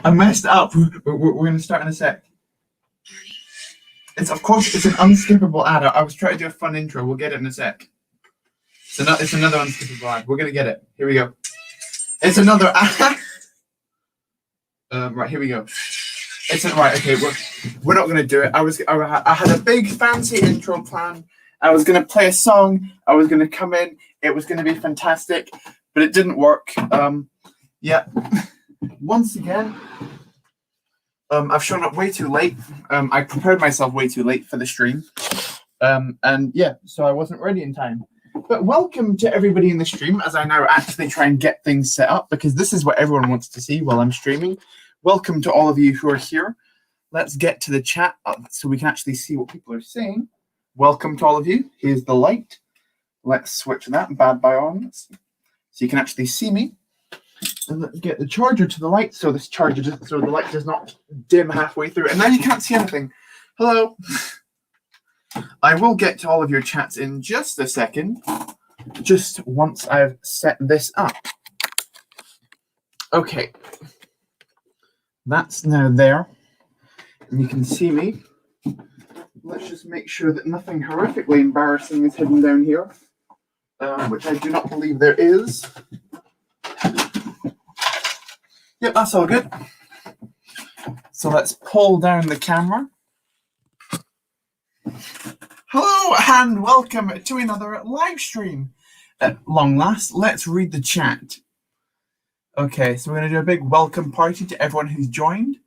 I messed up. We're going to start in a sec. Of course, it's an unskippable ad. I was trying to do a fun intro. We'll get it in a sec. It's another unskippable ad. We're going to get it. Here we go. It's another ad. Right, here we go. Right, okay, we're not going to do it. I had a big fancy intro plan. I was going to play a song. I was going to come in. It was going to be fantastic, but it didn't work. Yeah. Once again, I've shown up way too late. I prepared myself way too late for the stream. And yeah, so I wasn't ready in time. But welcome to everybody in the stream as I now actually try and get things set up because this is what everyone wants to see while I'm streaming. Welcome to all of you who are here. Let's get to the chat so we can actually see what people are saying. Welcome to all of you. Here's the light. Let's switch that bad boy on so you can actually see me. And let's get the charger to the light so the light does not dim halfway through. And now you can't see anything. Hello. I will get to all of your chats in just a second. Just once I've set this up. Okay. That's now there. And you can see me. Let's just make sure that nothing horrifically embarrassing is hidden down here. Which I do not believe there is. Yep, that's all good. So let's pull down the camera. Hello and welcome to another live stream. At long last, let's read the chat. Okay, so we're going to do a big welcome party to everyone who's joined.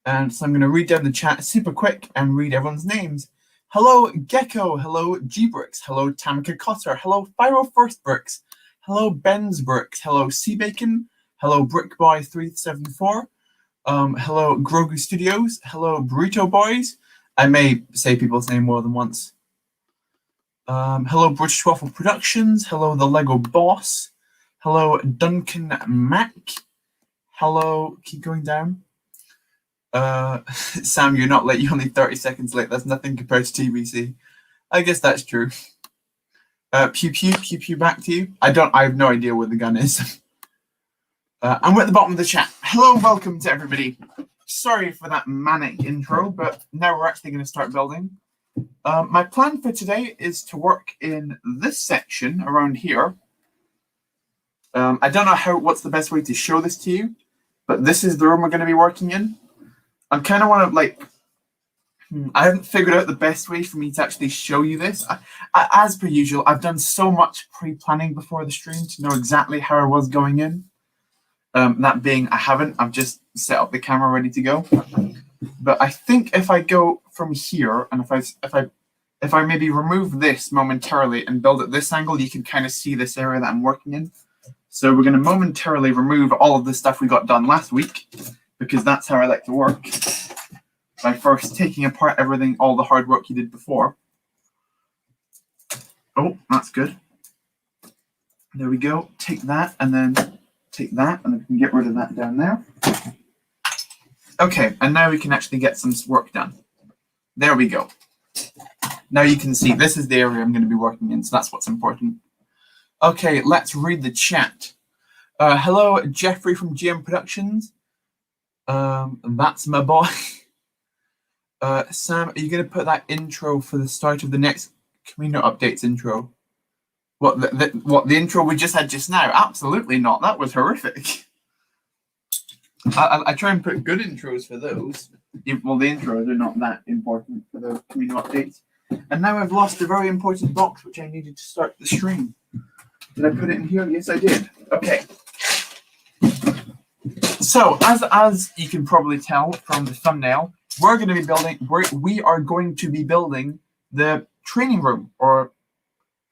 And so I'm going to read down the chat super quick and read everyone's names. Hello, Gecko. Hello, G-Bricks. Hello, Tamika Cotter. Hello, Fyro First Bricks. Hello, Ben's Bricks. Hello, Sea Bacon. Hello, Brickboy374. Hello, Grogu Studios. Hello, Burrito Boys. I may say people's name more than once. Hello, British Waffle Productions. Hello, The Lego Boss. Hello, Duncan Mac. Hello, keep going down. Sam, you're not late. You're only 30 seconds late. That's nothing compared to TBC. I guess that's true. Pew pew, back to you. I have no idea where the gun is. And we're at the bottom of the chat. Hello, welcome to everybody. Sorry for that manic intro, but now we're actually going to start building. My plan for today is to work in this section around here. I don't know what's the best way to show this to you, but this is the room we're going to be working in. I kind of want to I haven't figured out the best way for me to actually show you this. As per usual, I've done so much pre-planning before the stream to know exactly how I was going in. That being, I haven't. I've just set up the camera ready to go. But I think if I go from here and if I maybe remove this momentarily and build at this angle, you can kind of see this area that I'm working in. So we're going to momentarily remove all of the stuff we got done last week because that's how I like to work. By first taking apart everything, all the hard work you did before. Oh, that's good. There we go. Take that and then take that, and we can get rid of that down there. Okay, and now we can actually get some work done. There we go. Now you can see this is the area I'm going to be working in, so that's what's important. Okay, let's read the chat. Hello, Jeffrey from GM Productions. That's my boy. Sam, are you going to put that intro for the start of the next Kamino updates intro? What the intro we just had just now? Absolutely not. That was horrific. I try and put good intros for those. Well, the intros are not that important for the Kamino updates. And now I've lost a very important box which I needed to start the stream. Did I put it in here? Yes, I did. Okay. So as you can probably tell from the thumbnail, we are going to be building the training room,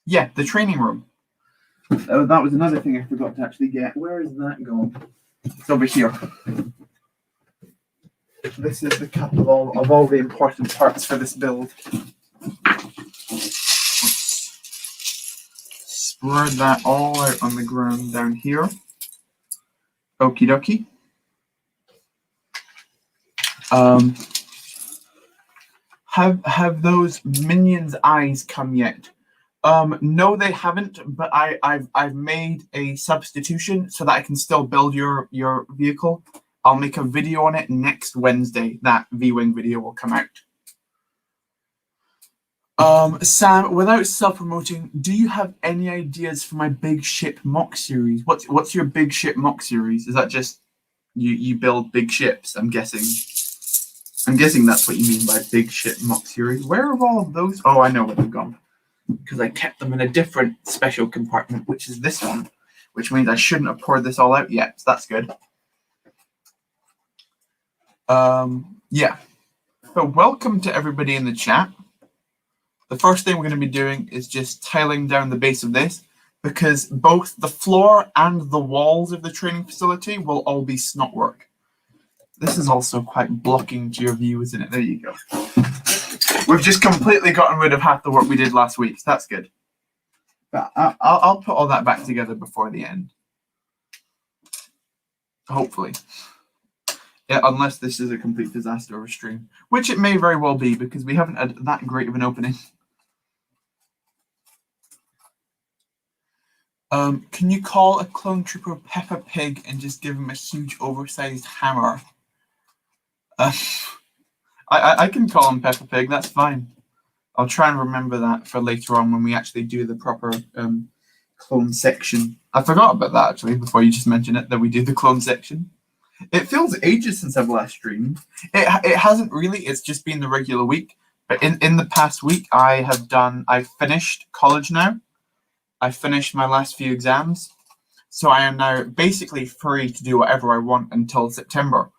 the training room. Oh, that was another thing I forgot to actually get. Where is that going? It's over here. This is the cup of all the important parts for this build. Spread that all out on the ground down here. Okie dokie. Have those minions' eyes come yet? No, they haven't, but I've made a substitution so that I can still build your vehicle. I'll make a video on it next Wednesday. That V-Wing video will come out. Sam, without self-promoting, do you have any ideas for my big ship mock series? What's your big ship mock series? Is that just you build big ships? I'm guessing that's what you mean by big ship mock series. Where are all of those? Oh, I know where they've gone. Because I kept them in a different special compartment, which is this one, which means I shouldn't have poured this all out yet. So that's good. Yeah. So welcome to everybody in the chat. The first thing we're going to be doing is just tiling down the base of this, because both the floor and the walls of the training facility will all be snotwork. This is also quite blocking to your view, isn't it? There you go. We've just completely gotten rid of half the work we did last week, so that's good. But I'll put all that back together before the end. Hopefully. Yeah, unless this is a complete disaster of a stream, which it may very well be, because we haven't had that great of an opening. Can you call a clone trooper Peppa Pig and just give him a huge oversized hammer? I can call him Peppa Pig, that's fine. I'll try and remember that for later on when we actually do the proper clone section. I forgot about that actually before you just mentioned it, that we do the clone section. It feels ages since I've last streamed. It hasn't really, it's just been the regular week. But in the past week, I finished college now. I finished my last few exams. So I am now basically free to do whatever I want until September.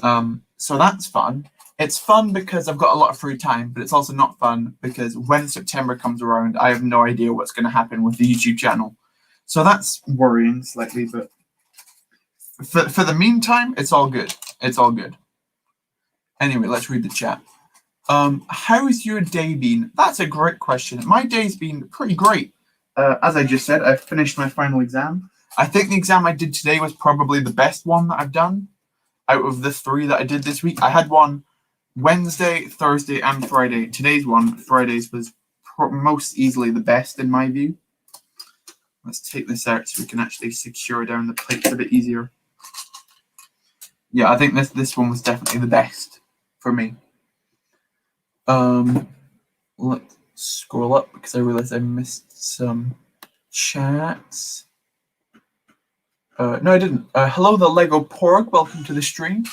So that's fun. It's fun because I've got a lot of free time, but it's also not fun because when September comes around, I have no idea what's going to happen with the YouTube channel. So that's worrying slightly, but for the meantime, it's all good. It's all good. Anyway, let's read the chat. How's your day been? That's a great question. My day's been pretty great. As I just said, I finished my final exam. I think the exam I did today was probably the best one that I've done out of the 3 that I did this week. I had one Wednesday, Thursday, and Friday. Today's one, Friday's, was most easily the best in my view. Let's take this out so we can actually secure down the plates a bit easier. Yeah, I think this one was definitely the best for me. Let's scroll up because I realized I missed some chats. No, I didn't. Hello, the Lego Porg. Welcome to the stream.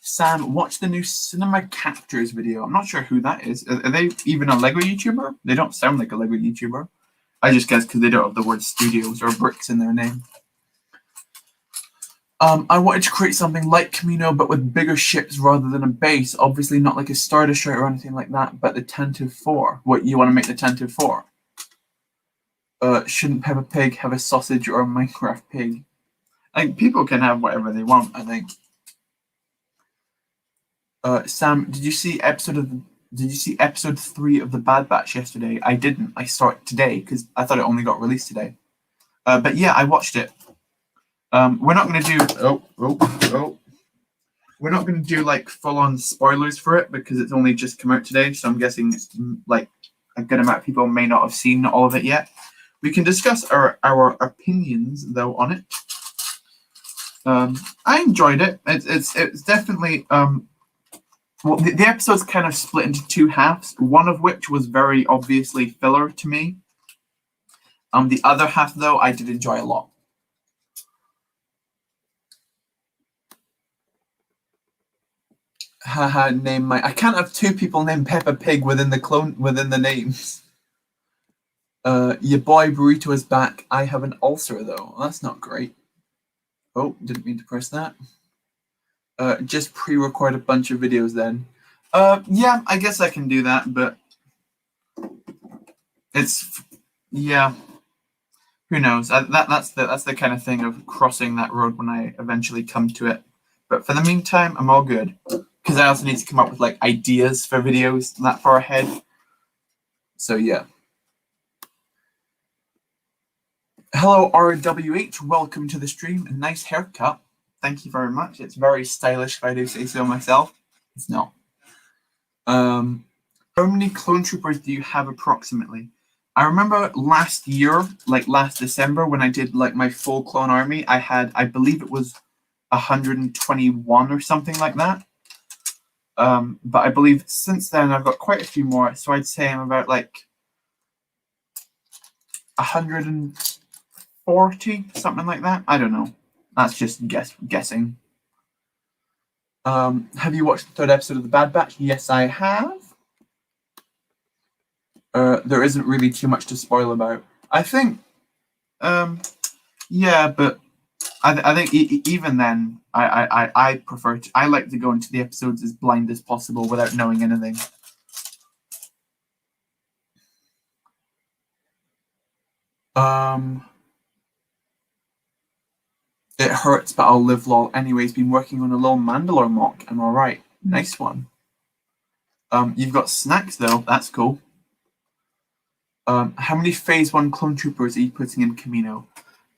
Sam, watch the new Cinema Captures video. I'm not sure who that is. Are they even a Lego YouTuber? They don't sound like a Lego YouTuber. I just guess because they don't have the word studios or bricks in their name. I wanted to create something like Kamino, but with bigger ships rather than a base. Obviously not like a Star Destroyer or anything like that, but the Tantive 4. What, you want to make the Tantive 4? Shouldn't Peppa Pig have a sausage or a Minecraft pig? I think people can have whatever they want, I think. Sam, did you see episode 3 of The Bad Batch yesterday? I didn't. I saw it today because I thought it only got released today. But yeah, I watched it. We're not going to do we're not going to do like full-on spoilers for it because it's only just come out today, so I'm guessing like a good amount of people may not have seen all of it yet. We can discuss our opinions though on it. I enjoyed it. It's definitely well, the episode's kind of split into 2 halves, one of which was very obviously filler to me. The other half though I did enjoy a lot. Haha, I can't have 2 people named Peppa Pig within the names. Your boy Burrito is back. I have an ulcer though. That's not great. Oh, didn't mean to press that. Just pre-record a bunch of videos then. Yeah, I guess I can do that, but it's yeah. Who knows? That's the kind of thing of crossing that road when I eventually come to it. But for the meantime, I'm all good. Because I also need to come up with like ideas for videos that far ahead. So yeah. Hello RWH, welcome to the stream. A nice haircut. Thank you very much. It's very stylish if I do say so myself. It's not. How many clone troopers do you have approximately? I remember last year, like last December, when I did like my full clone army, I believe it was 121 or something like that. But I believe since then I've got quite a few more, so I'd say I'm about like 140, something like that. I don't know. That's just guessing. Have you watched the third episode of The Bad Batch? Yes, I have. There isn't really too much to spoil about. I think, yeah, but I think even then, I prefer to. I like to go into the episodes as blind as possible without knowing anything. It hurts, but I'll live, lol. Anyways, been working on a little Mandalore mock. I'm alright. Nice one. You've got snacks though. That's cool. How many Phase 1 clone troopers are you putting in Kamino?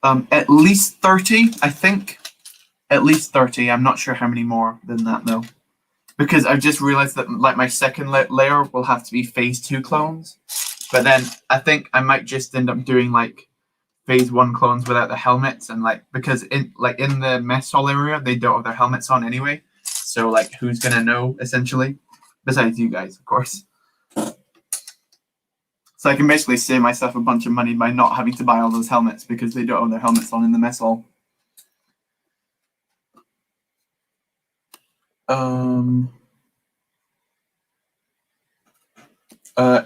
At least 30, I think. At least 30. I'm not sure how many more than that though, because I've just realized that like my second layer will have to be Phase 2 clones. But then I think I might just end up doing like Phase 1 clones without the helmets, and like because in the mess hall area they don't have their helmets on anyway. So like who's gonna know essentially? Besides you guys, of course. So I can basically save myself a bunch of money by not having to buy all those helmets because they don't have their helmets on in the mess hall.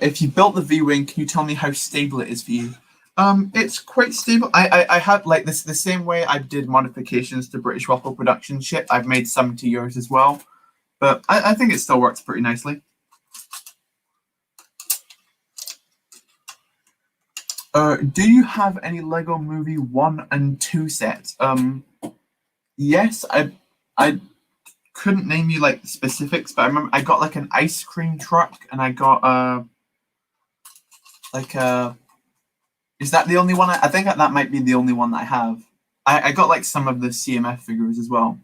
If you built the V-Wing, can you tell me how stable it is for you? It's quite stable. I had like this the same way I did modifications to British Waffle production ship. I've made some to yours as well, but I think it still works pretty nicely. Do you have any Lego Movie 1 and 2 sets? Yes, I couldn't name you like the specifics, but I remember I got like an ice cream truck, and I got is that the only one? I think that might be the only one that I have. I got like some of the CMF figures as well.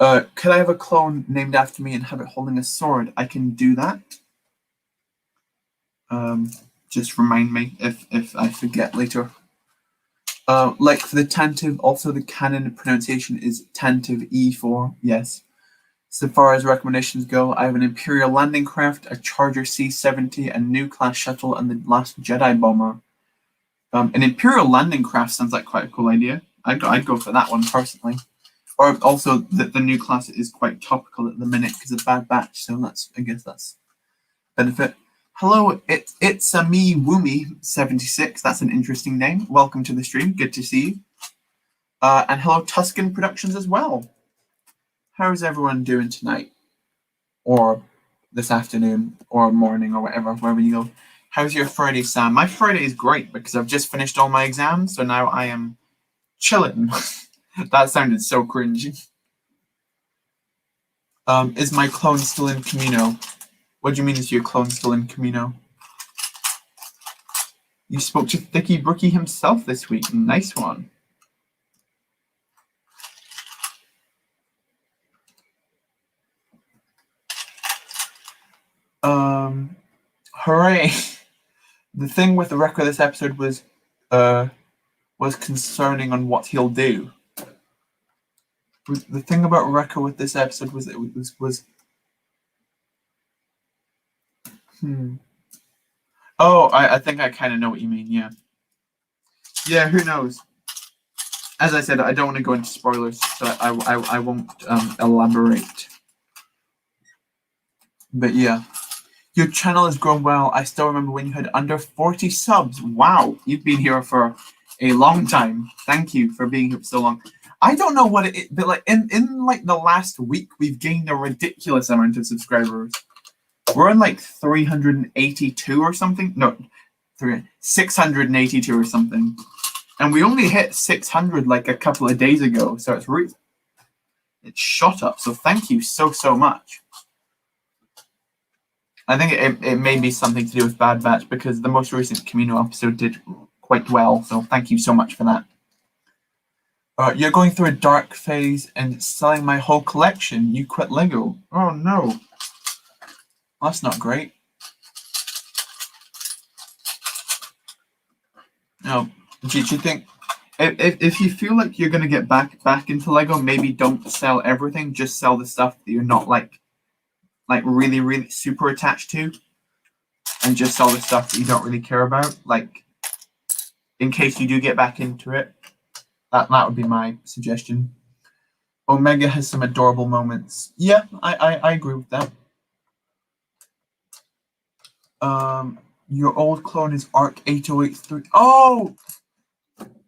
Could I have a clone named after me and have it holding a sword? I can do that. Just remind me if I forget later. Like for the Tantive, also the canon pronunciation is Tantive E4. Yes. So far as recommendations go, I have an Imperial landing craft, a Charger C-70, a new class shuttle, and the Last Jedi bomber. An Imperial landing craft sounds like quite a cool idea. I'd go for that one personally. Or also the new class is quite topical at the minute because of Bad Batch, so I guess that's benefit. Hello, it's a me Woomy76. That's an interesting name. Welcome to the stream. Good to see you. And hello, Tuscan Productions as well. How's everyone doing tonight? Or this afternoon, or morning, or whatever, wherever you go. How's your Friday, Sam? My Friday is great because I've just finished all my exams, so now I am chilling. That sounded so cringy. Is my clone still in Kamino? What do you mean is your clone still in Kamino? You spoke to Thicky Brookie himself this week. Nice one. Hooray! The thing with the record of this episode was concerning on what he'll do. The thing about Rekka with this episode was it was Oh, I think I kind of know what you mean. Yeah. Yeah. Who knows? As I said, I don't want to go into spoilers, so I won't elaborate. But yeah, your channel has grown well. I still remember when you had under 40 subs. Wow, you've been here for a long time. Thank you for being here for so long. I don't know what it is, but like in like the last week, we've gained a ridiculous amount of subscribers. We're on like 382 or something. No, 682 or something. And we only hit 600 like a couple of days ago. So it's shot up. So thank you so much. I think it may be something to do with Bad Batch because the most recent Kamino episode did quite well. So thank you so much for that. You're going through a dark phase and selling my whole collection. You quit Lego. Oh no. That's not great. No. Do you think if you feel like you're gonna get back into Lego, maybe don't sell everything. Just sell the stuff that you're not like really super attached to, and just sell the stuff that you don't really care about. Like in case you do get back into it, that would be my suggestion. Omega has some adorable moments. Yeah, I agree with that. Your old clone is Arc 8083. Oh,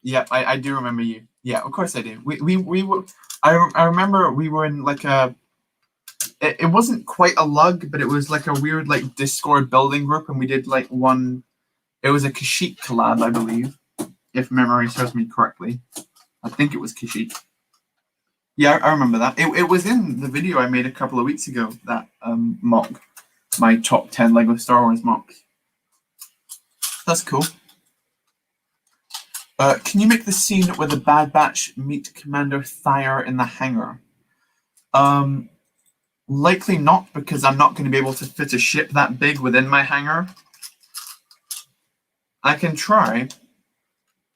yeah, I do remember you. Yeah, of course I do. We were. I remember we were in like a. It wasn't quite a lug, but it was like a weird like Discord building group, and we did like one. It was a Kashyyyk collab, I believe, if memory serves me correctly. I think it was Kashyyyk. Yeah, I remember that. It was in the video I made a couple of weeks ago. That mock, my top 10 Lego Star Wars mocks. That's cool. Can you make the scene where the Bad Batch meet Commander Thyre in the hangar? Likely not, because I'm not going to be able to fit a ship that big within my hangar. I can try,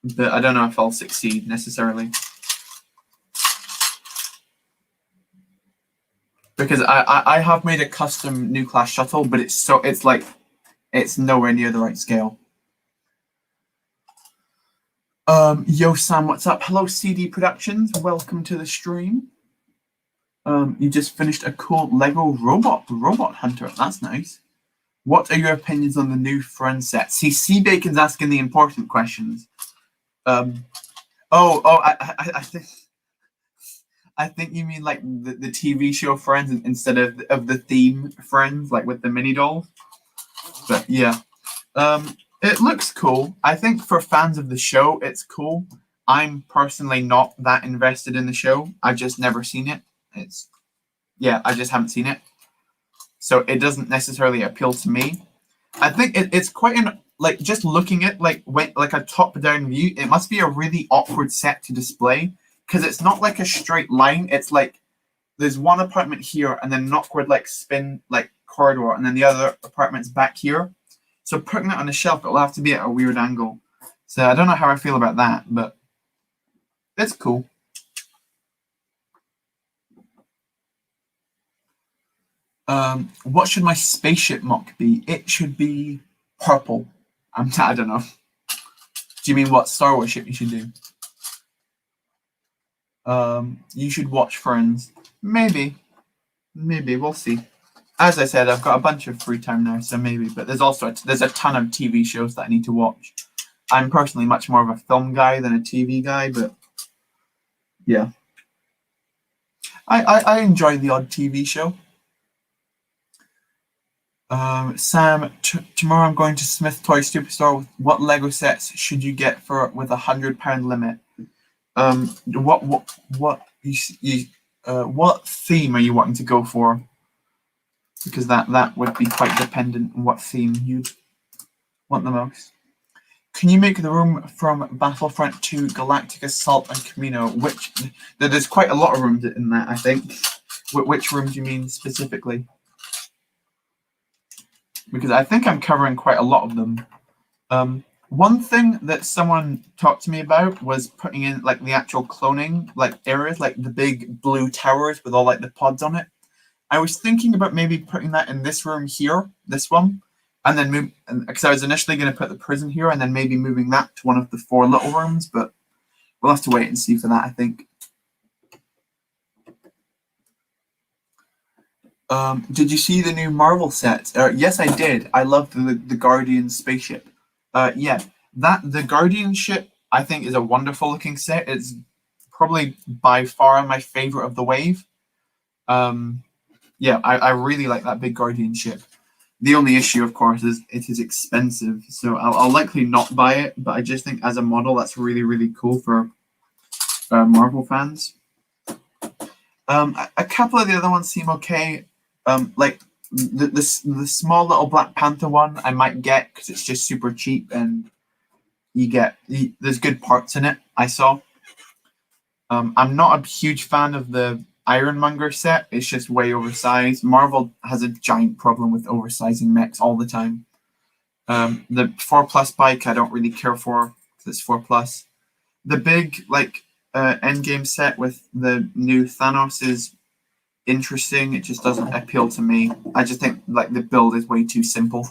but I don't know if I'll succeed necessarily. Because I have made a custom new class shuttle, but it's nowhere near the right scale. Yo Sam, what's up? Hello CD Productions, welcome to the stream. You just finished a cool Lego robot hunter. That's nice. What are your opinions on the new Friend set? See, C-Bacon's asking the important questions. I think you mean like the TV show Friends instead of the theme Friends, like with the mini dolls. But yeah, it looks cool. I think for fans of the show, it's cool. I'm personally not that invested in the show. I've just never seen it. I just haven't seen it. So it doesn't necessarily appeal to me. I think it's quite like just looking at like a top-down view, it must be a really awkward set to display because it's not like a straight line. It's like there's one apartment here and then an awkward like spin like corridor, and then the other apartment's back here. So putting it on a shelf, it'll have to be at a weird angle. So I don't know how I feel about that, but it's cool. What should my spaceship mock be? It should be purple. I don't know. Do you mean what Star Wars ship you should do? You should watch Friends. Maybe we'll see. As I said, I've got a bunch of free time now, so maybe. But there's a ton of TV shows that I need to watch. I'm personally much more of a film guy than a TV guy, but yeah, I enjoy the odd TV show. Sam, tomorrow I'm going to Smith Toy Superstore. What Lego sets should you get with £100 limit? What theme are you wanting to go for? Because that would be quite dependent on what theme you'd want the most. Can you make the room from Battlefront 2, Galactic Assault, and Kamino? There's quite a lot of rooms in that, I think. Which rooms do you mean specifically? Because I think I'm covering quite a lot of them. One thing that someone talked to me about was putting in like the actual cloning like areas, like the big blue towers with all like the pods on it. I was thinking about maybe putting that in this room here, this one, and then move, because I was initially going to put the prison here and then maybe moving that to one of the 4 little rooms, but we'll have to wait and see for that, I think. Did you see the new Marvel set? Yes, I did. I loved the Guardian spaceship. Yeah, the Guardian ship I think is a wonderful looking set. It's probably by far my favorite of the wave. Yeah, I really like that big Guardian ship. The only issue, of course, is it is expensive, so I'll likely not buy it. But I just think as a model, that's really cool for Marvel fans. A couple of the other ones seem okay. Like the small little Black Panther one, I might get because it's just super cheap and there's good parts in it. I saw. I'm not a huge fan of the Ironmonger set. It's just way oversized. Marvel has a giant problem with oversizing mechs all the time. The 4+ bike I don't really care for because it's 4+. The big like endgame set with the new Thanos is interesting. It just doesn't appeal to me. I just think like the build is way too simple.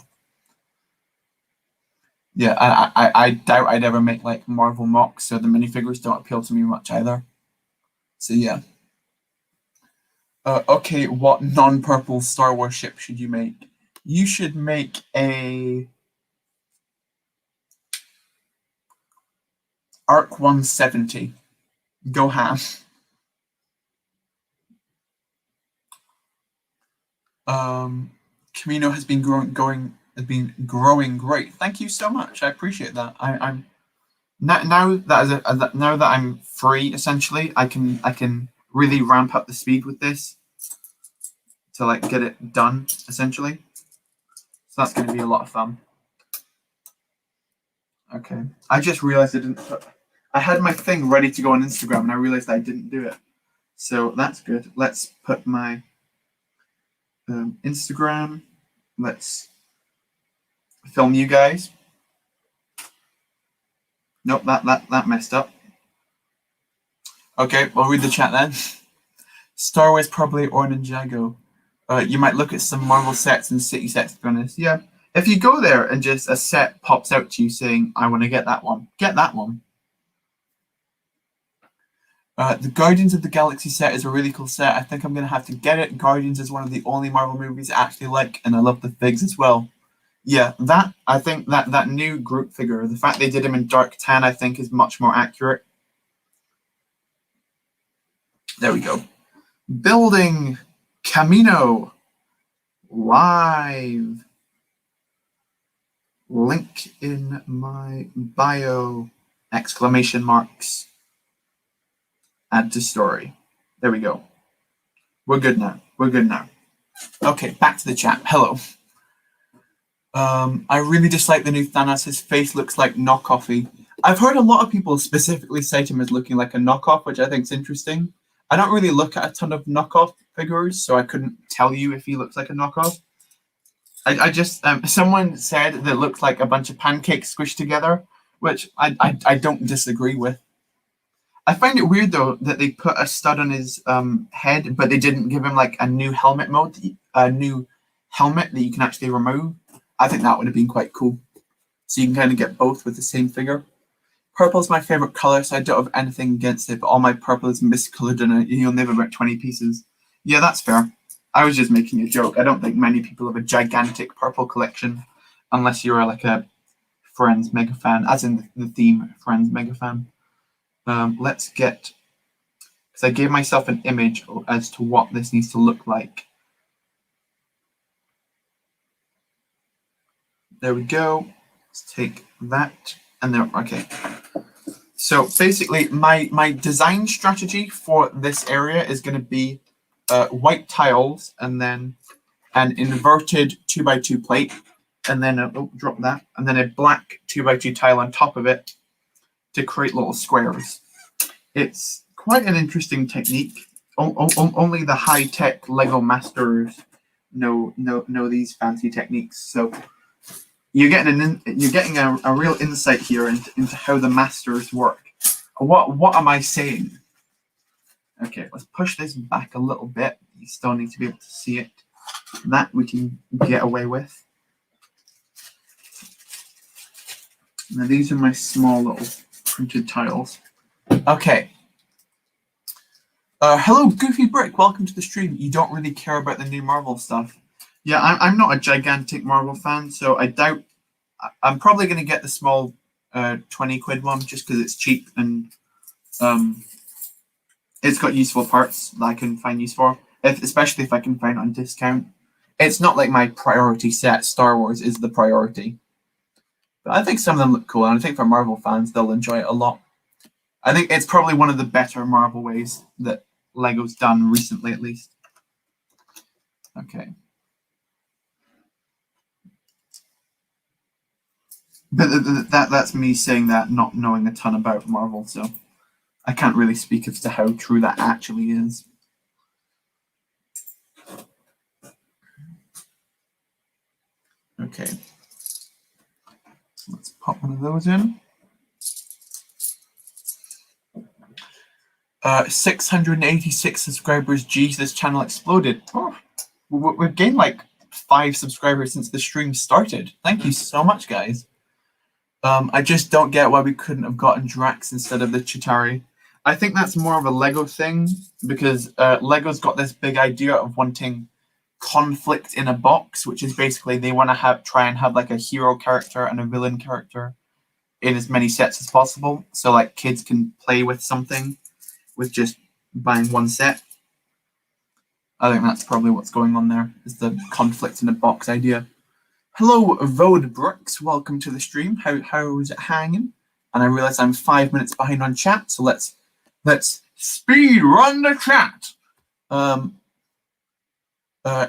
Yeah, I doubt I'd ever make like Marvel mocks, so the minifigures don't appeal to me much either. So yeah. Okay, what non-purple Star Wars ship should you make? You should make a Arc 170. Go ham. Kamino has been growing great. Thank you so much. I appreciate that. I'm now that I'm free, essentially, I can really ramp up the speed with this to like get it done, essentially. So that's going to be a lot of fun. Okay, I just realized I had my thing ready to go on Instagram, and I realized I didn't do it. So that's good. Let's put my Instagram. Let's film you guys. Nope, that messed up. Okay, we'll read the chat then. Star Wars probably or Ninjago. You might look at some Marvel sets and city sets, to be honest. Yeah. If you go there and just a set pops out to you saying, I want to get that one, get that one. The Guardians of the Galaxy set is a really cool set. I think I'm going to have to get it. Guardians is one of the only Marvel movies I actually like, and I love the figs as well. Yeah, I think that new group figure, the fact they did him in dark tan, I think is much more accurate. There we go. Building Kamino live. Link in my bio, exclamation marks. Add to story. There we go. We're good now. We're good now. Okay, back to the chat. Hello. I really dislike the new Thanos. His face looks like knockoffy. I've heard a lot of people specifically cite him as looking like a knockoff, which I think is interesting. I don't really look at a ton of knockoff figures, so I couldn't tell you if he looks like a knockoff. I just someone said that it looks like a bunch of pancakes squished together, which I don't disagree with. I find it weird though that they put a stud on his head, but they didn't give him like a new helmet mode, a new helmet that you can actually remove. I think that would have been quite cool. So you can kind of get both with the same figure. Purple's my favorite color, so I don't have anything against it, but all my purple is miscolored and you'll never get 20 pieces. Yeah, that's fair. I was just making a joke. I don't think many people have a gigantic purple collection unless you're like a Friends mega fan, as in the theme Friends mega fan. Let's get, because I gave myself an image as to what this needs to look like. There we go. Let's take that and there. Okay. So basically, my design strategy for this area is going to be white tiles and then an inverted 2x2 plate, and then drop that, and then a black 2x2 tile on top of it to create little squares. It's quite an interesting technique. Only the high-tech Lego masters know these fancy techniques. So you're getting a real insight here into how the masters work. What am I saying? Okay, let's push this back a little bit. You still need to be able to see it. That we can get away with. Now these are my small little printed tiles. Okay. Hello, Goofy Brick. Welcome to the stream. You don't really care about the new Marvel stuff. Yeah, I'm not a gigantic Marvel fan, so I doubt. I'm probably going to get the small 20 quid one just because it's cheap and it's got useful parts that I can find use for, especially if I can find it on discount. It's not like my priority set. Star Wars is the priority. But I think some of them look cool, and I think for Marvel fans, they'll enjoy it a lot. I think it's probably one of the better Marvel ways that Lego's done recently, at least. Okay. But that's me saying that, not knowing a ton about Marvel, so I can't really speak as to how true that actually is. Okay. Let's pop one of those in. 686 subscribers. Jeez, this channel exploded. Oh, we've gained like 5 subscribers since the stream started. Thank you so much, guys. I just don't get why we couldn't have gotten Drax instead of the Chitauri. I think that's more of a Lego thing, because Lego's got this big idea of wanting conflict in a box, which is basically they want to try and have like a hero character and a villain character in as many sets as possible, so like kids can play with something with just buying one set. I think that's probably what's going on there, is the conflict in a box idea. Hello, Vode Brooks. Welcome to the stream. How is it hanging? And I realize I'm 5 minutes behind on chat, so let's speed run the chat.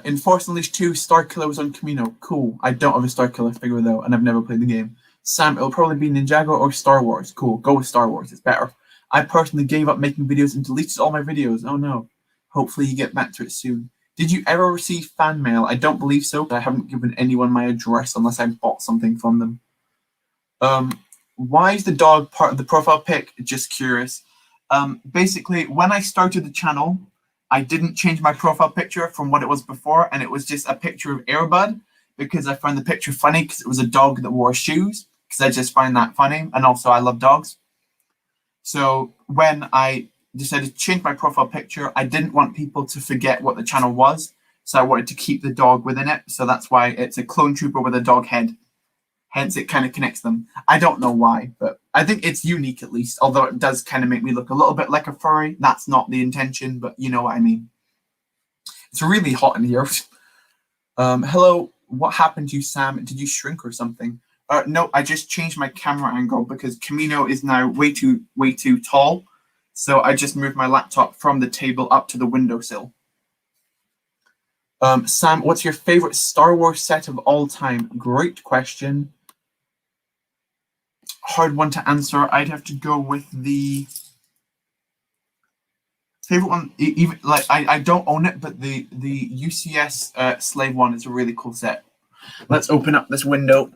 In Force Unleashed 2, Star Killer was on Kamino. Cool. I don't have a Star Killer figure though, and I've never played the game. Sam, it'll probably be Ninjago or Star Wars. Cool. Go with Star Wars. It's better. I personally gave up making videos and deleted all my videos. Oh no. Hopefully you get back to it soon. Did you ever receive fan mail? I don't believe so. I haven't given anyone my address unless I bought something from them. Why is the dog part of the profile pic? Just curious. Basically, when I started the channel, I didn't change my profile picture from what it was before, and it was just a picture of Airbud, because I found the picture funny because it was a dog that wore shoes, because I just find that funny, and also I love dogs. So when I decided to change my profile picture, I didn't want people to forget what the channel was, so I wanted to keep the dog within it, so that's why it's a clone trooper with a dog head. Hence, it kind of connects them. I don't know why, but I think it's unique at least, although it does kind of make me look a little bit like a furry. That's not the intention, but you know what I mean. It's really hot in here. Hello, what happened to you, Sam? Did you shrink or something? No, I just changed my camera angle because Kamino is now way too tall. So I just moved my laptop from the table up to the windowsill. Sam, what's your favorite Star Wars set of all time? Great question. Hard one to answer. I'd have to go with the favorite one. Even like I don't own it, but the UCS Slave one is a really cool set. Let's open up this window.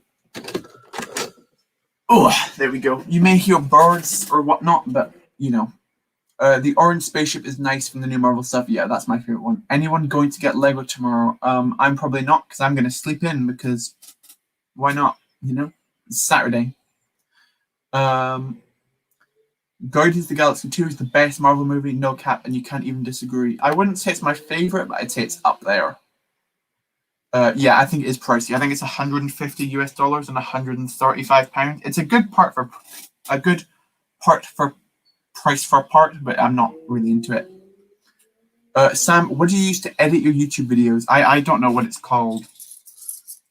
Oh, there we go. You may hear birds or whatnot, but you know. The orange spaceship is nice from the new Marvel stuff. Yeah, that's my favorite one. Anyone going to get Lego tomorrow? I'm probably not, because I'm going to sleep in, because why not? You know, it's Saturday. Guardians of the Galaxy 2 is the best Marvel movie, no cap, and you can't even disagree. I wouldn't say it's my favorite, but I'd say it's up there. Yeah, I think it is pricey. I think it's $150 US and £135. It's a good part for price for part, but I'm not really into it. Sam, what do you use to edit your YouTube videos? I don't know what it's called.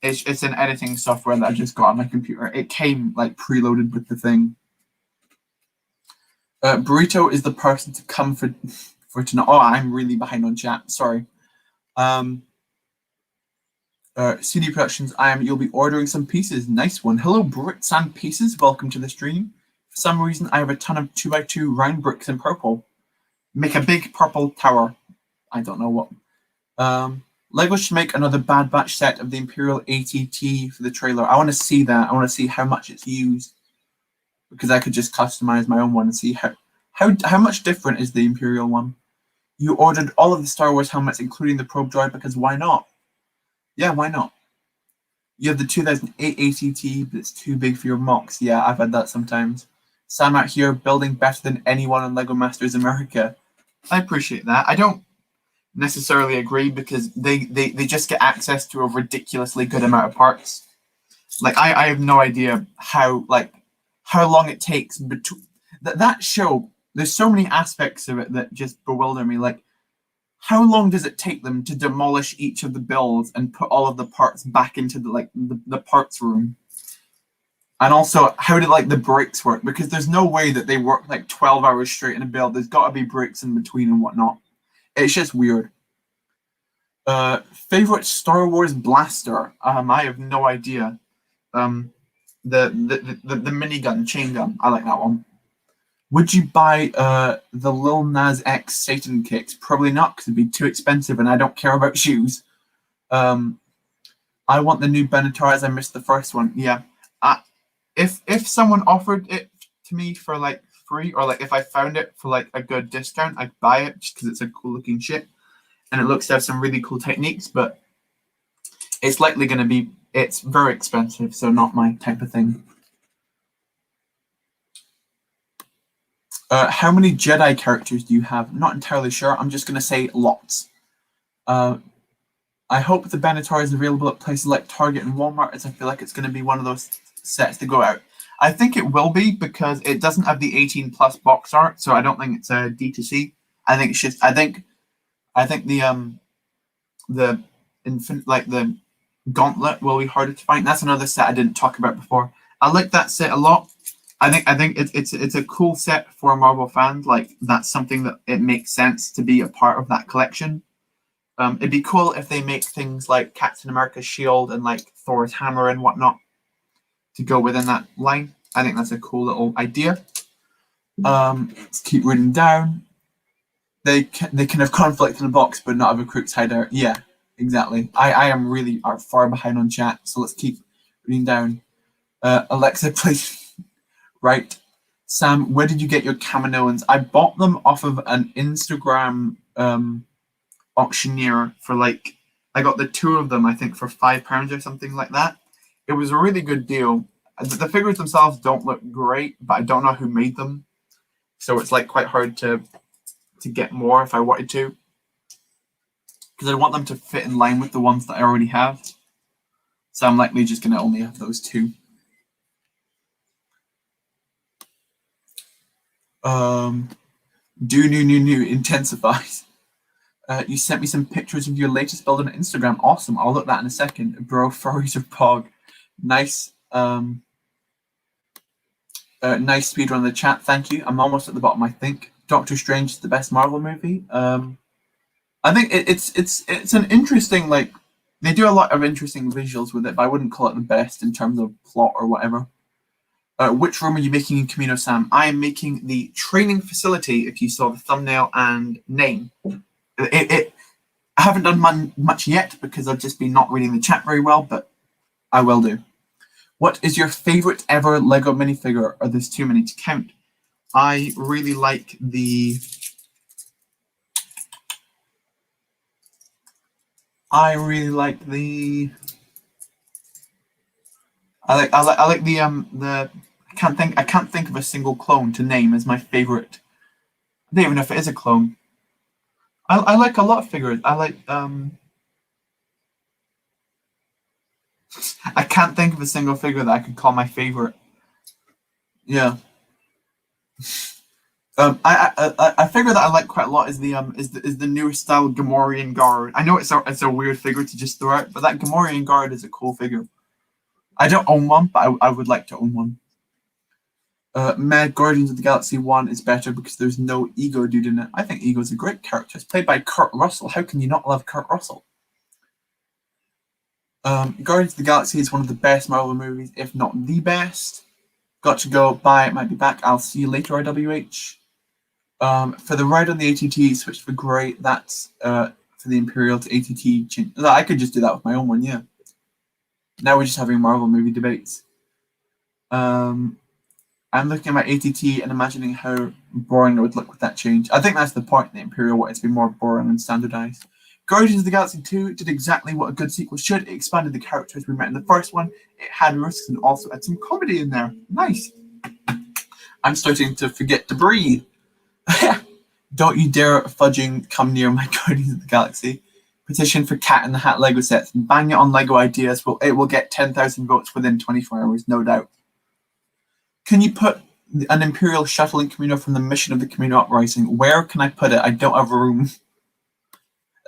It's an editing software that I just got on my computer. It came like preloaded with the thing. Burrito is the person to come for tonight. Oh, I'm really behind on chat. Sorry. CD Productions, you'll be ordering some pieces. Nice one. Hello, bricks and pieces. Welcome to the stream. For some reason, I have a ton of 2x2 round bricks in purple. Make a big purple tower. I don't know what. Lego should make another Bad Batch set of the Imperial ATT for the trailer. I want to see that. I want to see how much it's used, because I could just customize my own one and see how much different is the Imperial one. You ordered all of the Star Wars helmets, including the probe droid, because why not? Yeah, why not? You have the 2008 ATT, but it's too big for your mocks. Yeah, I've had that sometimes. Sam out here building better than anyone in Lego Masters America. I appreciate that. I don't necessarily agree, because they just get access to a ridiculously good amount of parts. Like I have no idea how long it takes between that show. There's so many aspects of it that just bewilder me. Like, how long does it take them to demolish each of the builds and put all of the parts back into the parts room? And also, how did the breaks work? Because there's no way that they work 12 hours straight in a build. There's got to be breaks in between and whatnot. It's just weird. Favorite Star Wars blaster? I have no idea. The minigun, chain gun. I like that one. Would you buy the Lil Nas X Satan kicks? Probably not, because it'd be too expensive, and I don't care about shoes. I want the new Benatar, as I missed the first one. Yeah. If someone offered it to me for free, or like if I found it for like a good discount, I'd buy it just because it's a cool looking ship and it looks to have some really cool techniques, but it's likely going to be, it's very expensive, so not my type of thing. How many Jedi characters do you have? Not entirely sure. I'm just going to say lots. I hope the Benatar is available at places like Target and Walmart, as I feel like it's going to be one of those sets to go out. I think it will be because it doesn't have the 18 plus box art, so I don't think it's a D2C. I think it's just, I think the infant, like the Gauntlet will be harder to find. That's another set I didn't talk about before. I like that set a lot. I think it's a cool set for Marvel fans. Like that's something that it makes sense to be a part of that collection. It'd be cool if they make things like Captain America's shield and like Thor's hammer and whatnot to go within that line. I think that's a cool little idea. Let's keep reading down. They can have conflict in a box, but not have a Crook's hideout. Yeah, exactly. I am really far behind on chat, so let's keep reading down. Alexa, please. Right. Sam, where did you get your Kaminoans? I bought them off of an Instagram auctioneer for like, I got the 2 of them, I think, for £5 or something like that. It was a really good deal. The figures themselves don't look great, but I don't know who made them. So it's like quite hard to get more if I wanted to. Because I want them to fit in line with the ones that I already have. So I'm likely just going to only have those 2. New intensifies. You sent me some pictures of your latest build on Instagram. Awesome. I'll look at that in a second. Bro, furries are pog. Nice. Nice speedrun in the chat. Thank you. I'm almost at the bottom, I think. Doctor Strange is the best Marvel movie. I think it's an interesting, like, they do a lot of interesting visuals with it, but I wouldn't call it the best in terms of plot or whatever. Which room are you making in Kamino, Sam? I am making the training facility, if you saw the thumbnail and name. I haven't done much yet because I've just been not reading the chat very well, but I will do. What is your favorite ever Lego minifigure? Or there's too many to count? I really like the... I like the I can't think of a single clone to name as my favorite. I don't even know if it is a clone. I like a lot of figures. I like I can't think of a single figure that I could call my favorite. Yeah. A figure that I like quite a lot is the newer style Gamorrean Guard. I know it's a weird figure to just throw out, but that Gamorrean Guard is a cool figure. I don't own one, but I would like to own one. Mad Guardians of the Galaxy 1 is better because there's no Ego dude in it. I think Ego's a great character. It's played by Kurt Russell. How can you not love Kurt Russell? Guardians of the Galaxy is one of the best Marvel movies, if not the best. Got to go. Bye. It might be back. I'll see you later, IWH. For the ride on the ATT, switch for great. That's for the Imperial to ATT change. I could just do that with my own one, yeah. Now we're just having Marvel movie debates. I'm looking at my ATT and imagining how boring it would look with that change. I think that's the point. The Imperial wanted to be more boring and standardized. Guardians of the Galaxy 2 did exactly what a good sequel should. It expanded the characters we met in the first one. It had risks and also had some comedy in there. Nice. I'm starting to forget to breathe. Don't you dare fudging come near my Guardians of the Galaxy. Petition for Cat in the Hat Lego sets. Bang it on Lego ideas. It will get 10,000 votes within 24 hours, no doubt. Can you put an Imperial shuttle in Kamino from the mission of the Kamino Uprising? Where can I put it? I don't have room.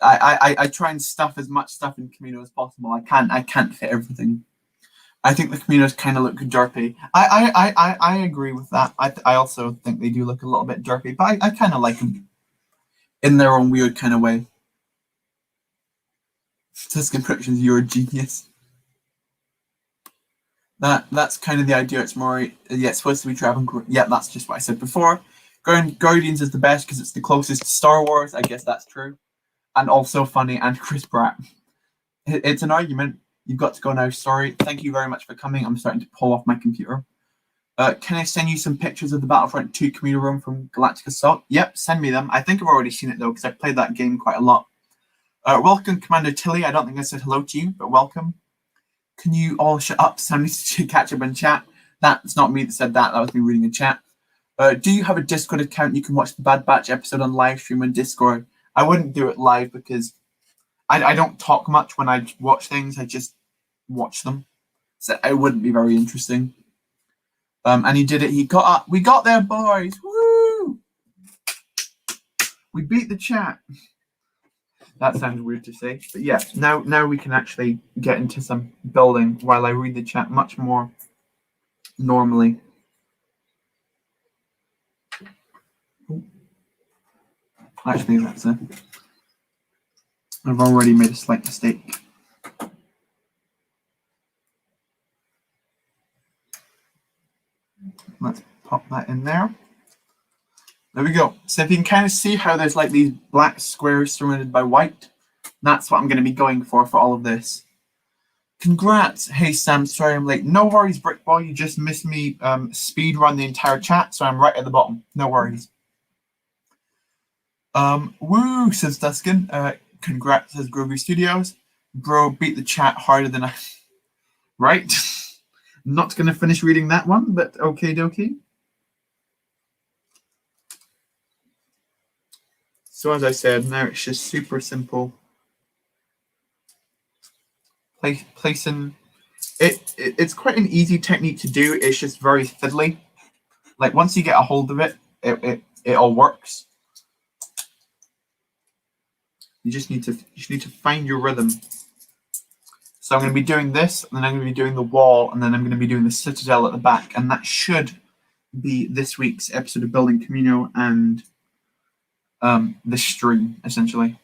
I try and stuff as much stuff in Kamino as possible. I can't fit everything. I think the Kaminos kind of look derpy. I agree with that. I also think they do look a little bit derpy, but I kind of like them in their own weird kind of way. Tuscan Predictions, you're a genius. That's kind of the idea. It's more, yeah, it's supposed to be traveling. Yeah, that's just what I said before. Guardians is the best because it's the closest to Star Wars. I guess that's true. And also funny and Chris Pratt. It's an argument. You've got to go now. Sorry. Thank you very much for coming. I'm starting to pull off my computer. Can I send you some pictures of the Battlefront 2 Kamino room from Galactic Assault? Yep, send me them. I think I've already seen it though, because I've played that game quite a lot. Welcome, Commander Tilly. I don't think I said hello to you, but welcome. Can you all shut up? Somebody should catch up and chat. That's not me that said that. That was me reading a chat. Do you have a Discord account you can watch the Bad Batch episode on live stream on Discord? I wouldn't do it live because I don't talk much when I watch things. I just watch them. So it wouldn't be very interesting. And he did it. He got up. We got there, boys. Woo! We beat the chat. That sounds weird to say. But yeah, now we can actually get into some building while I read the chat much more normally. Actually, that's it. I've already made a slight mistake. Let's pop that in there. There we go. So if you can kind of see how there's like these black squares surrounded by white, that's what I'm going to be going for all of this. Congrats. Hey, Sam, sorry I'm late. No worries, Brickball. You just missed me speed run the entire chat, so I'm right at the bottom. No worries. Woo, says Duskin. Congrats, says Groovy Studios. Bro, beat the chat harder than I... Right? Not going to finish reading that one, but okay dokie. So as I said, now it's just super simple. Placing... It's quite an easy technique to do. It's just very fiddly. Like once you get a hold of it, it all works. You just need to find your rhythm. So I'm going to be doing this, and then I'm going to be doing the wall, and then I'm going to be doing the citadel at the back, and that should be this week's episode of Building Kamino and the stream, essentially.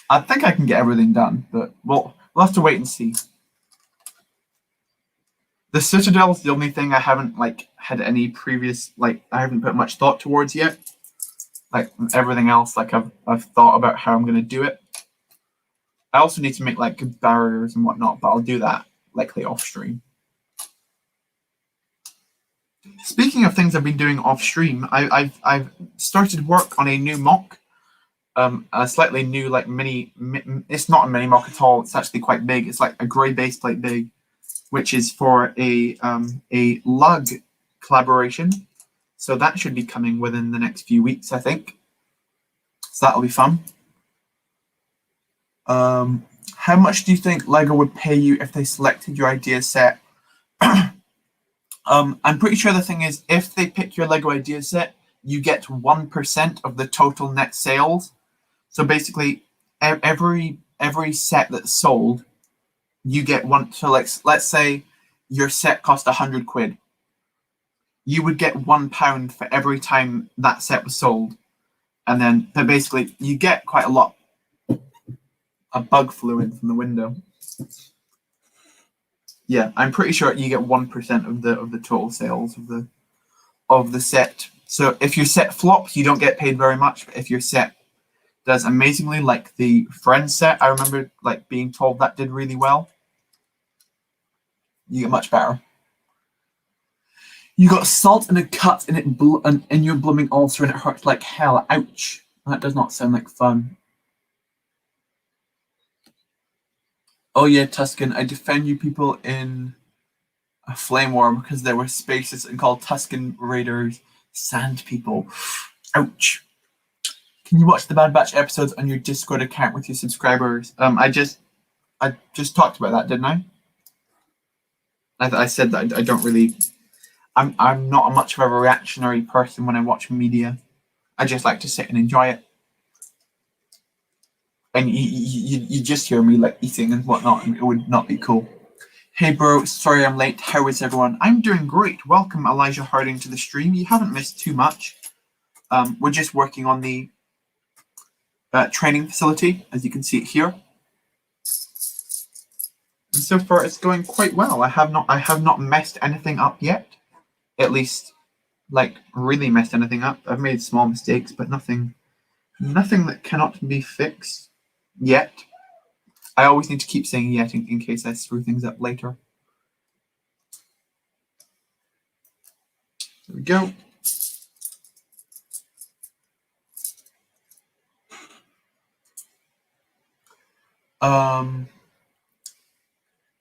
I think I can get everything done, but we'll have to wait and see. The citadel is the only thing I haven't had any previous I haven't put much thought towards yet. Like everything else, I've thought about how I'm going to do it. I also need to make good barriers and whatnot, but I'll do that likely off stream. Speaking of things I've been doing off stream, I've started work on a new mock, a slightly new mini. It's not a mini mock at all. It's actually quite big. It's like a grey base plate big, which is for a lug collaboration. So that should be coming within the next few weeks, I think. So that'll be fun. How much do you think LEGO would pay you if they selected your idea set? I'm pretty sure the thing is, if they pick your LEGO idea set, you get 1% of the total net sales. So basically, every set that's sold, you get one. So let's say your set cost 100 quid. You would get £1 for every time that set was sold. And then, but basically, you get quite a lot. A bug flew in from the window. Yeah, I'm pretty sure you get 1% of the total sales of the set. So if your set flops, you don't get paid very much. But if your set does amazingly, like the Friends set, I remember being told that did really well, you get much better. You got salt and a cut in it, and your blooming ulcer, and it hurts like hell. Ouch! That does not sound like fun. Oh yeah, Tuscan. I defend you people in a flame war because there were spaces and called Tuscan Raiders sand people. Ouch! Can you watch the Bad Batch episodes on your Discord account with your subscribers? I just talked about that, didn't I? I said that I don't really. I'm not much of a reactionary person when I watch media. I just like to sit and enjoy it. And you just hear me eating and whatnot, and it would not be cool. Hey bro, sorry I'm late. How is everyone? I'm doing great. Welcome Elijah Harding to the stream. You haven't missed too much. We're just working on the training facility, as you can see it here. And so far it's going quite well. I have not messed anything up yet. At least really messed anything up. I've made small mistakes, but nothing that cannot be fixed yet. I always need to keep saying yet in case I screw things up later. There we go.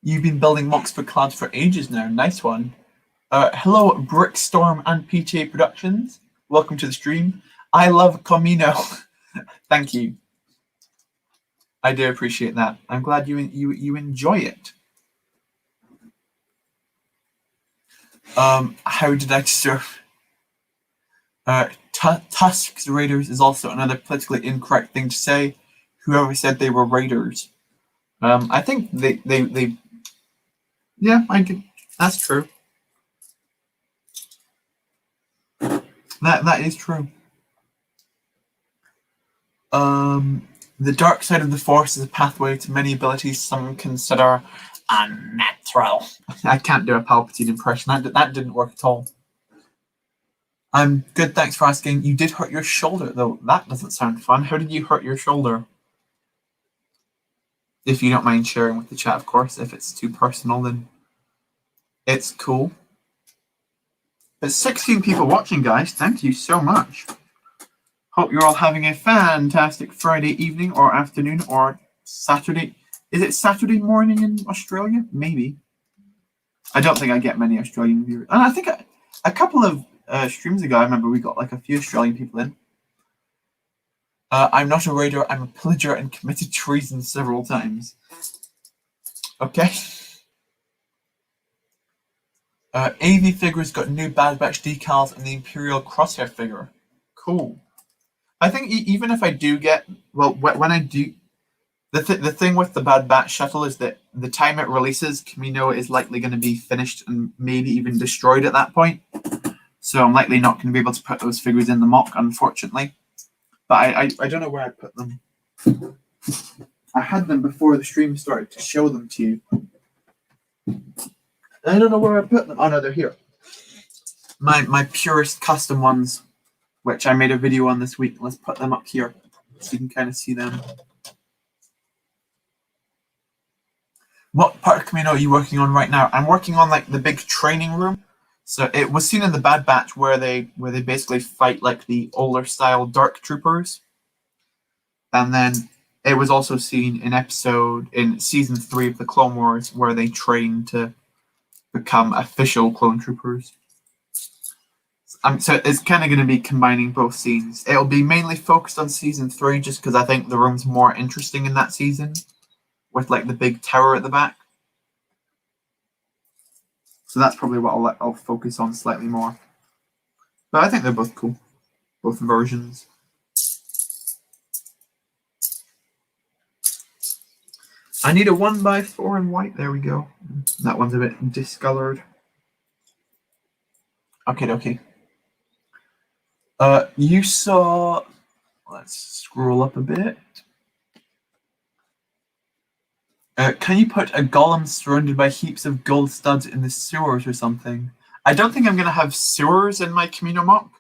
You've been building mocks for clouds for ages now. Nice one. Hello, Brickstorm and PTA Productions. Welcome to the stream. I love Kamino. Thank you. I do appreciate that. I'm glad you enjoy it. How did I deserve? Tusk's Raiders is also another politically incorrect thing to say. Whoever said they were Raiders. I think they yeah, that's true. That is true. The dark side of the Force is a pathway to many abilities some consider unnatural. I can't do a Palpatine impression. That didn't work at all. I'm good, thanks for asking. You did hurt your shoulder, though. That doesn't sound fun. How did you hurt your shoulder? If you don't mind sharing with the chat, of course. If it's too personal, then it's cool. There's 16 people watching, guys. Thank you so much. Hope you're all having a fantastic Friday evening or afternoon or Saturday. Is it Saturday morning in Australia? Maybe. I don't think I get many Australian viewers. And I think a couple of streams ago, I remember we got like a few Australian people in. I'm not a raider. I'm a pillager and committed treason several times. Okay. AV figures got new Bad Batch decals and the Imperial Crosshair figure. Cool. I think even if I do get, well, when I do, the thing with the Bad Batch shuttle is that the time it releases, Kamino is likely going to be finished and maybe even destroyed at that point. So I'm likely not going to be able to put those figures in the mock, unfortunately. But I don't know where I put them. I had them before the stream started to show them to you. I don't know where I put them. Oh no, they're here. My purest custom ones, which I made a video on this week. Let's put them up here so you can kind of see them. What part of Kamino are you working on right now? I'm working on like the big training room. So it was seen in the Bad Batch where they basically fight like the older style Dark Troopers. And then it was also seen in season 3 of the Clone Wars where they train to become official clone troopers. So it's kind of going to be combining both scenes. It'll be mainly focused on season 3 just because I think the room's more interesting in that season with like the big tower at the back. So that's probably what I'll focus on slightly more. But I think they're both cool, both versions. I need a 1x4 in white. There we go. That one's a bit discolored. Okay. You saw. Let's scroll up a bit. Can you put a golem surrounded by heaps of gold studs in the sewers or something? I don't think I'm going to have sewers in my Kamino mock,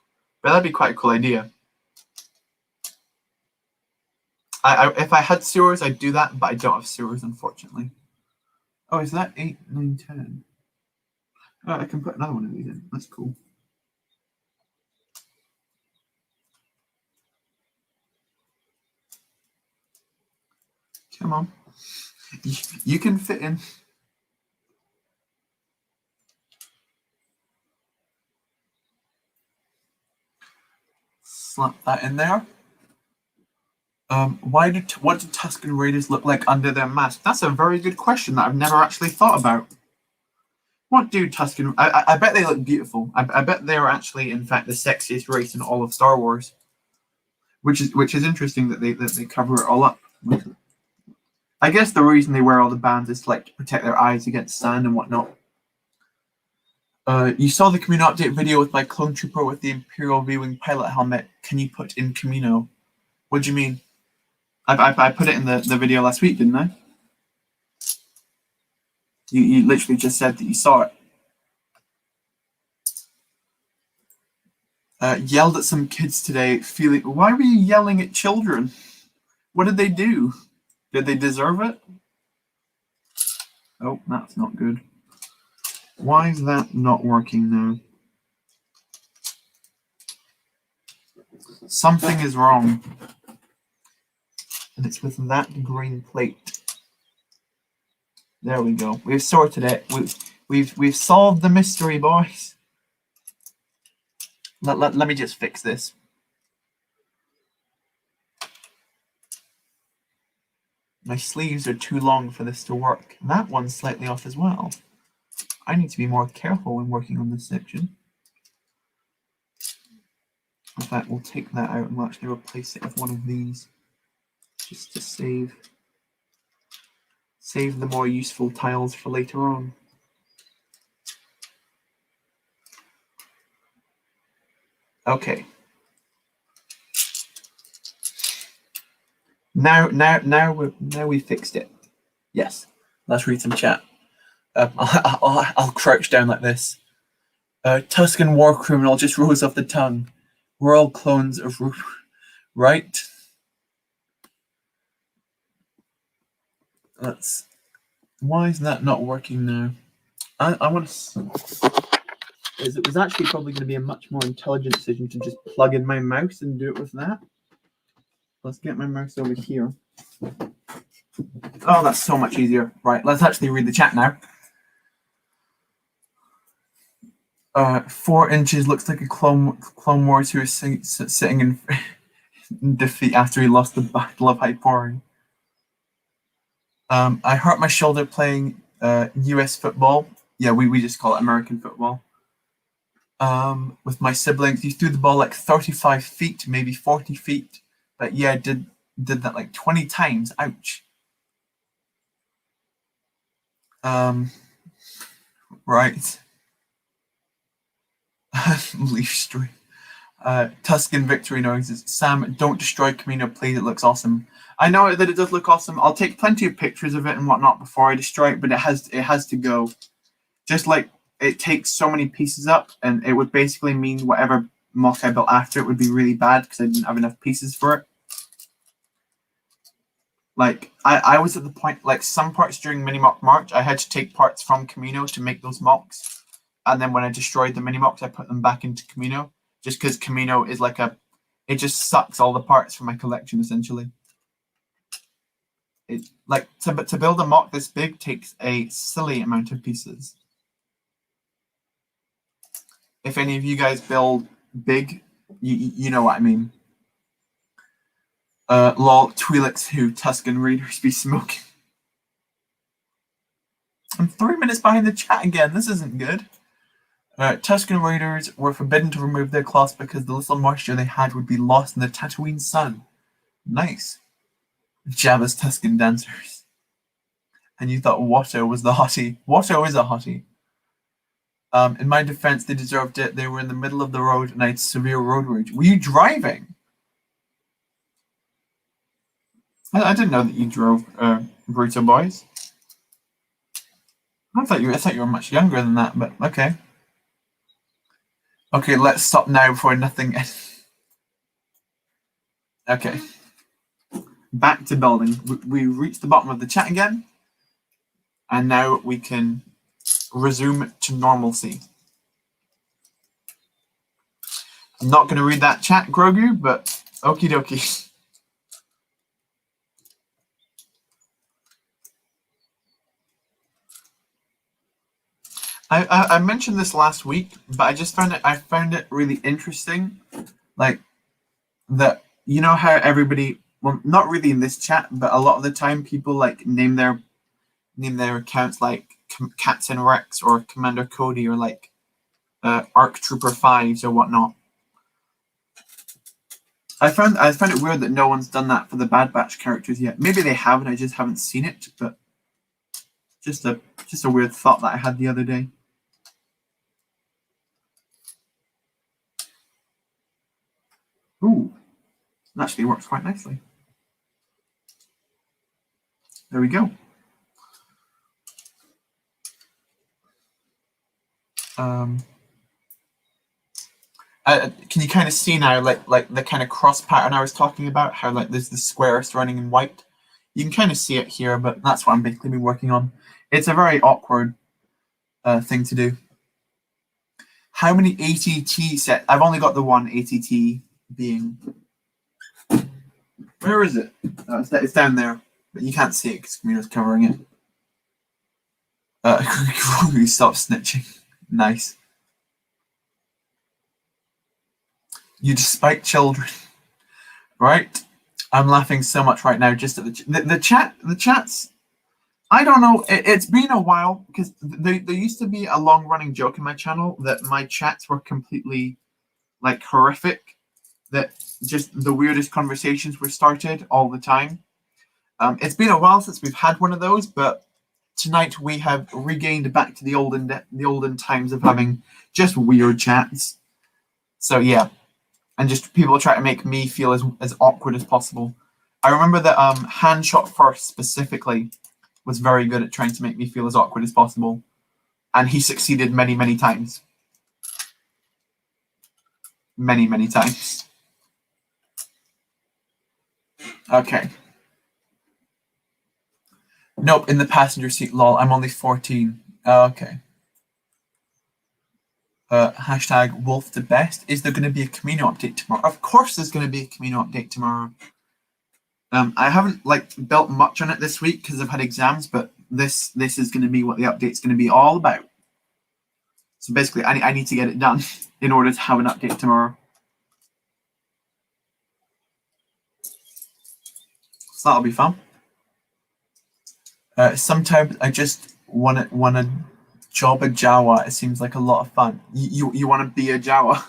but that'd be quite a cool idea. If I had sewers, I'd do that, but I don't have sewers, unfortunately. Oh, is that 8, 9, 10? Oh, I can put another one of these in. That's cool. Come on. You can fit in. Slap that in there. What do Tusken Raiders look like under their mask? That's a very good question that I've never actually thought about. What do Tusken? I bet they look beautiful. I bet they are actually, in fact, the sexiest race in all of Star Wars. Which is interesting that they cover it all up. I guess the reason they wear all the bands is to like protect their eyes against sand and whatnot. You saw the Kamino update video with my clone trooper with the Imperial V-Wing pilot helmet. Can you put in Kamino? What do you mean? I put it in the video last week, didn't I? You literally just said that you saw it. Yelled at some kids today, feeling. Why were you yelling at children? What did they do? Did they deserve it? Oh, that's not good. Why is that not working now? Something is wrong. And it's with that green plate. There we go. We've sorted it. We've solved the mystery, boys. Let me just fix this. My sleeves are too long for this to work. That one's slightly off as well. I need to be more careful when working on this section. In fact, we'll take that out and we'll actually replace it with one of these, just to save the more useful tiles for later on. Okay. Now we fixed it. Yes. Let's read some chat. I'll crouch down like this. Tuscan war criminal just rose off the tongue. We're all clones of right. Why is that not working now? I want to. It was actually probably going to be a much more intelligent decision to just plug in my mouse and do it with that. Let's get my mouse over here. Oh, that's so much easier. Right, let's actually read the chat now. 4 inches looks like a Clone Wars who is sitting in defeat after he lost the Battle of Hypori. I hurt my shoulder playing US football. Yeah, we just call it American football. With my siblings, he threw the ball like 35 feet, maybe 40 feet. But yeah, did that like 20 times. Ouch. Right. Leaf stream. Tuscan victory noises. Sam, don't destroy Kamino, please. It looks awesome. I know that it does look awesome. I'll take plenty of pictures of it and whatnot before I destroy it, but it has to go. Just like it takes so many pieces up, and it would basically mean whatever mock I built after it would be really bad because I didn't have enough pieces for it. Like I was at the point, like some parts during mini mock March, I had to take parts from Kamino to make those mocks, and then when I destroyed the mini mocks, I put them back into Kamino, just because Kamino is like it just sucks all the parts from my collection essentially. It like to build a mock this big takes a silly amount of pieces. If any of you guys build big, you know what I mean. Lol, Twi'leks who Tuscan Raiders be smoking. I'm 3 minutes behind the chat again. This isn't good. Tuscan Raiders were forbidden to remove their cloths because the little moisture they had would be lost in the Tatooine sun. Nice. Jabba's Tuscan dancers. And you thought Watto was the hottie. Watto is a hottie. In my defense, they deserved it. They were in the middle of the road and I had severe road rage. Were you driving? I didn't know that you drove, Bruto Boys. I thought you were much younger than that, but okay. Okay, let's stop now before nothing. Okay. Back to building. We reached the bottom of the chat again, and now we can resume to normalcy. I'm not going to read that chat, Grogu, but okie dokie. I mentioned this last week, but I found it really interesting, like that. You know how everybody, well, not really in this chat, but a lot of the time people like name their accounts like Cats and Rex or Commander Cody or like Arc Trooper 5s or whatnot. I found it weird that no one's done that for the Bad Batch characters yet. Maybe they have and I just haven't seen it, but just a weird thought that I had the other day. Ooh, it actually works quite nicely. There we go. Can you kind of see now, like the kind of cross pattern I was talking about? How like there's the squares running in white. You can kind of see it here, but that's what I'm basically been working on. It's a very awkward thing to do. How many ATT sets? I've only got the one ATT being. Where is it? Oh, it's down there, but you can't see it because Kamino's covering it. Stop snitching. Nice. You despite children, right? I'm laughing so much right now just at the chat. The chats. I don't know. It's been a while because there used to be a long-running joke in my channel that my chats were completely like horrific. That just the weirdest conversations were started all the time. It's been a while since we've had one of those, but tonight we have regained back to the olden times of having just weird chats. So yeah, and just people try to make me feel as awkward as possible. I remember that Handshot First specifically was very good at trying to make me feel as awkward as possible, and he succeeded many times. Many times. Okay. Nope, in the passenger seat, lol. I'm only 14. Okay. Hashtag Wolf the Best. Is there going to be a Kamino update tomorrow? Of course there's going to be a Kamino update tomorrow. I haven't built much on it this week because I've had exams, but this is going to be what the update's going to be all about. So basically, I need to get it done in order to have an update tomorrow. So that'll be fun. Sometimes I just want to job a Jawa. It seems like a lot of fun. You want to be a Jawa?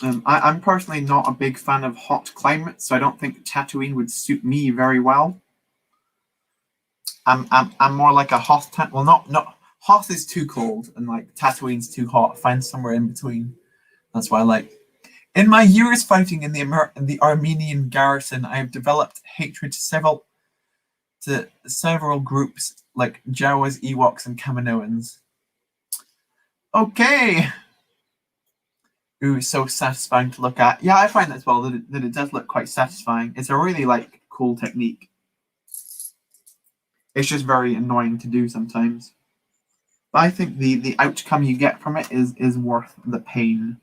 I'm personally not a big fan of hot climates, so I don't think Tatooine would suit me very well. I'm more like a Hoth. Well, not Hoth is too cold, and Tatooine's too hot. Find somewhere in between. That's why I like. In my years fighting in the Armenian garrison, I have developed hatred to several groups like Jawas, Ewoks, and Kaminoans. Okay. Ooh, so satisfying to look at. Yeah, I find that as well, that it does look quite satisfying. It's a really cool technique. It's just very annoying to do sometimes. But I think the outcome you get from it is worth the pain.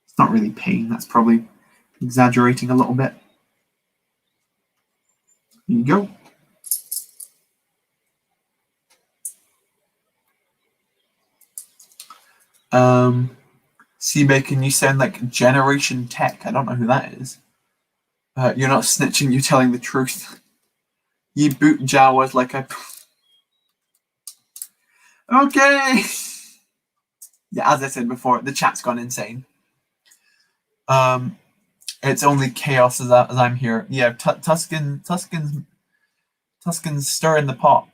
It's not really pain, that's probably exaggerating a little bit. Here you go. C-Bacon, you sound like Generation Tech. I don't know who that is. You're not snitching, you're telling the truth. You boot Jawas like I... Okay! Yeah, as I said before, the chat's gone insane. It's only chaos as I'm here. Yeah, Tuscan's stirring the pot.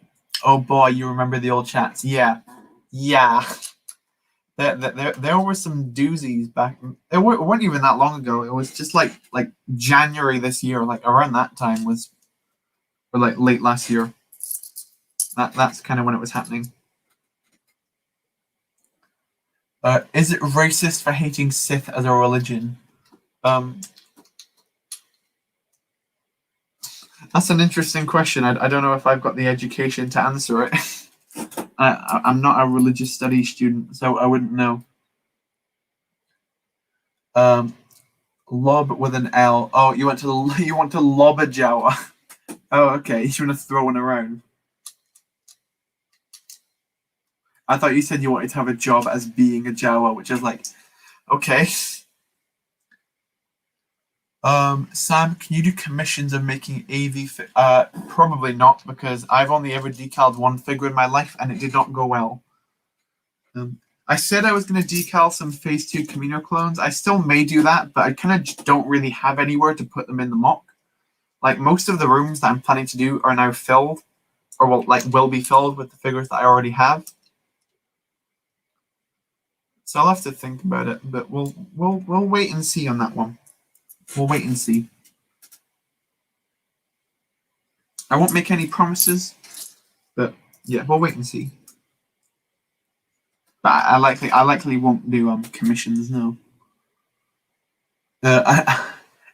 Oh boy, you remember the old chats. Yeah. There were some doozies back. It wasn't even that long ago. It was just like January this year, around that time was, or late last year. That's kind of when it was happening. Is it racist for hating Sith as a religion? That's an interesting question. I don't know if I've got the education to answer it. I'm not a religious studies student, so I wouldn't know. Lob with an L. Oh, you want to lob a Jawa. Oh, okay. You want to throw one around. I thought you said you wanted to have a job as being a Jawa, which is okay. Sam, can you do commissions of making AV? Probably not, because I've only ever decaled one figure in my life, and it did not go well. I said I was going to decal some Phase 2 Kamino clones. I still may do that, but I kind of don't really have anywhere to put them in the mock. Most of the rooms that I'm planning to do are now filled, or will be filled with the figures that I already have. So I'll have to think about it, but we'll wait and see on that one. We'll wait and see. I won't make any promises, but yeah, we'll wait and see. But I likely won't do commissions, no.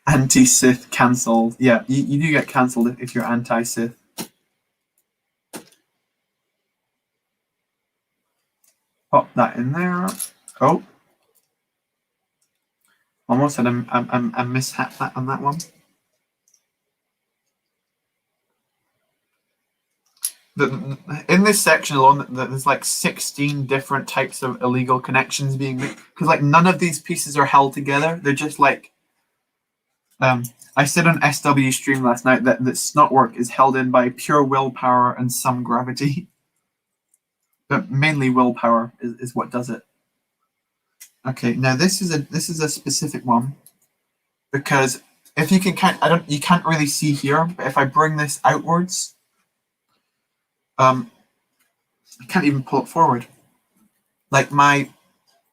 Anti-Sith cancelled. Yeah, you do get cancelled if you're anti-Sith. Pop that in there. Oh. Almost had a mishap on that one. In this section alone, there's like 16 different types of illegal connections being made, because like none of these pieces are held together. They're just like, I said on SW stream last night that snot work is held in by pure willpower and some gravity, but mainly willpower is what does it. Okay, now this is a specific one, because if you can count, you can't really see here, but if I bring this outwards, I can't even pull it forward. Like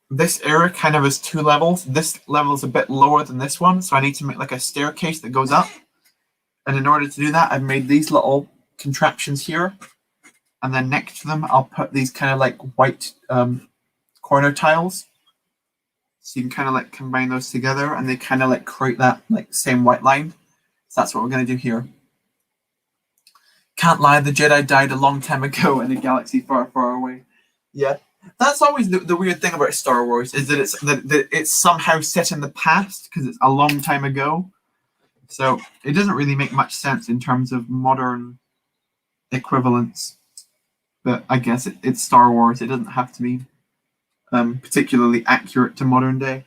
this area kind of has two levels. This level is a bit lower than this one, so I need to make like a staircase that goes up. And in order to do that, I've made these little contraptions here, and then next to them, I'll put these kind of like white corner tiles. So you can kind of like combine those together, and they kind of like create that like same white line. So that's what we're going to do here. Can't lie, the Jedi died a long time ago in a galaxy far, far away. Yeah, that's always the weird thing about Star Wars, is that it's somehow set in the past because it's a long time ago. So it doesn't really make much sense in terms of modern equivalents. But I guess it's Star Wars. It doesn't have to be particularly accurate to modern day.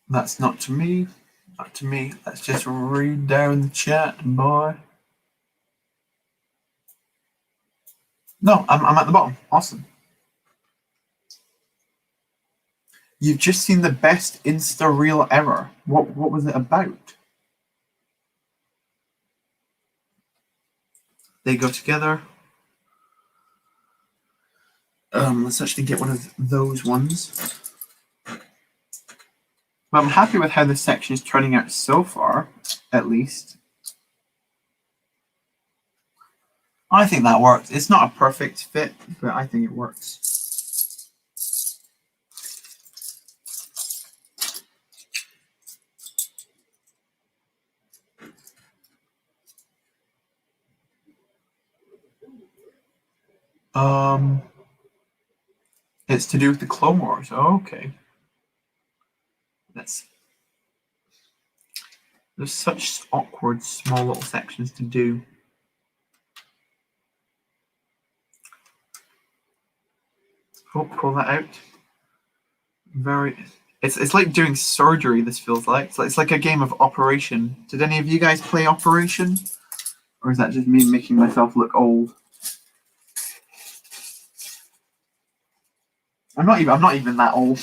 That's not to me. Not to me. Let's just read down the chat, boy. No, I'm at the bottom. Awesome. You've just seen the best Insta reel ever. What was it about? They go together. Let's actually get one of those ones. Well, I'm happy with how this section is turning out so far, at least. I think that works. It's not a perfect fit, but I think it works. It's to do with the Clone Wars. Oh, okay. There's such awkward small little sections to do. Oh, pull that out. It's like doing surgery, this feels like. It's like a game of Operation. Did any of you guys play Operation? Or is that just me making myself look old? I'm not even that old.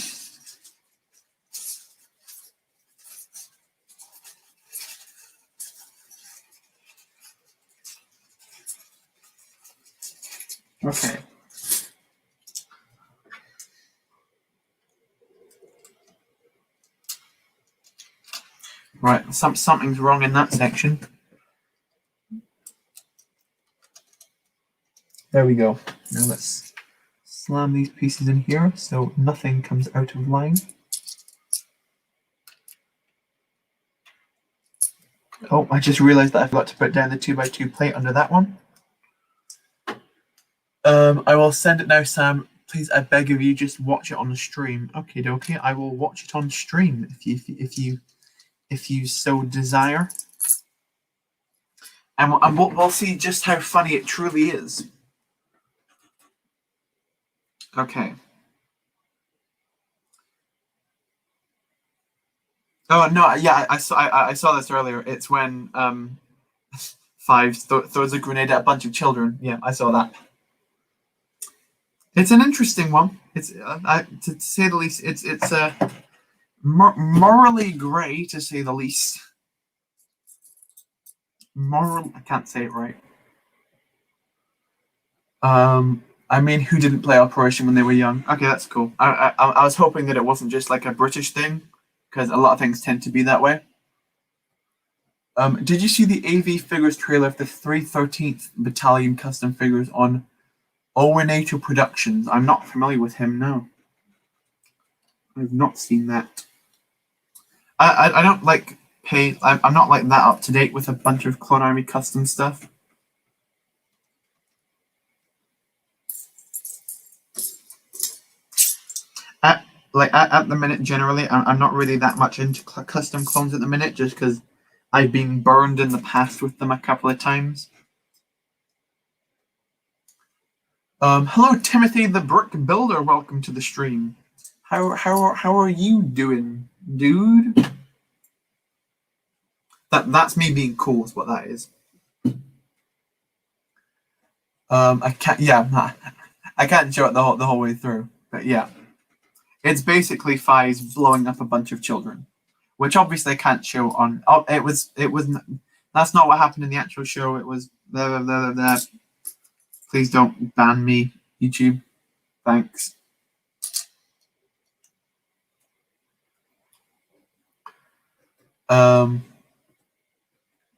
Okay. Right, something's wrong in that section. There we go. Now let's slam these pieces in here so nothing comes out of line. Oh, I just realized that I forgot to put down the 2x2 plate under that one. I will send it now, Sam. Please, I beg of you, just watch it on the stream. Okay, dokie. I will watch it on stream if you so desire. And we'll see just how funny it truly is. Okay. Oh no! Yeah, I saw this earlier. It's when Fives throws a grenade at a bunch of children. Yeah, I saw that. It's an interesting one. It's to say the least. It's morally grey, to say the least. I can't say it right. I mean, who didn't play Operation when they were young? Okay, that's cool. I was hoping that it wasn't just like a British thing, because a lot of things tend to be that way. Did you see the AV figures trailer for the 313th Battalion custom figures on Owinator Productions? I'm not familiar with him, no. I've not seen that. I don't like pay. I'm not like that up to date with a bunch of Clone Army custom stuff. like at the minute, generally, I'm not really that much into custom clones at the minute, just because I've been burned in the past with them a couple of times. Hello, Timothy the Brick Builder. Welcome to the stream. How are you doing, dude? That's me being cool, is what that is. I can't. Yeah, I can't show it the whole way through, but yeah, it's basically Fies blowing up a bunch of children, which obviously I can't show on. Oh, it was. That's not what happened in the actual show. It was. Blah, blah, blah, blah. Please don't ban me, YouTube. Thanks.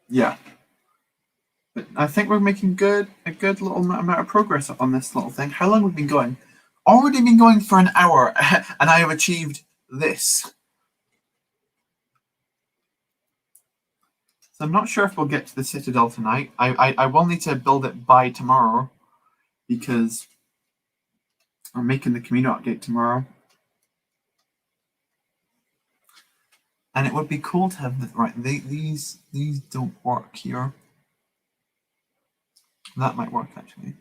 Yeah. But I think we're making a good little amount of progress on this little thing. How long have we been going? Already been going for an hour, and I have achieved this. So I'm not sure if we'll get to the Citadel tonight. I will need to build it by tomorrow, because I'm making the Kamino update tomorrow. And it would be cool to have right. These don't work here. That might work actually.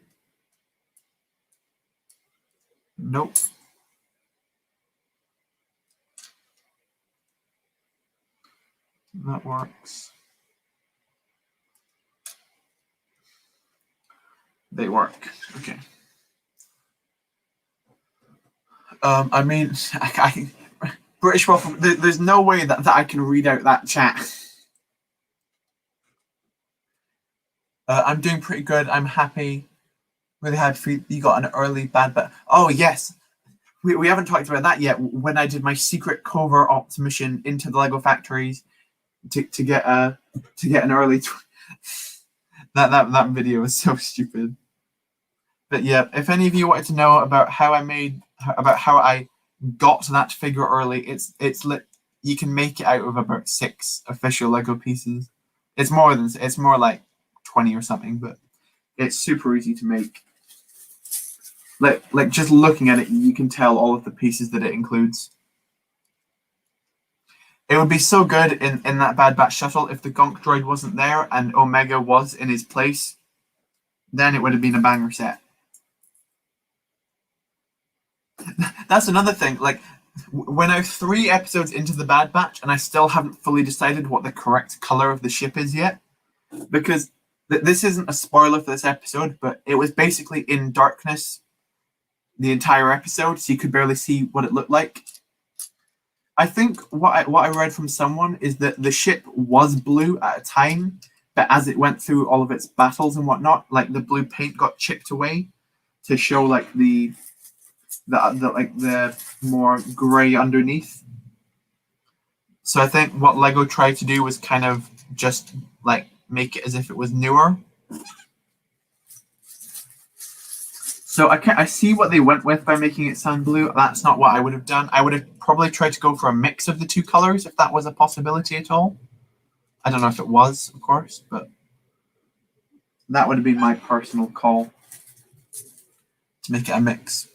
Nope. That works. They work. Okay. I mean, British Waffle. There's no way that I can read out that chat. I'm doing pretty good. I'm happy. Really had you got an early bad, but oh yes, we haven't talked about that yet. When I did my secret covert ops mission into the Lego factories to get an early. That video was so stupid. But yeah, if any of you wanted to know about how I got to that figure early, it's lit. You can make it out of about 6 official Lego pieces. It's more like 20 or something, but it's super easy to make. Like just looking at it, you can tell all of the pieces that it includes. It would be so good in that Bad Batch shuttle if the Gonk droid wasn't there and Omega was in his place. Then it would have been a banger set. That's another thing. Like, we're now 3 episodes into the Bad Batch, and I still haven't fully decided what the correct color of the ship is yet. Because this isn't a spoiler for this episode, but it was basically in darkness the entire episode, so you could barely see what it looked like. I think what I read from someone is that the ship was blue at a time, but as it went through all of its battles and whatnot, like the blue paint got chipped away to show like the more gray underneath. So I think what Lego tried to do was kind of just like make it as if it was newer. So I see what they went with by making it sound blue. That's not what I would have done. I would have probably tried to go for a mix of the 2 colors if that was a possibility at all. I don't know if it was, of course, but that would have been my personal call to make it a mix.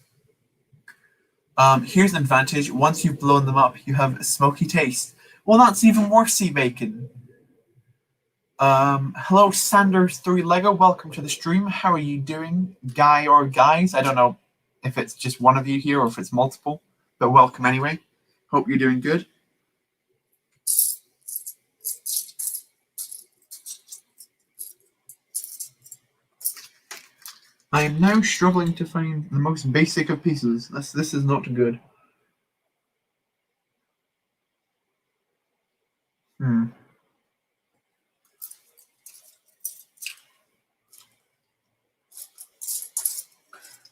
Here's an advantage. Once you've blown them up, you have a smoky taste. Well, that's even worse, Sea Bacon. Hello, Sanders3 Lego. Welcome to the stream. How are you doing, guy or guys? I don't know if it's just one of you here or if it's multiple, but welcome anyway. Hope you're doing good. I am now struggling to find the most basic of pieces. This is not good.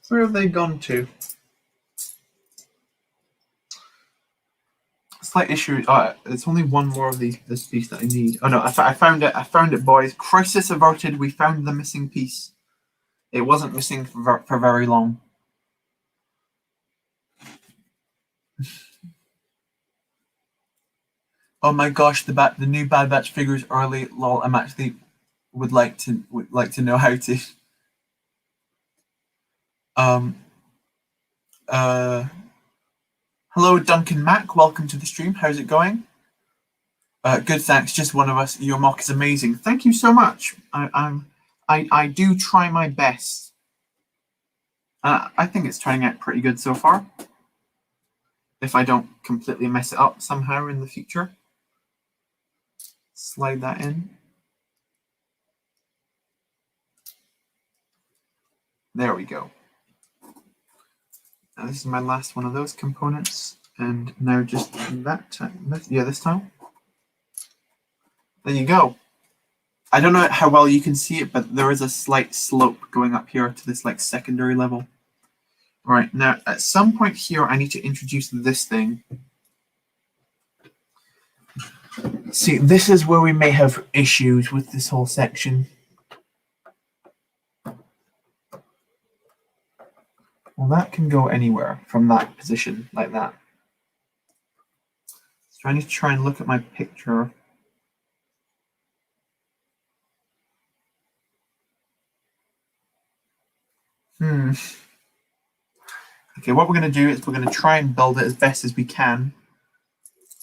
Where have they gone to? Slight issue. It's only one more of this piece that I need. Oh no, I found it. I found it, boys. Crisis averted. We found the missing piece. It wasn't missing for very long. Oh my gosh, the new Bad Batch figures early. Lol. I'm actually would like to know how to. Hello, Duncan Mack. Welcome to the stream. How's it going? Good, thanks. Just one of us. Your mock is amazing. Thank you so much. I do try my best. I think it's turning out pretty good so far. If I don't completely mess it up somehow in the future. Slide that in. There we go. Now this is my last one of those components. And now just that time. This time. There you go. I don't know how well you can see it, but there is a slight slope going up here to this like secondary level. All right, now at some point here, I need to introduce this thing. See, this is where we may have issues with this whole section. Well, that can go anywhere from that position, like that. So I need to try and look at my picture. Okay, what we're going to do is we're going to try and build it as best as we can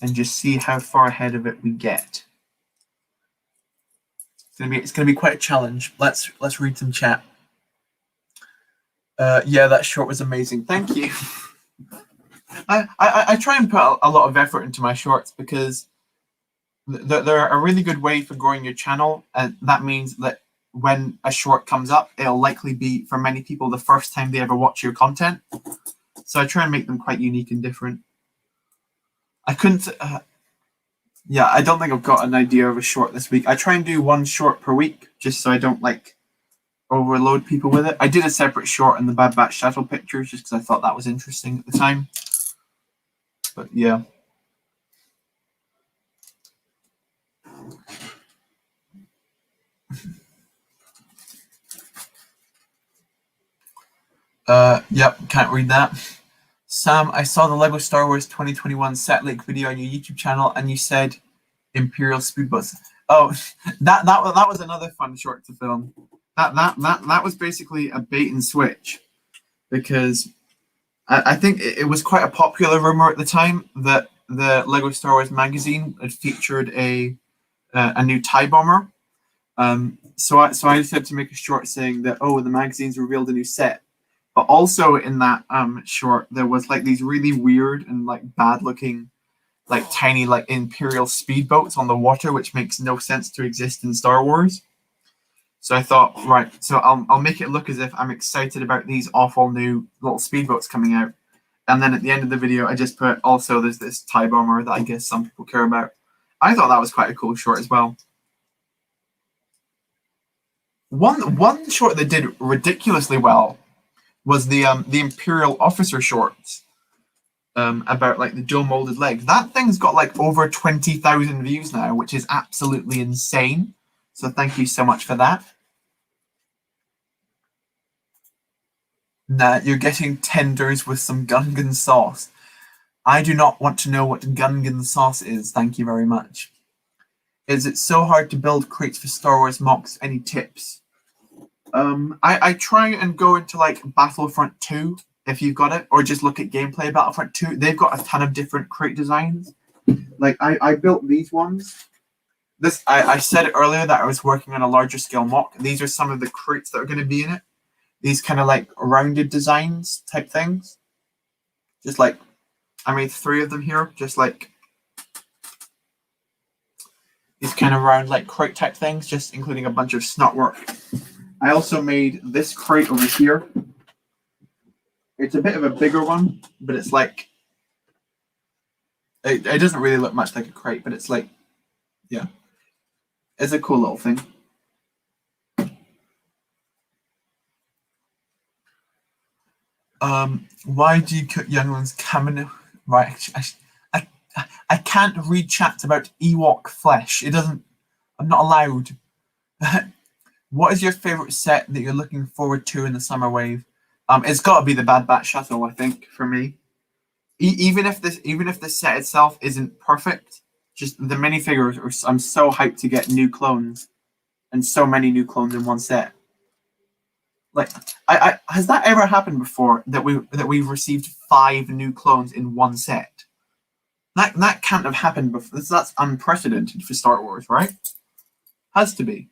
and just see how far ahead of it we get. It's going to be quite a challenge. Let's read some chat. Yeah, that short was amazing. Thank you. I try and put a lot of effort into my shorts because they're a really good way for growing your channel, and that means that when a short comes up, it'll likely be, for many people, the first time they ever watch your content. So I try and make them quite unique and different. I couldn't... yeah, I don't think I've got an idea of a short this week. I try and do one short per week, just so I don't, like, overload people with it. I did a separate short on the Bad Batch shuttle pictures, just because I thought that was interesting at the time. But, yeah. Yep, can't read that. Sam, I saw the Lego Star Wars 2021 set leak video on your YouTube channel, and you said Imperial speedboats. Oh, that was another fun short to film. That was basically a bait and switch, because I think it was quite a popular rumor at the time that the Lego Star Wars magazine had featured a new TIE bomber. So I decided to make a short saying that, oh, the magazine's revealed a new set. But also in that short, there was like these really weird and like bad looking, like tiny like Imperial speedboats on the water, which makes no sense to exist in Star Wars. So I thought, right, so I'll make it look as if I'm excited about these awful new little speedboats coming out. And then at the end of the video, I just put, also there's this TIE bomber that I guess some people care about. I thought that was quite a cool short as well. One short that did ridiculously well was the Imperial officer shorts about like the dual molded legs. That thing's got like over 20,000 views now, which is absolutely insane. So thank you so much for that. Nah, you're getting tenders with some Gungan sauce. I do not want to know what Gungan sauce is. Thank you very much. Is it so hard to build crates for Star Wars mocks? Any tips? I try and go into like Battlefront 2 if you've got it, or just look at gameplay Battlefront 2. They've got a ton of different crate designs. Like I built these ones. I said earlier that I was working on a larger scale mock. These are some of the crates that are going to be in it. These kind of like rounded designs type things. Just like I made 3 of them here. Just like these kind of round like crate type things, just including a bunch of snot work. I also made this crate over here. It's a bit of a bigger one, but it's like, it doesn't really look much like a crate, but it's like, yeah, it's a cool little thing. Why do you cook younglings Kamino? Right, I can't read chats about Ewok flesh. It doesn't, I'm not allowed. What is your favorite set that you're looking forward to in the summer wave? It's got to be the Bad Batch shuttle, I think, for me. Even if the set itself isn't perfect, just the minifigures. I'm so hyped to get new clones, and so many new clones in one set. Like, has that ever happened before that we've received 5 new clones in one set? That can't have happened before. That's unprecedented for Star Wars, right? Has to be.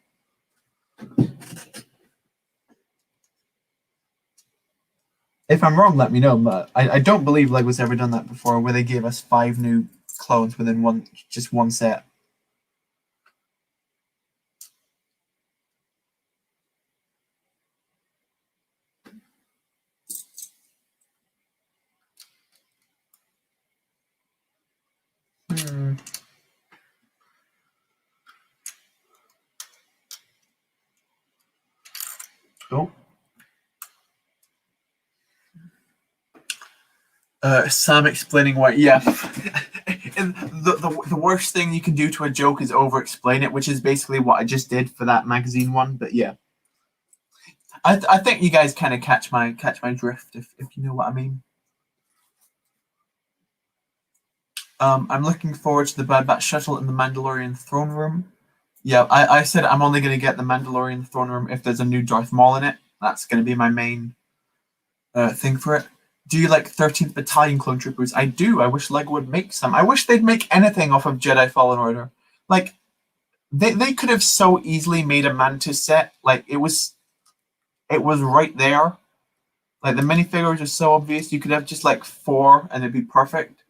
If I'm wrong, let me know, but I don't believe Lego's ever done that before, where they gave us 5 new clones within one set. Oh. Sam explaining why. Yeah. And the worst thing you can do to a joke is over-explain it, which is basically what I just did for that magazine one. But yeah, I think you guys kind of catch my drift, if you know what I mean. I'm looking forward to the Bad Batch shuttle in the Mandalorian throne room. Yeah, I said I'm only going to get the Mandalorian throne room if there's a new Darth Maul in it. That's going to be my main thing for it. Do you like 13th Battalion clone troopers? I do. I wish Lego would make some. I wish they'd make anything off of Jedi Fallen Order. Like, they could have so easily made a Mantis set. Like, it was right there. Like, the minifigures are so obvious. You could have just, like, 4 and it'd be perfect.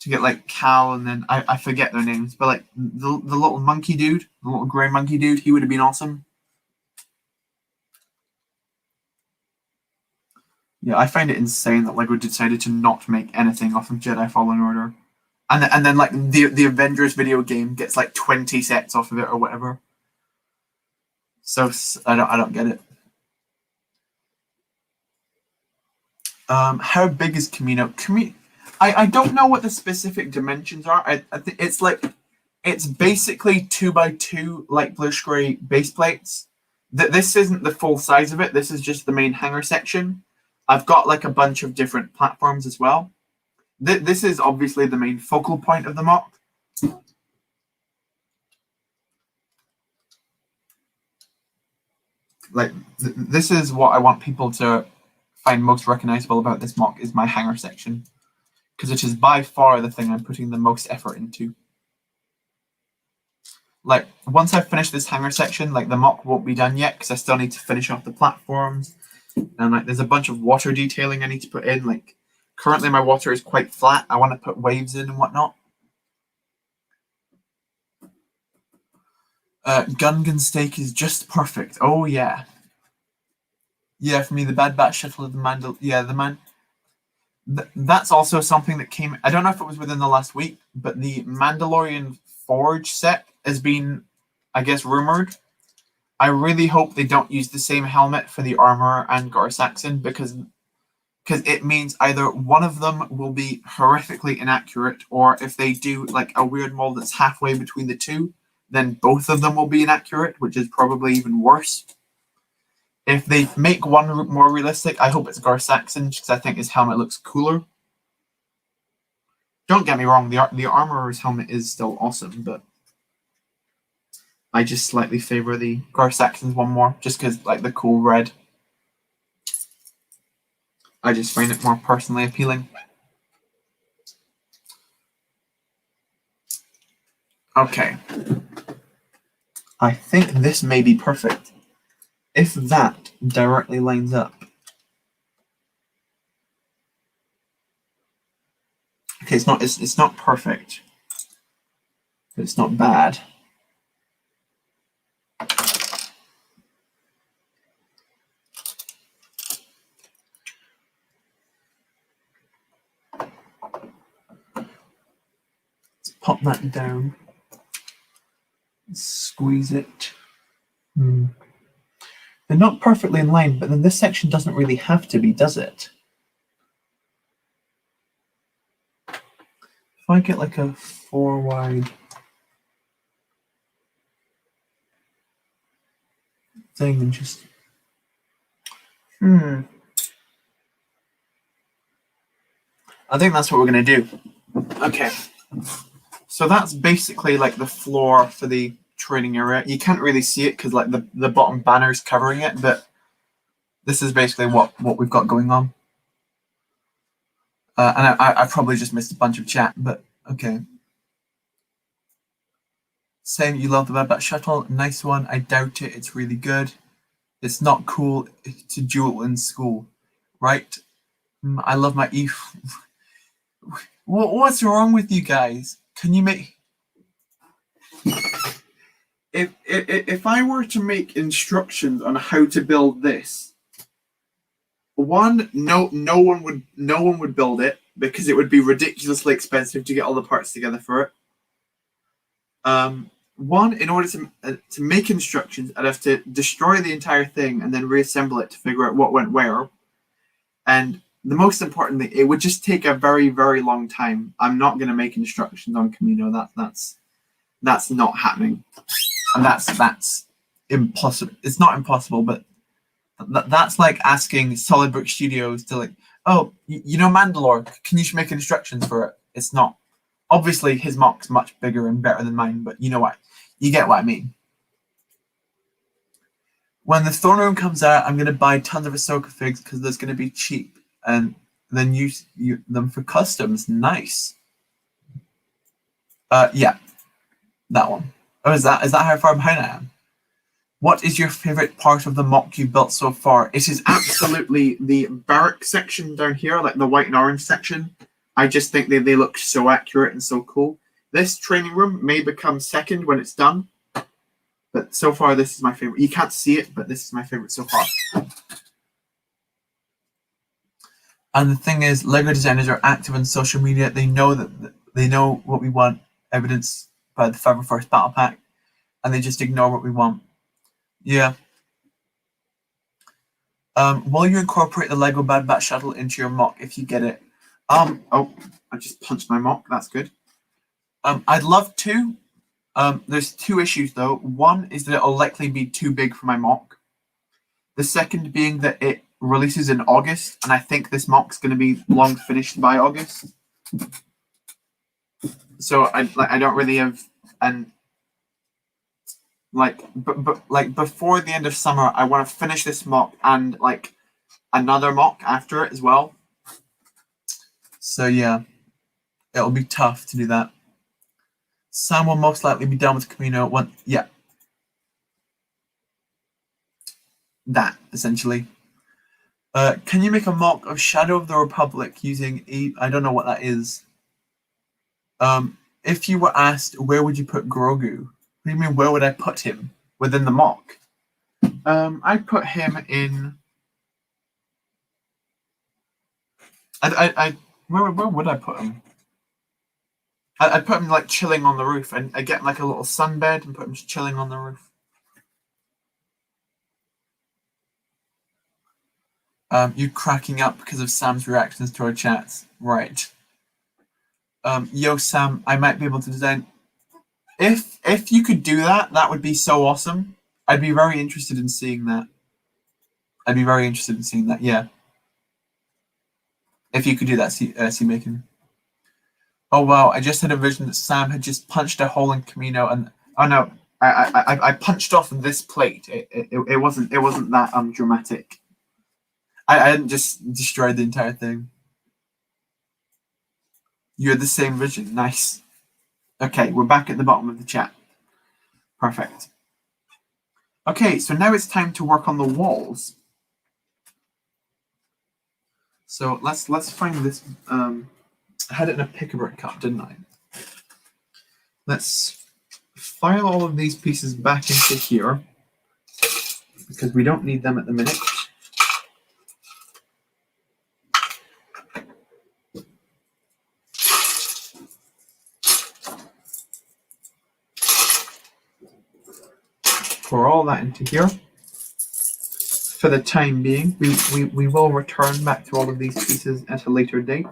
To get, like, Cal and then, I forget their names, but, like, the little monkey dude, the little grey monkey dude, he would have been awesome. Yeah, I find it insane that Lego decided to not make anything off of Jedi Fallen Order. And then like the Avengers video game gets like 20 sets off of it or whatever. So I don't get it. How big is Kamino? I don't know what the specific dimensions are. I think it's basically 2x2 light bluish gray base plates. This isn't the full size of it. This is just the main hangar section. I've got like a bunch of different platforms as well. This is obviously the main focal point of the mock. Like this is what I want people to find most recognizable about this mock is my hangar section, because it is by far the thing I'm putting the most effort into. Like once I finish this hangar section, like the mock won't be done yet because I still need to finish off the platforms, and like there's a bunch of water detailing I need to put in. Like currently my water is quite flat. I want to put waves in and whatnot. Gungan steak is just perfect. Oh yeah. Yeah, for me, the Bad Batch shuttle of the Mandal. Yeah, the man. That's also something that came. I don't know if it was within the last week, but the Mandalorian Forge set has been, I guess, rumored. I really hope they don't use the same helmet for the armor and Gar Saxon because it means either one of them will be horrifically inaccurate, or if they do like a weird mold that's halfway between the two, then both of them will be inaccurate, which is probably even worse. If they make one more realistic, I hope it's Gar Saxon, because I think his helmet looks cooler. Don't get me wrong, the Armorer's helmet is still awesome, but I just slightly favor the Gar Saxon's one more, just because, like, the cool red. I just find it more personally appealing. Okay. I think this may be perfect. If that directly lines up. Okay, it's not perfect, but it's not bad. Let's pop that down. Squeeze it. They're not perfectly in line, but then this section doesn't really have to be, does it? If I get like a 4 wide thing and just I think that's what we're gonna do. Okay. So that's basically like the floor for the training area. You can't really see it because like the bottom banner's covering it, but this is basically what we've got going on. And I probably just missed a bunch of chat, but Okay. Saying you love the Bad Batch shuttle. Nice one. I doubt it. It's really good. It's not cool to duel in school, right? I love my E. What's wrong with you guys? Can you make... If I were to make instructions on how to build this, one, no one would build it because it would be ridiculously expensive to get all the parts together for it. One, in order to make instructions, I'd have to destroy the entire thing and then reassemble it to figure out what went where. And the most important thing, it would just take a very, very long time. I'm not going to make instructions on Kamino. That's not happening, and that's impossible. It's not impossible, but that's like asking Solid Brick Studios to like, oh, you know Mandalore, can you make instructions for it? It's not. Obviously, his mock's much bigger and better than mine, but you know what? You get what I mean. When the Throne Room comes out, I'm going to buy tons of Ahsoka figs because there's going to be cheap, and then use them for customs. Nice. Yeah, that one. Oh, is that how far behind I am? What is your favorite part of the mock you built so far? It is absolutely the barrack section down here, like the white and orange section. I just think they look so accurate and so cool. This training room may become second when it's done, but so far this is my favorite. You can't see it, but this is my favorite so far. And the thing is, LEGO designers are active on social media. They know what we want, evidenced by the February 1st battle pack, and they just ignore what we want. Yeah. Will you incorporate the LEGO Bad Batch shuttle into your mock if you get it? Oh, I just punched my mock. That's good. I'd love to. There's two issues though. One is that it'll likely be too big for my mock. The second being that it releases in August, and I think this mock's going to be long finished by August. So I don't really have but before the end of summer, I want to finish this mock and like another mock after it as well. So yeah, it'll be tough to do that. Sam will most likely be done with Kamino. Yeah. That, essentially. Can you make a mock of Shadow of the Republic using I don't know what that is. If you were asked, where would you put Grogu? What do you mean, where would I put him within the mock? I'd put him in... Where would I put him? I'd put him like chilling on the roof, and I'd get like a little sunbed and put him chilling on the roof. You cracking up because of Sam's reactions to our chats. Right. Yo, Sam, I might be able to design... If you could do that, that would be so awesome. I'd be very interested in seeing that. Yeah. If you could do that, C-Making. Oh, wow, I just had a vision that Sam had just punched a hole in Kamino, and... Oh, no, I punched off this plate. It wasn't that dramatic. I hadn't just destroyed the entire thing. You had the same vision. Nice. Okay, we're back at the bottom of the chat. Perfect. Okay, so now it's time to work on the walls. So let's find this. I had it in a pick-a-brick cup, didn't I? Let's file all of these pieces back into here because we don't need them at the minute. Pour all that into here. For the time being, we will return back to all of these pieces at a later date.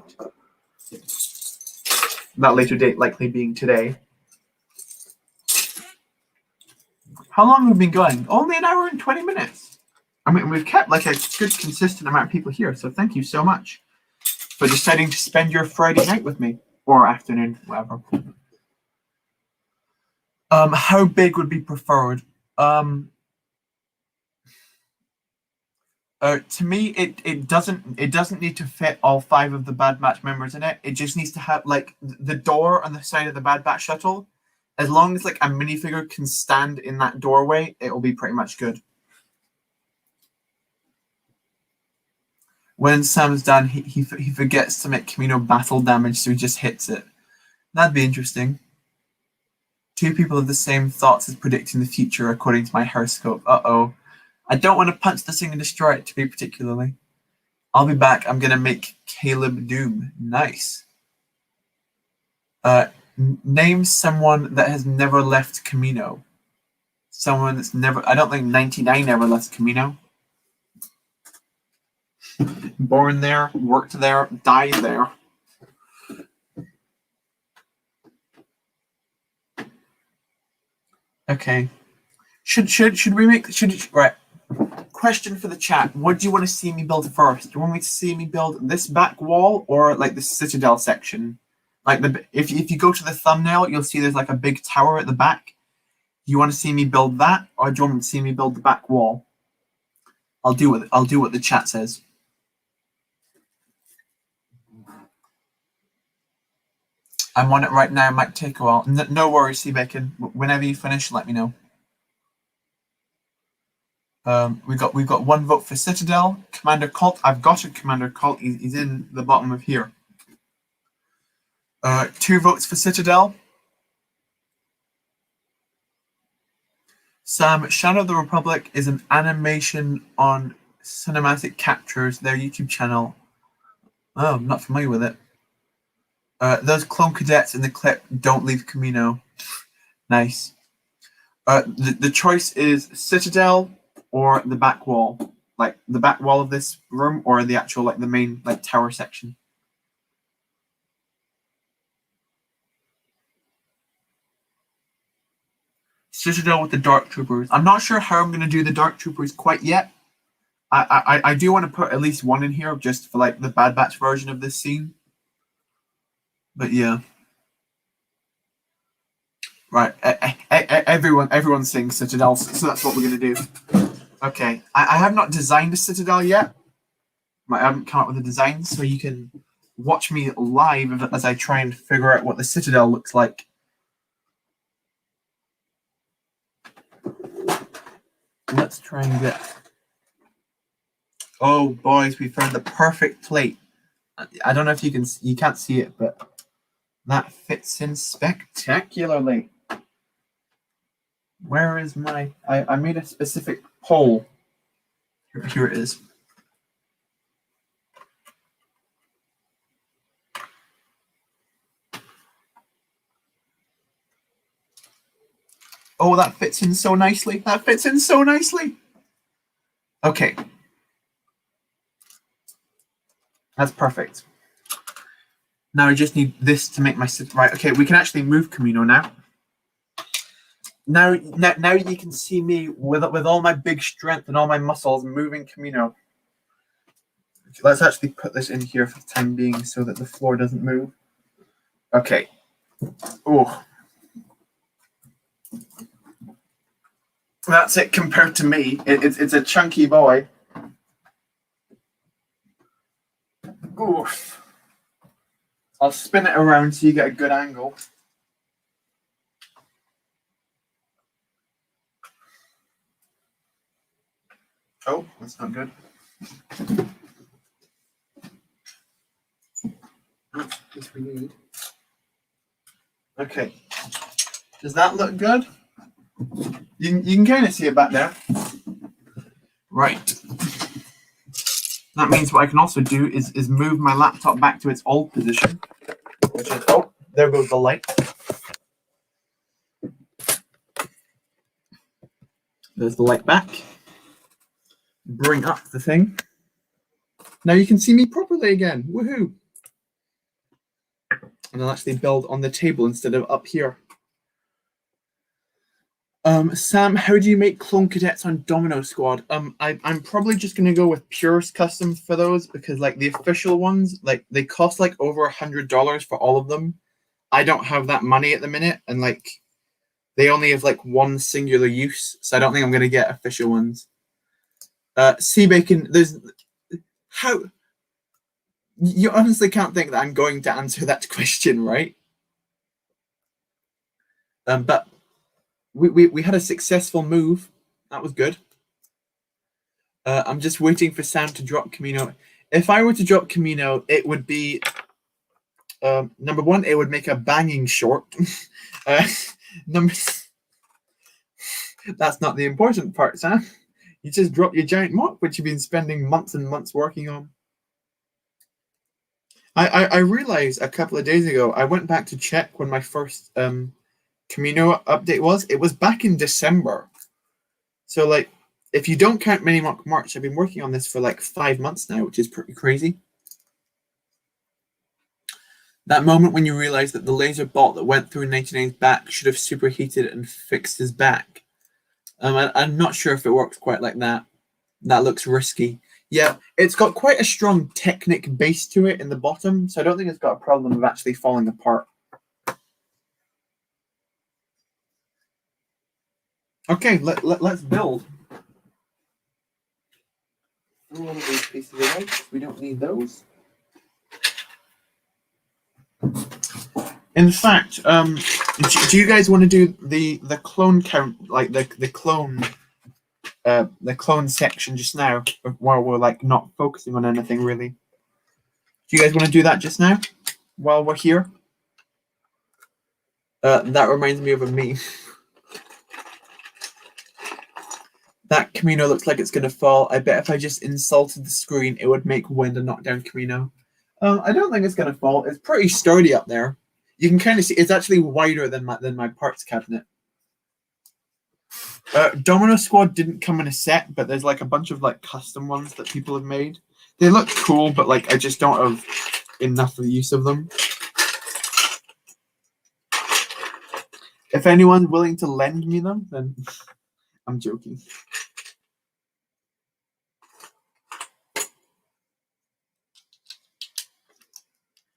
That later date likely being today. How long have we been going? Only an hour and 20 minutes. I mean, we've kept like a good consistent amount of people here, so thank you so much for deciding to spend your Friday night with me, or afternoon, whatever. How big would be preferred? To me, it doesn't need to fit all 5 of the Bad Batch members in it. It just needs to have like the door on the side of the Bad Batch shuttle. As long as like a minifigure can stand in that doorway, it will be pretty much good. When Sam's done, he forgets to make Kamino battle damage, so he just hits it. That'd be interesting. 2 people have the same thoughts as predicting the future, according to my horoscope. Uh-oh. I don't want to punch this thing and destroy it, to be particularly. I'll be back. I'm going to make Caleb Doom. Nice. Name someone that has never left Kamino. Someone that's never... I don't think 99 ever left Kamino. Born there, worked there, died there. Okay. Should we make... Right. Question for the chat. What do you want to see me build first? Do you want me to see me build this back wall or like the Citadel section? Like if you go to the thumbnail, you'll see there's like a big tower at the back. Do you want to see me build that, or do you want me to see me build the back wall? I'll do what the chat says. I'm on it right now. It might take a while. No worries, Seabacon. Whenever you finish, let me know. We got 1 vote for Citadel. Commander Colt. I've got a Commander Colt. He's in the bottom of here. 2 votes for Citadel. Sam, Shadow of the Republic is an animation on Cinematic Captures, their YouTube channel. Oh, I'm not familiar with it. Those clone cadets in the clip don't leave Kamino. Nice. The choice is Citadel or the back wall. Like the back wall of this room or the actual like the main like tower section. Citadel with the Dark Troopers. I'm not sure how I'm going to do the Dark Troopers quite yet. I do want to put at least 1 in here just for like the Bad Batch version of this scene. But yeah. Right. Everyone's saying Citadel, so that's what we're going to do. Okay. I have not designed a Citadel yet. I haven't come up with a design, so you can watch me live as I try and figure out what the Citadel looks like. Let's try and get... Oh, boys, we found the perfect plate. I don't know if you can't see it, but that fits in spectacularly. Where is my... I made a specific hole. Here it is. Oh, that fits in so nicely. That fits in so nicely. Okay. That's perfect. Now I just need this to make my... Right, okay, we can actually move Kamino now. Now you can see me with all my big strength and all my muscles moving Kamino. Let's actually put this in here for the time being so that the floor doesn't move. Okay. Oh. That's it compared to me. It's a chunky boy. Oof. I'll spin it around so you get a good angle. Oh, that's not good. That's what we need. Okay. Does that look good? You can kind of see it back there. Right. That means what I can also do is move my laptop back to its old position. Which is, oh, there goes the light. There's the light back. Bring up the thing. Now you can see me properly again. Woohoo! And I'll actually build on the table instead of up here. Sam, how do you make clone cadets on Domino Squad? I'm probably just gonna go with Purist Custom for those because like the official ones, like they cost like over $100 for all of them. I don't have that money at the minute, and like they only have like 1 singular use, so I don't think I'm gonna get official ones. Sea bacon. There's how you honestly can't think that I'm going to answer that question, right? But we had a successful move. That was good. I'm just waiting for Sam to drop Kamino. If I were to drop Kamino, it would be number one. It would make a banging short. Number. That's not the important part, Sam. You just dropped your giant mop, which you've been spending months and months working on. I realized a couple of days ago, I went back to check when my first Kamino update was. It was back in December. So, like, if you don't count Mini March, I've been working on this for like 5 months now, which is pretty crazy. That moment when you realize that the laser bolt that went through 99's back should have superheated and fixed his back. I'm not sure if it works quite like that. That looks risky. Yeah, it's got quite a strong Technic base to it in the bottom, so I don't think it's got a problem of actually falling apart. Okay, let's build. One of these pieces of ice. We don't need those. In fact, do you guys want to do the clone count, like the clone section just now, while we're like not focusing on anything really? Do you guys want to do that just now, while we're here? That reminds me of a meme. That Kamino looks like it's going to fall. I bet if I just insulted the screen, it would make wind and knock down Kamino. I don't think it's going to fall. It's pretty sturdy up there. You can kind of see it's actually wider than my parts cabinet. Domino Squad didn't come in a set, but there's like a bunch of like custom ones that people have made. They look cool, but like I just don't have enough use of them. If anyone's willing to lend me them, then I'm joking.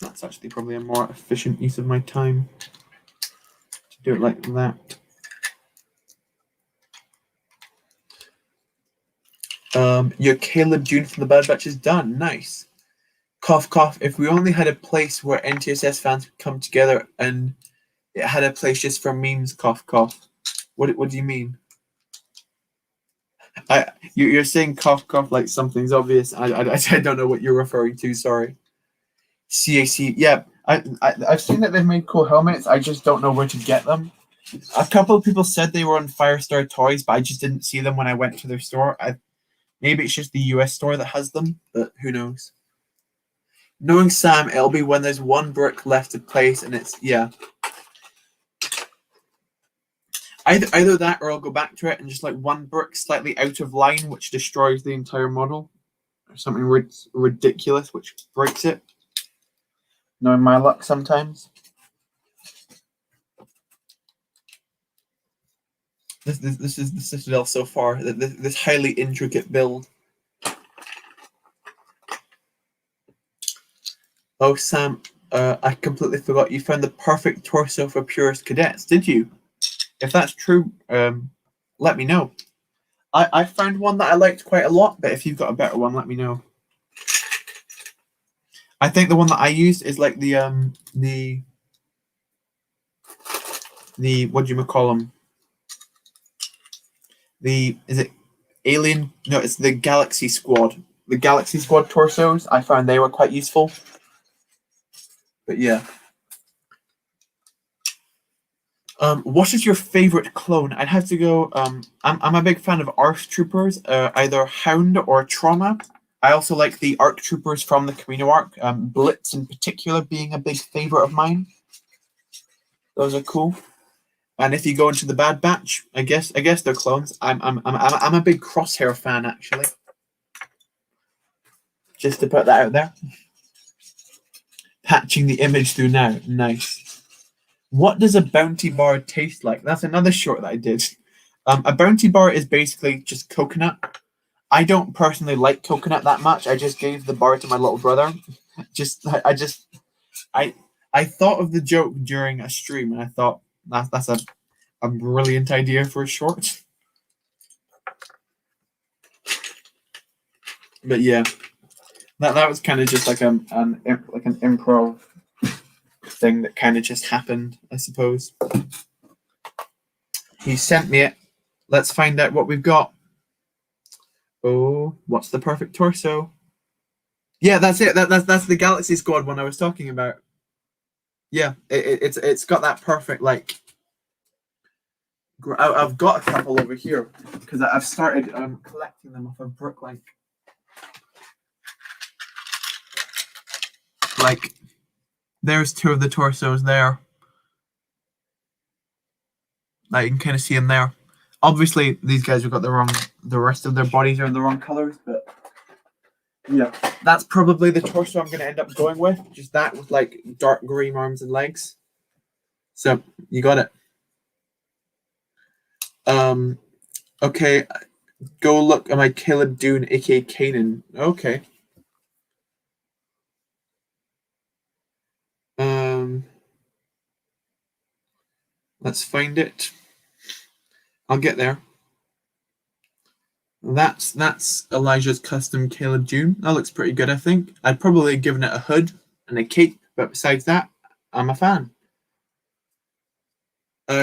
That's actually probably a more efficient use of my time to do it like that. Your Caleb June from the Bad Batch is done. Nice. Cough, cough. If we only had a place where NTSS fans could come together and it had a place just for memes, cough, cough. What do you mean? You're saying cough, cough like something's obvious. I don't know what you're referring to. Sorry. CAC. Yeah, I've seen that they've made cool helmets. I just don't know where to get them. A couple of people said they were on Firestar Toys, but I just didn't see them when I went to their store. Maybe it's just the US store that has them, but who knows? Knowing Sam, it'll be when there's one brick left to place, and it's yeah. Either that, or I'll go back to it and just like one brick slightly out of line, which destroys the entire model, or something ridiculous which breaks it. Knowing my luck sometimes. This is the Citadel so far. This highly intricate build. Oh, Sam, I completely forgot. You found the perfect torso for purist cadets, did you? If that's true, let me know. I found one that I liked quite a lot, but if you've got a better one, let me know. I think the one that I used is like the what do you call them? Is it Alien? No, it's the Galaxy Squad. The Galaxy Squad torsos. I found they were quite useful. But yeah. What is your favorite clone? I'd have to go. I'm a big fan of ARC Troopers, either Hound or Trauma. I also like the ARC Troopers from the Kamino arc. Blitz in particular being a big favorite of mine. Those are cool. And if you go into the Bad Batch, I guess they're clones. I'm a big Crosshair fan actually. Just to put that out there. Patching the image through now. Nice. What does a bounty bar taste like? That's another short that I did. A bounty bar is basically just coconut. I don't personally like coconut that much. I just gave the bar to my little brother. I thought of the joke during a stream, and I thought that's a brilliant idea for a short. But yeah, that was kind of just like an improv thing that kind of just happened, I suppose. He sent me it. Let's find out what we've got. Oh, what's the perfect torso? Yeah, that's it. That's the Galaxy Squad one I was talking about. Yeah, it's got that perfect like. I've got a couple over here because I've started collecting them off of Brooklink. Like, there's two of the torsos there. Like, you can kind of see them there. Obviously, these guys have got the rest of their bodies are in the wrong colors, but yeah, that's probably the torso I'm going to end up going with. Just that with like dark green arms and legs. So you got it. Okay, go look at my Caleb Dune, aka Kanan. Okay. Let's find it. I'll get there. That's Elijah's custom Caleb Dune. That looks pretty good, I think. I'd probably have given it a hood and a cape, but besides that, I'm a fan.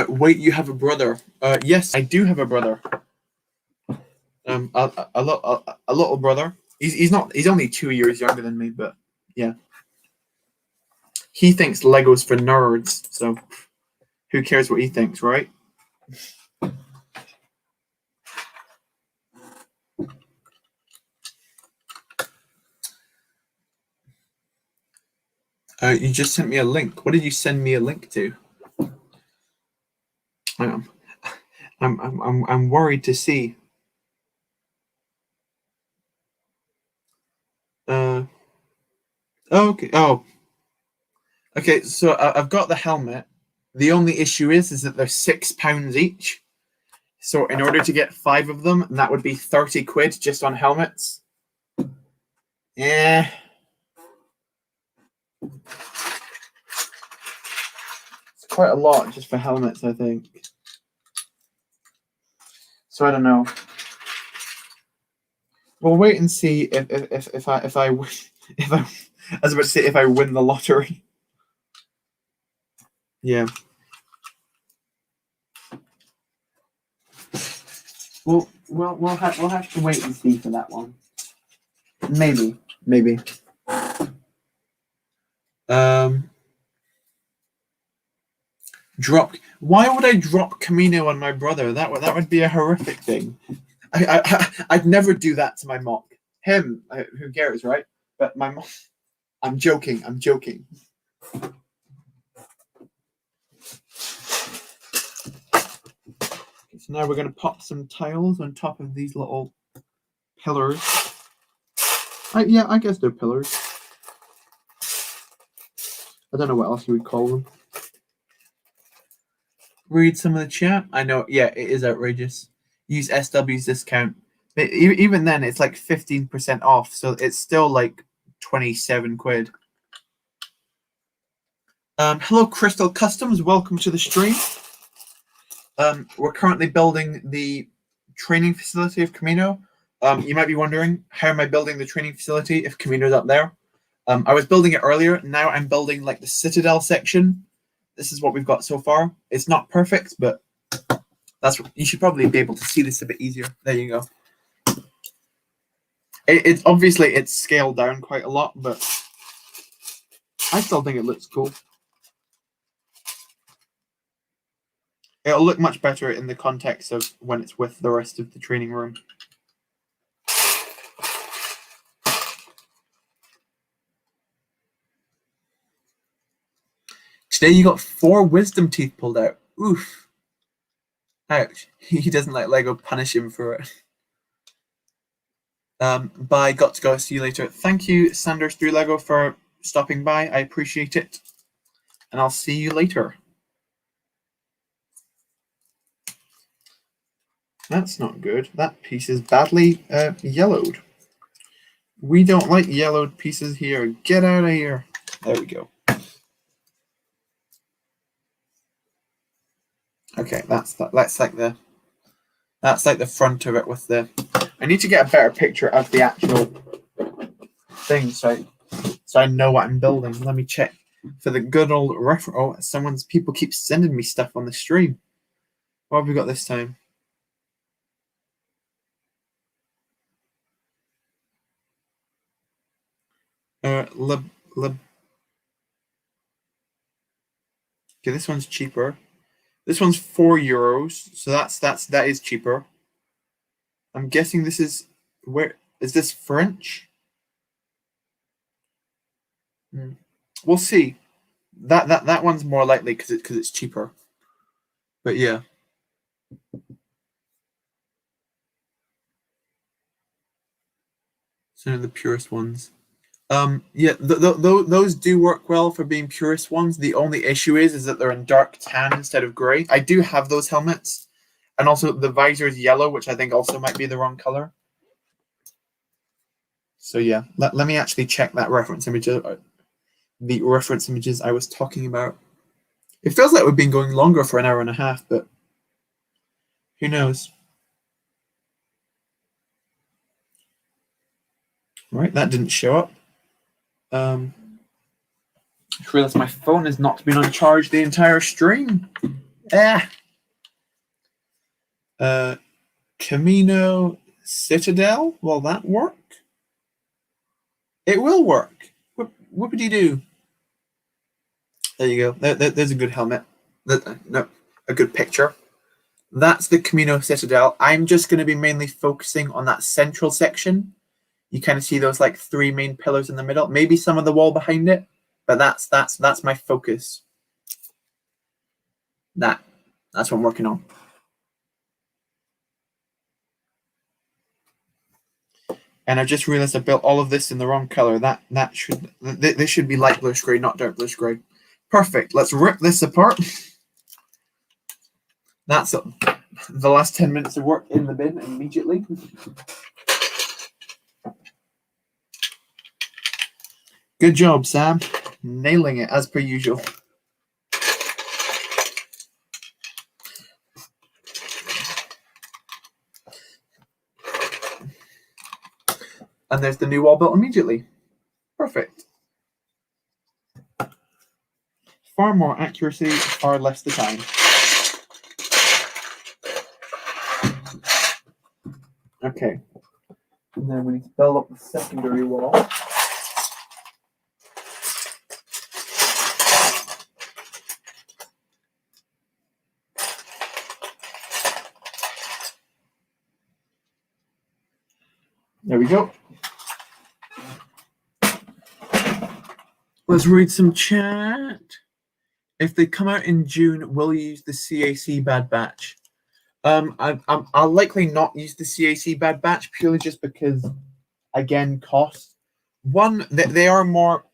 Wait, you have a brother? Yes, I do have a brother. A little brother. He's only 2 years younger than me, but yeah. He thinks Lego's for nerds, so who cares what he thinks, right? You just sent me a link. What did you send me a link to? I'm worried to see. Okay. Oh. Okay. So I've got the helmet. The only issue is that they're £6 each. So in order to get 5 of them, that would be 30 quid just on helmets. Yeah. It's quite a lot just for helmets, I think. So I don't know. We'll wait and see if I win. I was about to say if I win the lottery. Yeah. Well, we'll have to wait and see for that one. Maybe. Drop. Why would I drop Kamino on my brother? That would be a horrific thing. I'd never do that to my mock. Him, who cares, right? But my mock. I'm joking. So now we're going to pop some tiles on top of these little pillars. Yeah, I guess they're pillars. I don't know what else you would call them. Read some of the chat. I know, yeah, it is outrageous. Use SW's discount. But even then, it's like 15% off, so it's still like 27 quid. Hello, Crystal Customs. Welcome to the stream. We're currently building the training facility of Kamino. You might be wondering, how am I building the training facility if Kamino's up there? I was building it earlier. Now I'm building like the Citadel section. This is what we've got so far. It's not perfect, but that's you should probably be able to see this a bit easier. There you go. It's obviously it's scaled down quite a lot, but I still think it looks cool. It'll look much better in the context of when it's with the rest of the training room. Today you got 4 wisdom teeth pulled out. Oof. Ouch. He doesn't like Lego. Punish him for it. Bye. Got to go. See you later. Thank you, Sanders through Lego, for stopping by. I appreciate it. And I'll see you later. That's not good. That piece is badly yellowed. We don't like yellowed pieces here. Get out of here. There we go. Okay, that's like the front of it with the. I need to get a better picture of the actual thing so I know what I'm building. Let me check for the good old reference. Oh, people keep sending me stuff on the stream. What have we got this time? Okay, this one's cheaper. This one's €4, so that is cheaper. I'm guessing this is where is this French? We'll see. That one's more likely because it's cheaper. But yeah. So the purest ones. Yeah, those do work well for being purest ones. The only issue is that they're in dark tan instead of gray. I do have those helmets, and also the visor is yellow, which I think also might be the wrong color. So yeah, let me actually check that reference image. The reference images I was talking about. It feels like we've been going longer for an hour and a half, but who knows? Right, that didn't show up. I realized my phone has not been on charge the entire stream. Kamino Citadel, will that work? It will work. Whoopity-doo. There you go. There's a good helmet. No, a good picture. That's the Kamino Citadel. I'm just going to be mainly focusing on that central section. You kind of see those like 3 main pillars in the middle. Maybe some of the wall behind it, but that's my focus. That's what I'm working on. And I just realized I built all of this in the wrong color. This should be light bluish gray, not dark bluish gray. Perfect. Let's rip this apart. That's the last 10 minutes of work in the bin immediately. Good job, Sam. Nailing it as per usual. And there's the new wall built immediately. Perfect. Far more accuracy, far less the time. Okay. And then we need to build up the secondary wall. There we go. Let's read some chat. If they come out in June, will you use the CAC Bad Batch? I'll likely not use the CAC Bad Batch purely just because, again, cost. One, they are more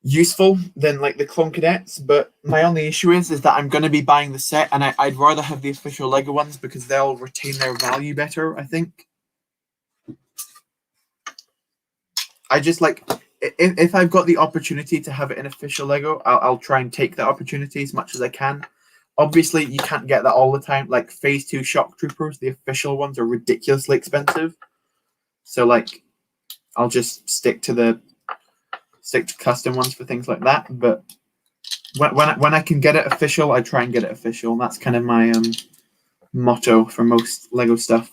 useful than like the Clone Cadets, but my only issue is that I'm going to be buying the set, and I'd rather have the official Lego ones because they'll retain their value better, I think. I just like, if I've got the opportunity to have it in official Lego, I'll try and take that opportunity as much as I can. Obviously, you can't get that all the time. Like Phase 2 Shock Troopers, the official ones are ridiculously expensive. So like, I'll just stick to custom ones for things like that. But when I can get it official, I try and get it official. That's kind of my motto for most Lego stuff.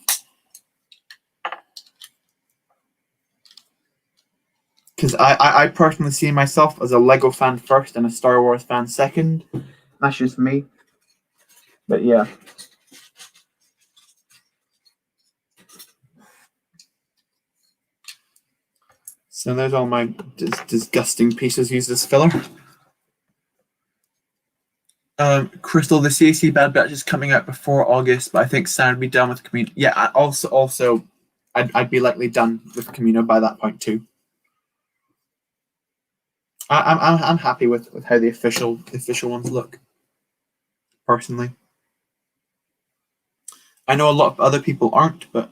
Because I personally see myself as a Lego fan first and a Star Wars fan second. That's just me. But yeah. So there's all my disgusting pieces used as filler. Crystal, the CAC Bad Batch is coming out before August, but I think Sam would be done with Kamino. Yeah, also, I'd be likely done with Kamino by that point too. I'm happy with how the official ones look. Personally, I know a lot of other people aren't, but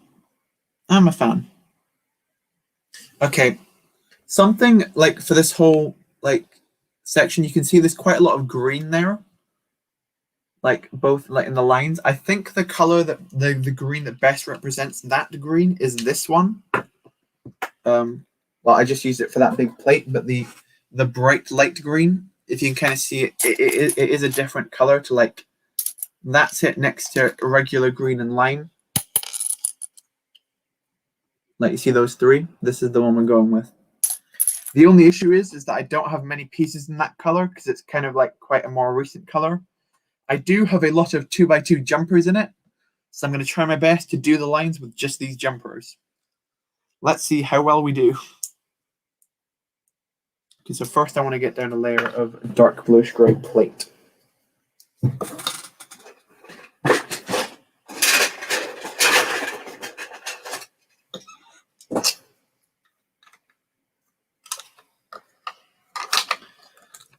I'm a fan. Okay, something like for this whole like section, you can see there's quite a lot of green there. like both like in the lines. I think the color that the green that best represents that green is this one. Well, I just used it for that big plate, but the bright light green, if you can kind of see it, it is a different color to like that's it next to regular green and lime. Like you see those three, this is the one we're going with. The only issue is that I don't have many pieces in that color because it's kind of like quite a more recent color. I do have a lot of 2x2 jumpers in it, so I'm going to try my best to do the lines with just these jumpers. Let's see how well we do. Okay, so first I want to get down a layer of dark bluish gray plate.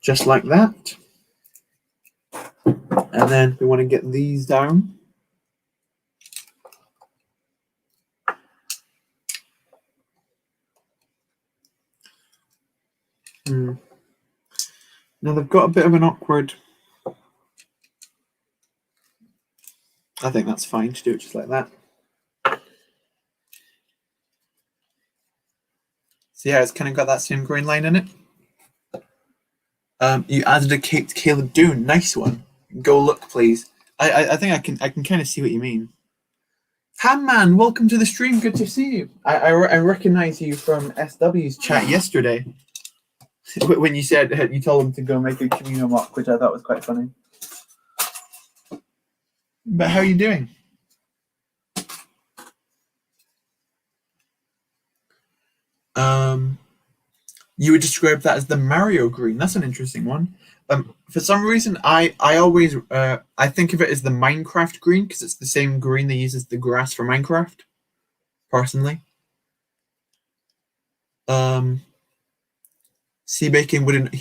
Just like that. And then we want to get these down. Now they've got a bit of an awkward... I think that's fine to do it just like that. So yeah, it's kind of got that same green line in it. You added a cape to Caleb Dune. Nice one. Go look, please. I think I can kind of see what you mean. Hamman, welcome to the stream. Good to see you. I recognize you from SW's chat yesterday when you said you told him to go make a Kamino mock, which I thought was quite funny. But how are you doing? You would describe that as the Mario green. That's an interesting one. For some reason, I always I think of it as the Minecraft green because it's the same green they use as the grass for Minecraft. Personally, sea bacon wouldn't.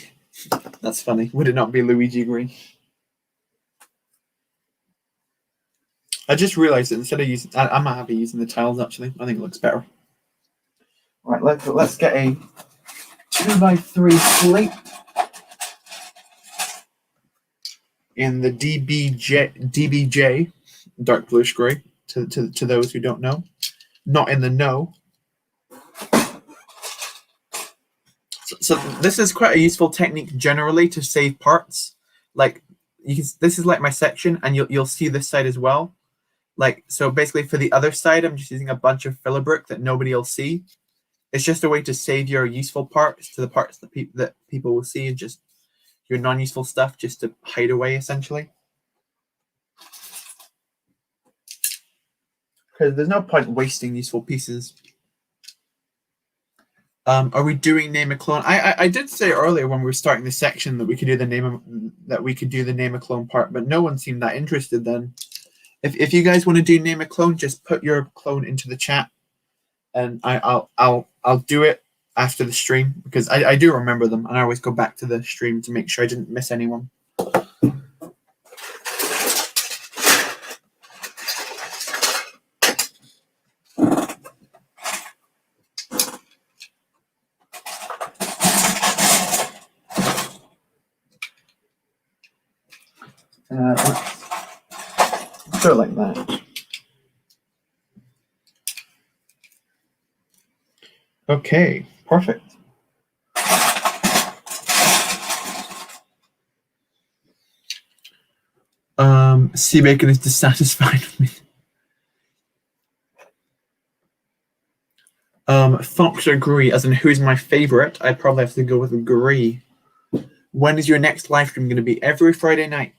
That's funny. Would it not be Luigi green? I just realized that instead of using, I'm not happy using the tiles. Actually, I think it looks better. All right, let's get a 2x3 plate in the DBJ, dark bluish gray. To those who don't know, not in the know. So this is quite a useful technique generally to save parts. Like this is like my section, and you'll see this side as well. Like so, basically for the other side, I'm just using a bunch of filler brick that nobody will see. It's just a way to save your useful parts to the parts that people will see, and just your non-useful stuff just to hide away essentially. Because there's no point wasting useful pieces. Are we doing name a clone? I did say earlier when we were starting the section that we could do the name a clone part, but no one seemed that interested then. If you guys want to do name a clone, just put your clone into the chat, and I'll do it after the stream because I do remember them, and I always go back to the stream to make sure I didn't miss anyone. Let's do it like that. Okay, perfect. Sea Bacon is dissatisfied with me. Fox or Gree, as in who's my favorite? I'd probably have to go with Gree. When is your next live stream going to be? Every Friday night.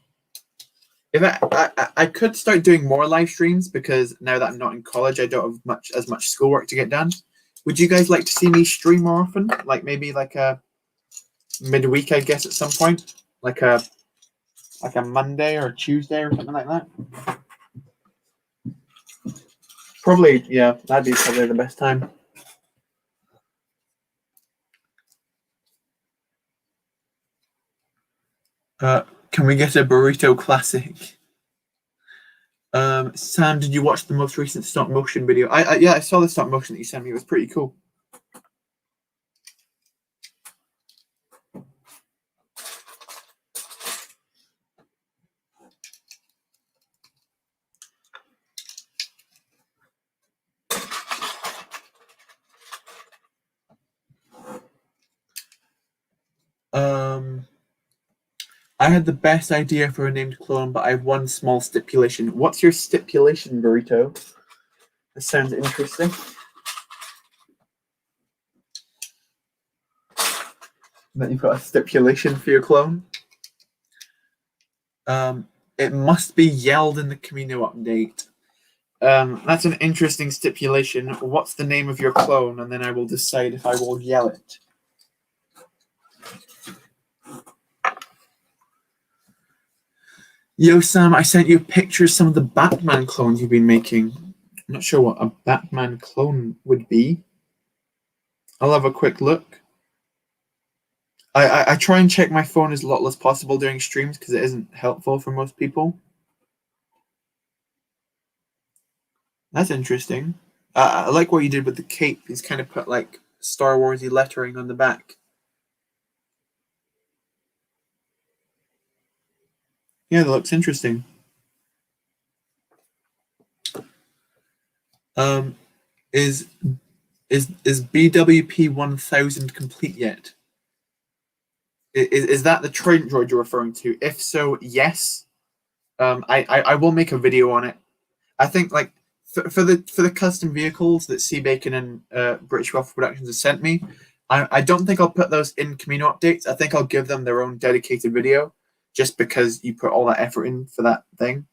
If I could start doing more live streams because now that I'm not in college, I don't have as much schoolwork to get done. Would you guys like to see me stream more often? Like maybe like a midweek, I guess, at some point, like a Monday or Tuesday or something like that. Probably, yeah, that'd be probably the best time. Can we get a burrito classic? Sam, did you watch the most recent stop motion video? Yeah, I saw the stop motion that you sent me. It was pretty cool. I had the best idea for a named clone, but I have one small stipulation. What's your stipulation, Burrito? This sounds interesting. That you've got a stipulation for your clone. It must be yelled in the Kamino update. That's an interesting stipulation. What's the name of your clone? And then I will decide if I will yell it. Yo, Sam, I sent you a picture of some of the Batman clones you've been making. I'm not sure what a Batman clone would be. I'll have a quick look. I try and check my phone as little as possible during streams because it isn't helpful for most people. That's interesting. I like what you did with the cape. He's kind of put like Star Warsy lettering on the back. Yeah, that looks interesting. Is BWP 1000 complete yet? Is that the Trident droid you're referring to? If so, yes. I will make a video on it. I think like for the custom vehicles that C Bacon and British Waffle Productions has sent me, I don't think I'll put those in Kamino updates. I think I'll give them their own dedicated video, just because you put all that effort in for that thing.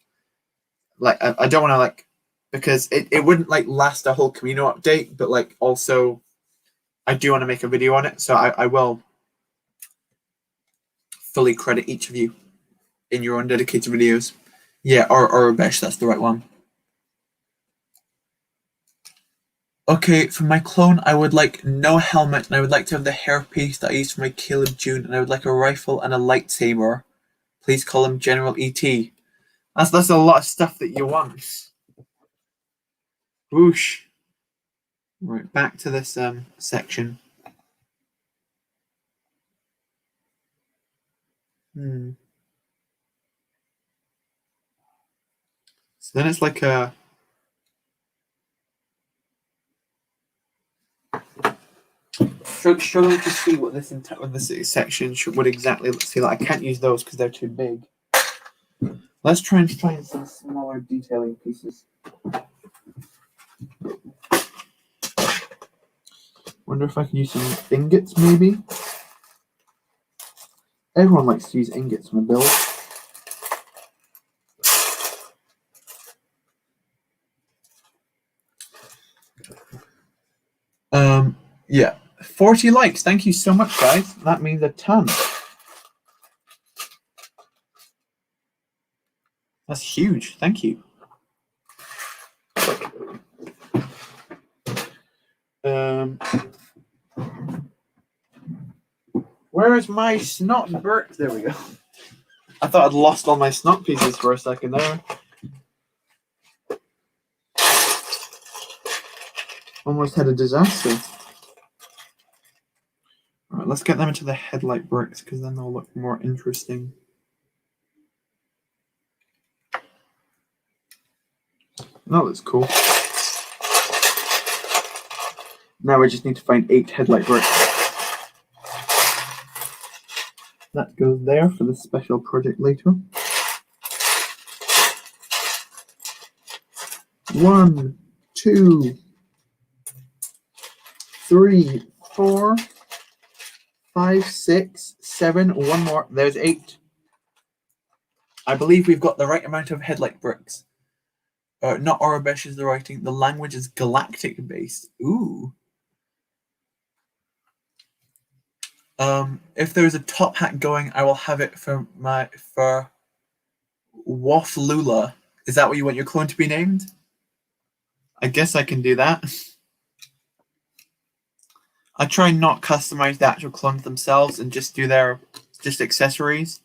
Like I don't want to like, because it wouldn't like last a whole Kamino update, but like also I do want to make a video on it, so I will fully credit each of you in your own dedicated videos. Yeah, or Rabesh, that's the right one. Okay, for my clone, I would like no helmet, and I would like to have the hairpiece that I used for my Caleb June, and I would like a rifle and a lightsaber. Please call him General E.T. That's a lot of stuff that you want. Whoosh. Right, back to this section. So then it's like a... Struggling to see what this section would exactly see. Like I can't use those because they're too big. Let's try and find some smaller detailing pieces. Wonder if I can use some ingots, maybe. Everyone likes to use ingots on a build. Yeah, 40 likes. Thank you so much, guys. That means a ton. That's huge. Thank you. Where is my snot Bert? There we go. I thought I'd lost all my snot pieces for a second there. Almost had a disaster. All right, let's get them into the headlight bricks because then they'll look more interesting. That looks cool. Now we just need to find 8 headlight bricks. That goes there for the special project later. 1, 2, 3, 4, 5, 6, 7. One more. There's 8. I believe we've got the right amount of headlight bricks. Not Orabesh is the writing. The language is galactic based. Ooh. If there's a top hat going, I will have it for Wafflula. Is that what you want your clone to be named? I guess I can do that. I try and not customize the actual clones themselves and just do their accessories.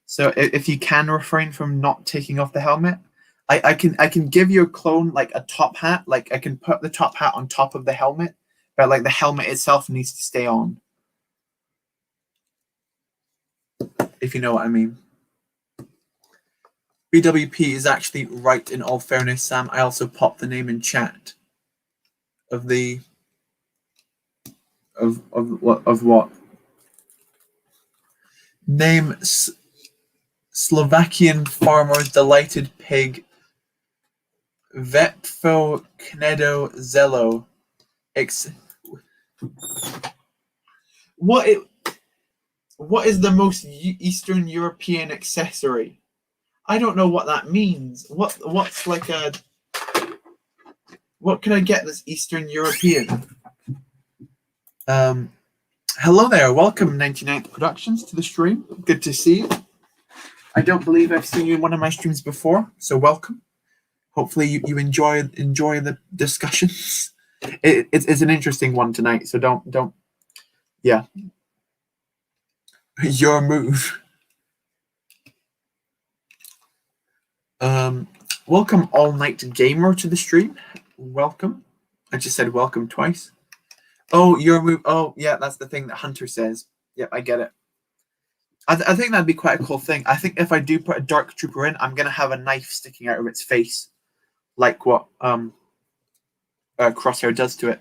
So if you can refrain from not taking off the helmet, I can give you a clone like a top hat. Like I can put the top hat on top of the helmet, but like the helmet itself needs to stay on. If you know what I mean. BWP is actually right in all fairness, Sam. I also popped the name in chat of the of what name Slovakian farmer's delighted pig. Vetfo Knedo Zello. What is the most Eastern European accessory? I don't know what that means. What's like a... What can I get that's Eastern European? Hello there. Welcome, 99th Productions, to the stream. Good to see you. I don't believe I've seen you in one of my streams before, so welcome. Hopefully you enjoy the discussions. It's an interesting one tonight, so don't. Yeah. Your move. Welcome, All Night Gamer, to the stream. Welcome. I just said welcome twice. Oh, your move. Oh, yeah, that's the thing that Hunter says. Yep, I get it. I think that'd be quite a cool thing. I think if I do put a Dark Trooper in, I'm gonna have a knife sticking out of its face, like what Crosshair does to it.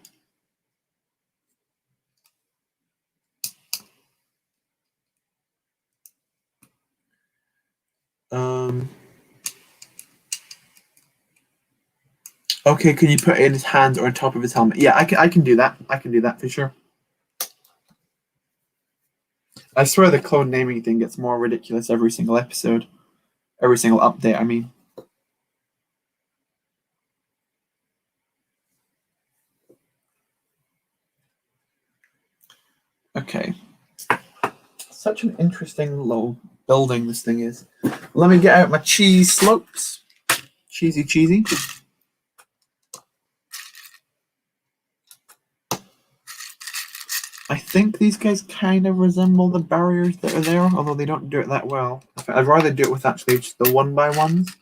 Okay, can you put it in his hands or on top of his helmet? Yeah, I can do that. I can do that for sure. I swear the clone naming thing gets more ridiculous every single episode. Every single update, I mean. Okay. Such an interesting little building this thing is. Let me get out my cheese slopes. Cheesy. I think these guys kind of resemble the barriers that are there, although they don't do it that well. I'd rather do it with actually just the 1x1s,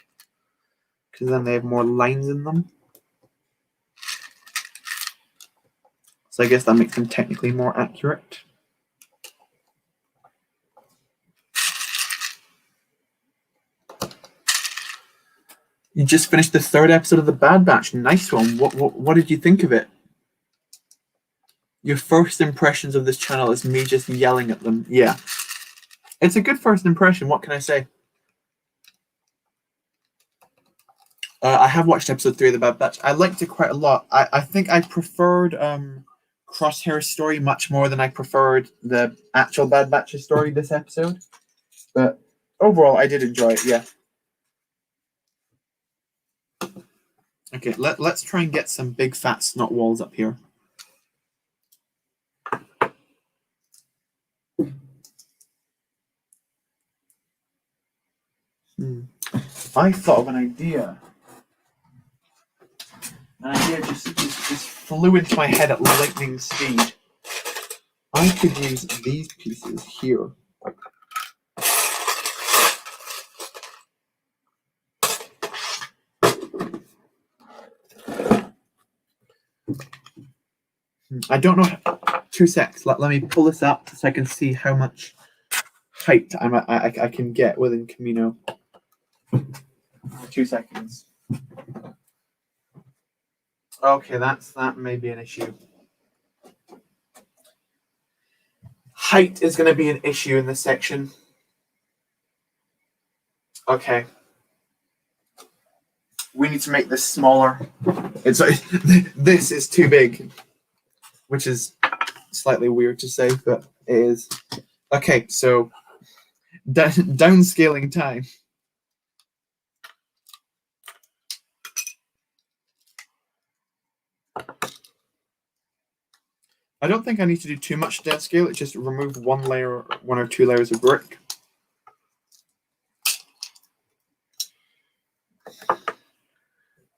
because then they have more lines in them. So I guess that makes them technically more accurate. You just finished the 3rd episode of The Bad Batch. Nice one. What did you think of it? Your first impressions of this channel is me just yelling at them. Yeah. It's a good first impression. What can I say? I have watched episode 3 of The Bad Batch. I liked it quite a lot. I think I preferred Crosshair's story much more than I preferred the actual Bad Batch's story this episode. But overall, I did enjoy it, yeah. Okay, let's try and get some big fat snot walls up here. I thought of an idea. An idea just flew into my head at lightning speed. I could use these pieces here. I don't know. 2 secs. Let me pull this up so I can see how much height I can get within Kamino. 2 seconds. Okay, that may be an issue. Height is going to be an issue in this section. Okay. We need to make this smaller. This is too big, which is slightly weird to say, but it is. Okay, so downscaling time. I don't think I need to do too much downscale. It's just remove one or 2 layers of brick.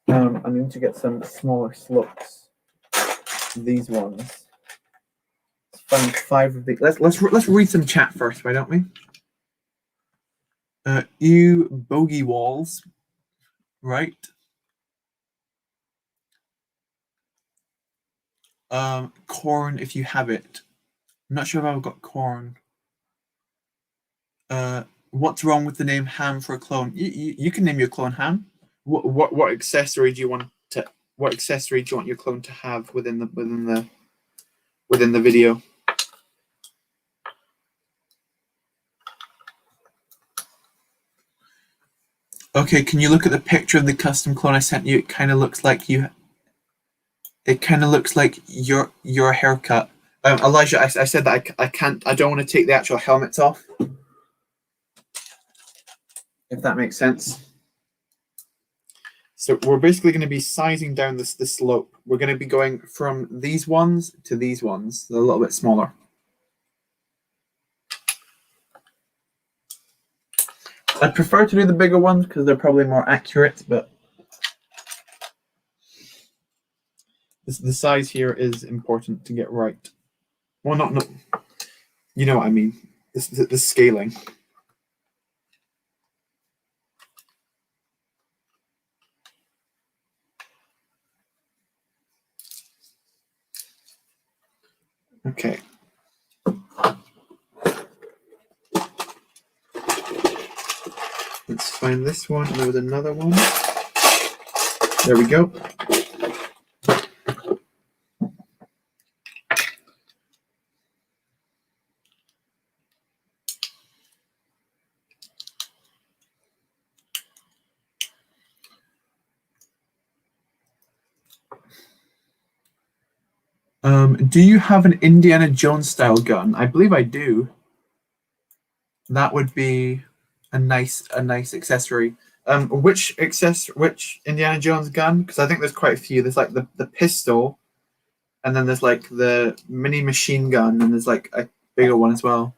I need to get some smaller slopes. These ones. Let's find 5 of these. Let's read some chat first, why don't we? You bogey walls, right? Corn if you have it. I'm not sure if I've got corn. What's wrong with the name Ham for a clone? You can name your clone Ham. What accessory do you want to? What accessory do you want your clone to have within the video? Okay, can you look at the picture of the custom clone I sent you? It kind of looks like your haircut. Elijah, I said that I can't. I don't want to take the actual helmets off. If that makes sense. So we're basically going to be sizing down the slope. We're going to be going from these ones to these ones. They're a little bit smaller. I'd prefer to do the bigger ones because they're probably more accurate, but the size here is important to get right. Well, not you know what I mean. The scaling. Okay. Let's find this one. There was another one. There we go. Do you have an Indiana Jones style gun? I believe I do. That would be a nice accessory. Which Indiana Jones gun? Because I think there's quite a few. There's like the pistol, and then there's like the mini machine gun, and there's like a bigger one as well.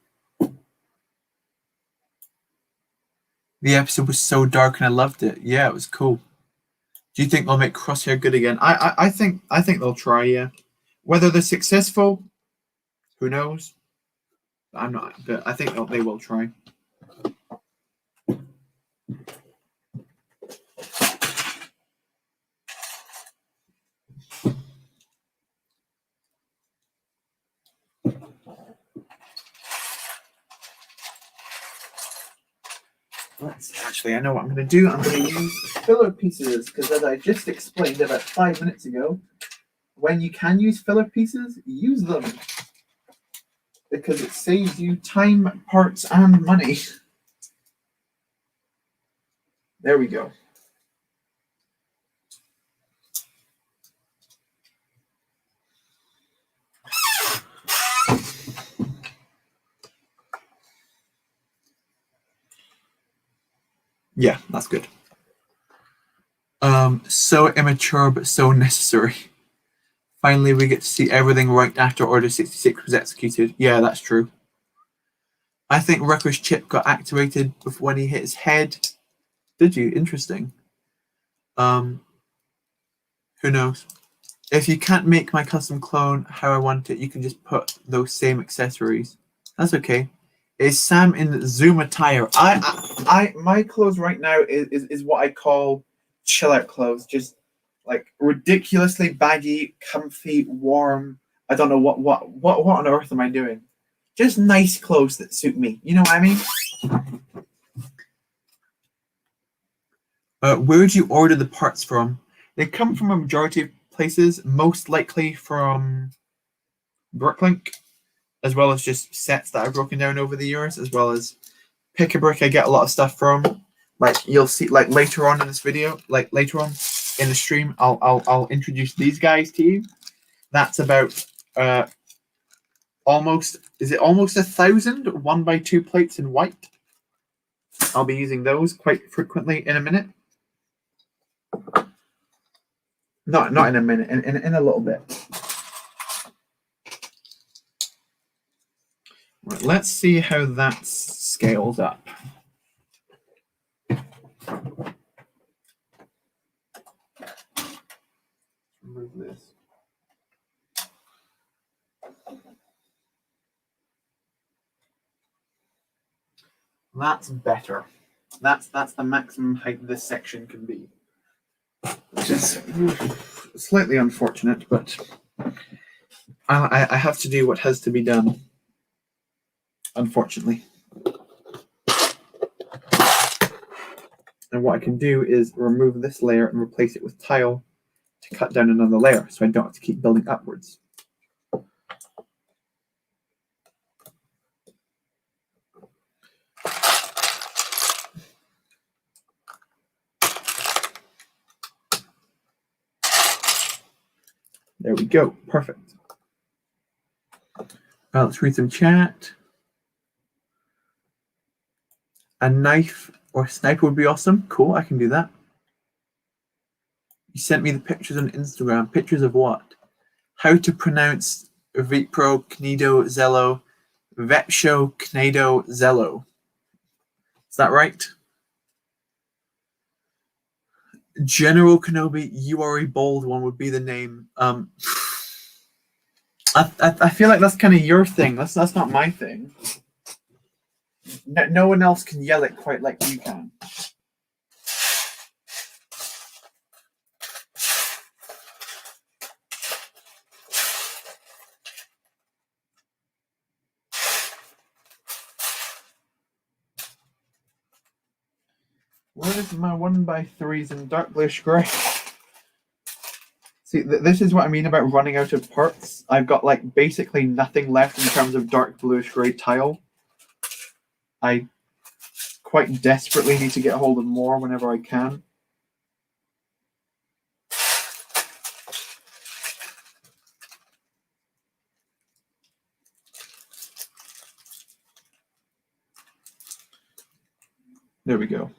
The episode was so dark and I loved it. Yeah, it was cool. Do you think they'll make Crosshair good again? I think they'll try, yeah. Whether they're successful, who knows? I'm not, but I think they will try. Actually, I know what I'm going to do. I'm going to use filler pieces because, as I just explained about 5 minutes ago, when you can use filler pieces, use them because it saves you time, parts, and money. There we go. Yeah, that's good. So immature but so necessary. Finally, we get to see everything right after Order 66 was executed. Yeah, that's true. I think Wrecker's chip got activated before when he hit his head. Did you? Interesting. Who knows? If you can't make my custom clone how I want it, you can just put those same accessories. That's okay. Is Sam in Zoom attire? My clothes right now is what I call chill out clothes. Just like ridiculously baggy, comfy, warm. I don't know what on earth am I doing? Just nice clothes that suit me. You know what I mean? Where would you order the parts from? They come from a majority of places, most likely from Bricklink, as well as just sets that I've broken down over the years, as well as Pick a Brick. I get a lot of stuff from. Like you'll see, like later on in this video, like later on in the stream, I'll introduce these guys to you. That's about almost 1,000 1x2 plates in white. I'll be using those quite frequently in a minute. Not in a minute, in a little bit. Right, let's see how that scales up. Remove this. That's better. That's the maximum height this section can be. Which is slightly unfortunate, but I have to do what has to be done. Unfortunately. And what I can do is remove this layer and replace it with tile to cut down another layer so I don't have to keep building upwards. There we go. Perfect. Let's read some chat. A knife or sniper would be awesome. Cool, I can do that. You sent me the pictures on Instagram. Pictures of what? How to pronounce Vipro, Knido, Zello, Vepsho, Knido, Zello. Is that right? General Kenobi, you are a bold one would be the name. I feel like that's kind of your thing. That's not my thing. No one else can yell it quite like you can. Where is my 1x3s in dark bluish grey? See, this is what I mean about running out of parts. I've got like basically nothing left in terms of dark bluish grey tile. I quite desperately need to get a hold of more whenever I can. There we go.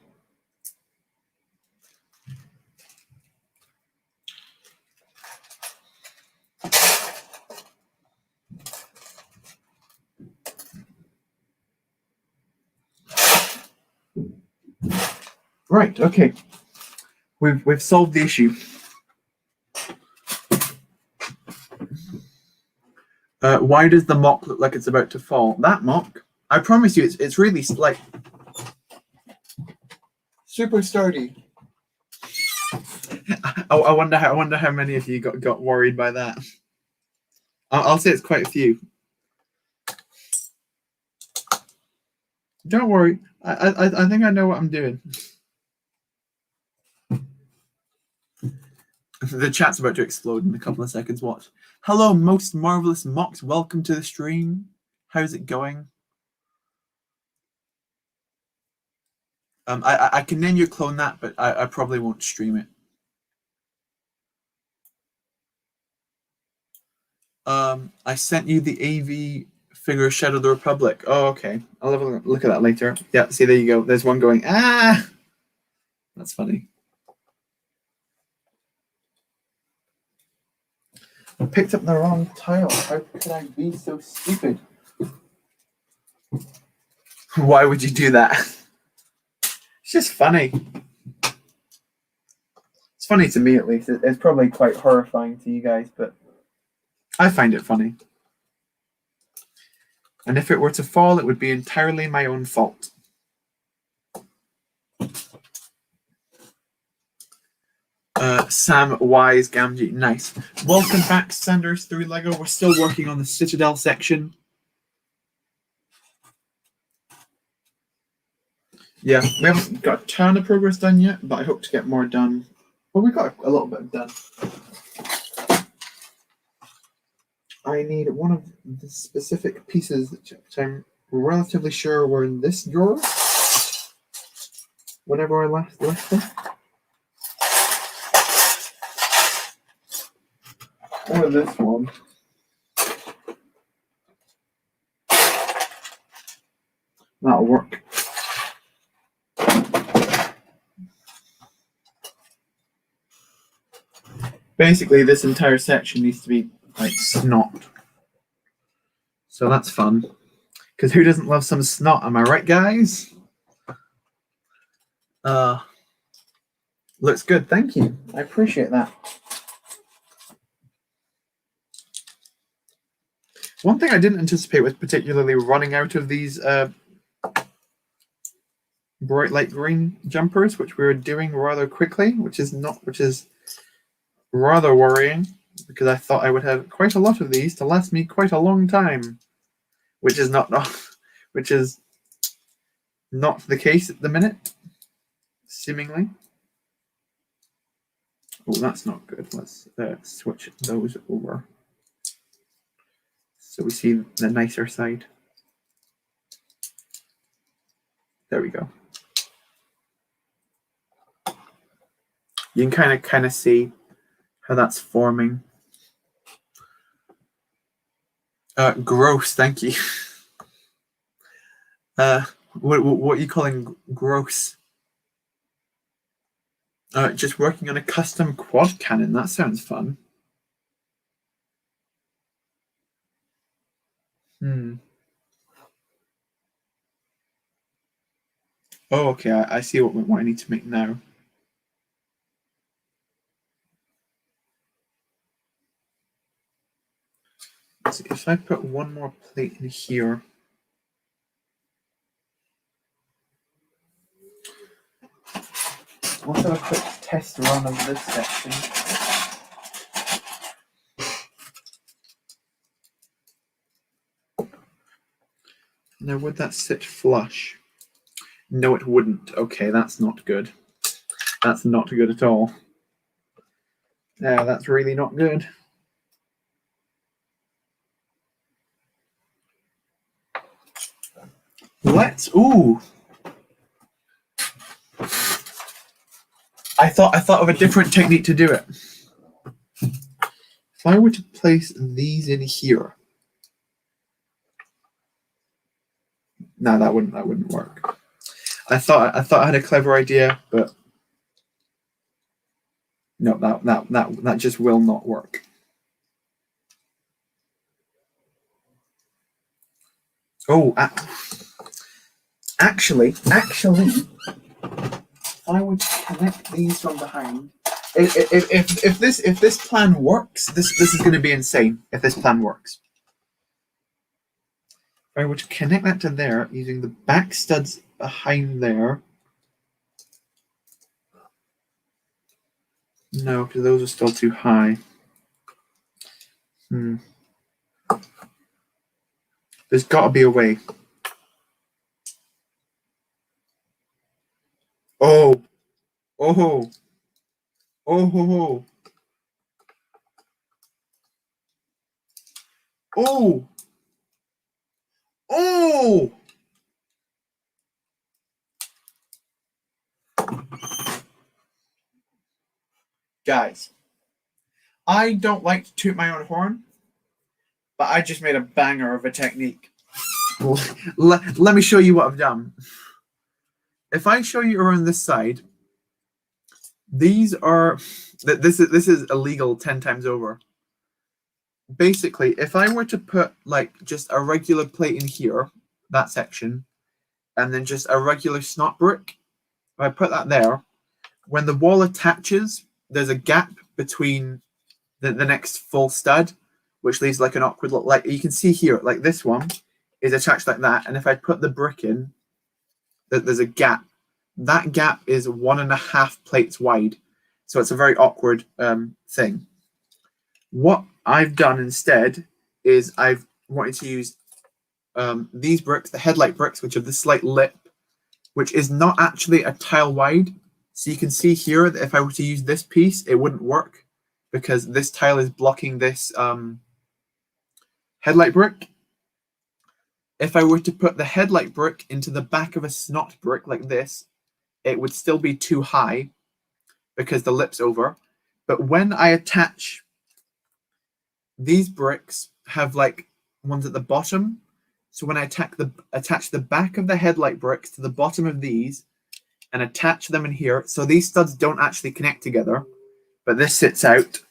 Right, okay. We've solved the issue. Why does the mock look like it's about to fall? That mock, I promise you, it's really like super sturdy. I wonder how many of you got worried by that. I'll say it's quite a few. Don't worry. I think I know what I'm doing. The chat's about to explode in a couple of seconds. Watch. Hello, most marvelous mocks. Welcome to the stream. How's it going? I can name your clone that, but I probably won't stream it. I sent you the AV figure Shadow of the Republic. Oh, okay. I'll have a look at that later. Yeah, see, there you go. There's one going, ah! That's funny. I picked up the wrong tile. How could I be so stupid? Why would you do that? It's just funny. It's funny to me, at least. It's probably quite horrifying to you guys, but I find it funny. And if it were to fall, it would be entirely my own fault. Sam Wise Gamgee, nice. Welcome back, Sanders through Lego. We're still working on the Citadel section. Yeah, we haven't got a ton of progress done yet, but I hope to get more done. Well, we got a little bit done. I need one of the specific pieces which I'm relatively sure were in this drawer whenever I left them. Or this one. That'll work. Basically, this entire section needs to be like snot. So that's fun. Because who doesn't love some snot? Am I right, guys? Looks good. Thank you. I appreciate that. One thing I didn't anticipate was particularly running out of these bright light green jumpers, which we were doing rather quickly, which is rather worrying, because I thought I would have quite a lot of these to last me quite a long time, which is not the case at the minute, seemingly. Oh, that's not good. Let's switch those over so we see the nicer side. There we go. You can kind of see how that's forming. Gross, thank you. What are you calling gross? Just working on a custom quad cannon. That sounds fun. Oh, okay. I see what I need to make now. So if I put one more plate in here. Let's have a quick test run of this section. Now, would that sit flush? No, it wouldn't. Okay, that's not good. That's not good at all. No, that's really not good. Ooh. I thought of a different technique to do it. If I were to place these in here. No, that wouldn't work. I thought I had a clever idea, but no, that just will not work. Oh, actually, if I would connect these from behind, if this plan works, this is going to be insane. If this plan works, if I would connect that to there using the back studs behind there. No, because those are still too high. There's got to be a way. Oh. Oh. Oh. Oh. Oh. Guys, I don't like to toot my own horn, but I just made a banger of a technique. Let me show you what I've done. If I show you around this side, these are this is illegal 10 times over. Basically, if I were to put like just a regular plate in here, that section, and then just a regular snot brick, if I put that there, when the wall attaches, there's a gap between the next full stud, which leaves like an awkward look. Like you can see here, like this one is attached like that, and if I put the brick in, there's a gap. That gap is 1.5 plates wide, so it's a very awkward thing. What I've done instead is I've wanted to use these bricks, the headlight bricks, which have the slight lip, which is not actually a tile wide. So you can see here that if I were to use this piece, it wouldn't work because this tile is blocking this headlight brick. If I were to put the headlight brick into the back of a snot brick like this, it would still be too high because the lip's over. But when I attach these bricks, have like ones at the bottom. So when I attach the back of the headlight bricks to the bottom of these and attach them in here, so these studs don't actually connect together, but this sits out.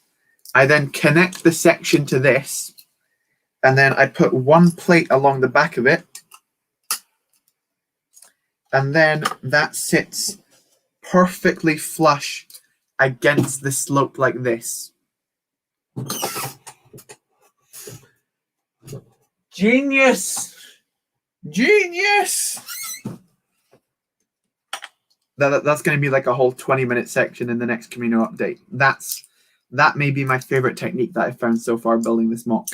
I then connect the section to this, and then I put one plate along the back of it, and then that sits perfectly flush against the slope like this. Genius! Genius! That's going to be like a whole 20-minute section in the next Kamino update. That may be my favorite technique that I've found so far building this mock.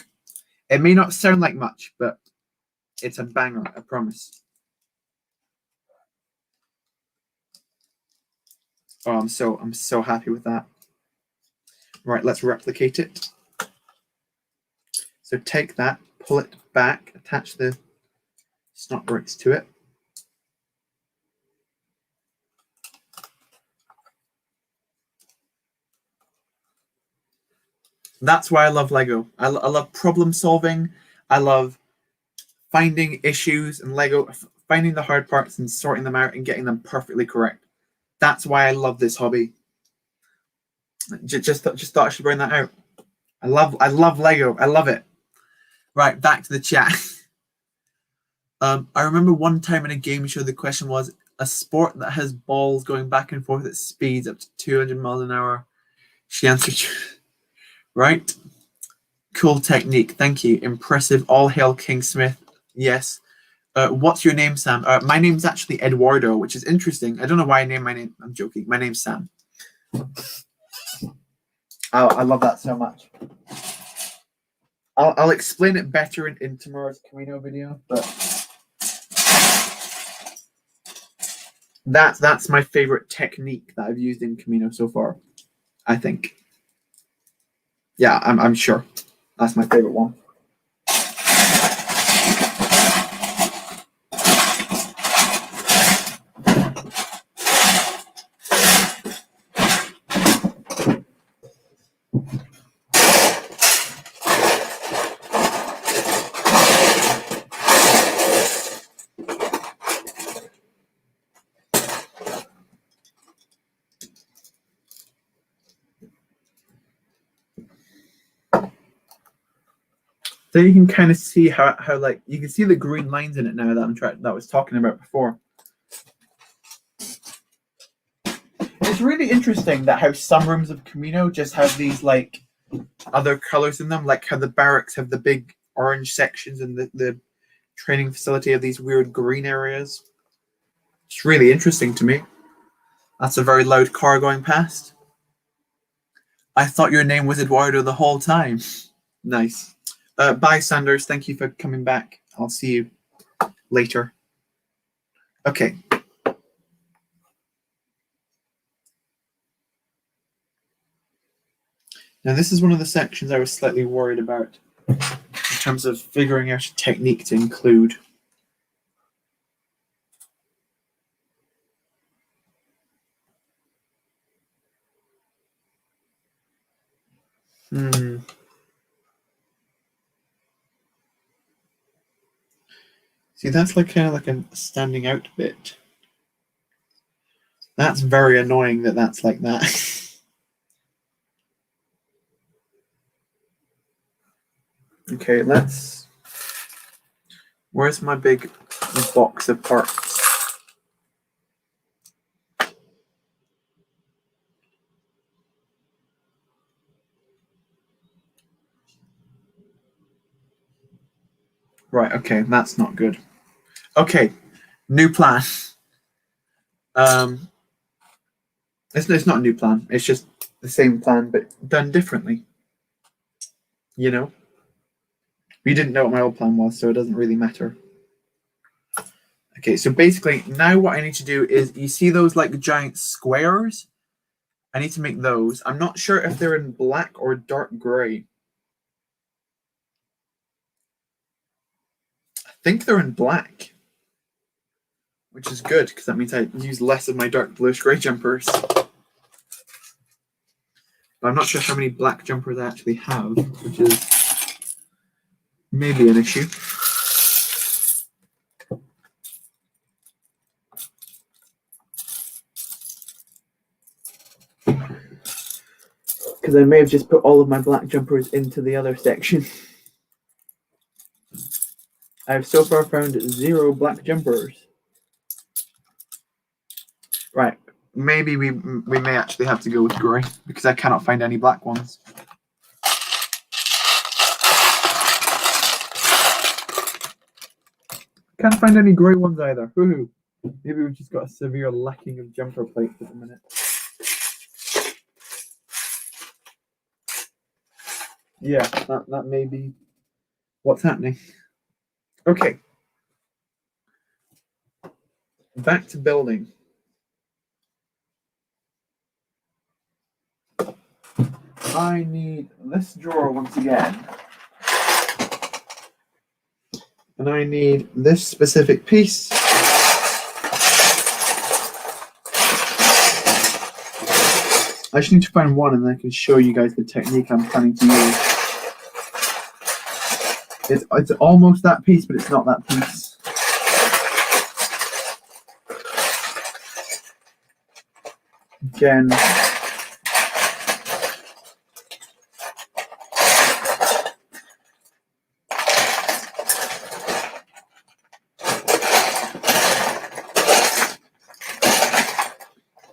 It may not sound like much, but it's a banger, I promise. Oh, I'm so happy with that. Right, let's replicate it. So take that, pull it back, attach the snot bricks to it. That's why I love Lego. I love problem solving. I love finding issues in Lego, finding the hard parts and sorting them out and getting them perfectly correct. That's why I love this hobby. Just thought I should bring that out. I love Lego. I love it. Right, back to the chat. I remember one time in a game show the question was a sport that has balls going back and forth at speeds up to 200 miles an hour. She answered, right. Cool technique. Thank you. Impressive. All hail King Smith. Yes. What's your name, Sam? My name's actually Eduardo, which is interesting. I don't know why I named my name. I'm joking. My name's Sam. I love that so much. I'll explain it better in tomorrow's Kamino video, but that's my favorite technique that I've used in Kamino so far. I think. Yeah, I'm sure. That's my favorite one. So you can kind of see how like you can see the green lines in it now that I was talking about before. It's really interesting that how some rooms of Kamino just have these like other colors in them, like how the barracks have the big orange sections and the training facility have these weird green areas. It's really interesting to me. That's a very loud car going past. I thought your name was Eduardo the whole time. Nice. Bye, Sanders. Thank you for coming back. I'll see you later. Okay. Now, this is one of the sections I was slightly worried about in terms of figuring out a technique to include. See, that's like kind of like a standing out bit. That's very annoying that that's like that. Okay, where's my big box of parts? Right, okay, that's not good. Okay, new plan. It's not a new plan. It's just the same plan, but done differently. You know? We didn't know what my old plan was, so it doesn't really matter. Okay, so basically, now what I need to do is, you see those like giant squares? I need to make those. I'm not sure if they're in black or dark gray. I think they're in black, which is good because that means I use less of my dark bluish gray jumpers. But I'm not sure how many black jumpers I actually have, which is maybe an issue. Because I may have just put all of my black jumpers into the other section. I've so far found 0 black jumpers. Right, maybe we may actually have to go with grey because I cannot find any black ones. Can't find any grey ones either. Woohoo! Maybe we've just got a severe lacking of jumper plates at the minute. Yeah, that may be what's happening. Okay. Back to building. I need this drawer once again. And I need this specific piece. I just need to find one and then I can show you guys the technique I'm planning to use. It's almost that piece, but it's not that piece. Again.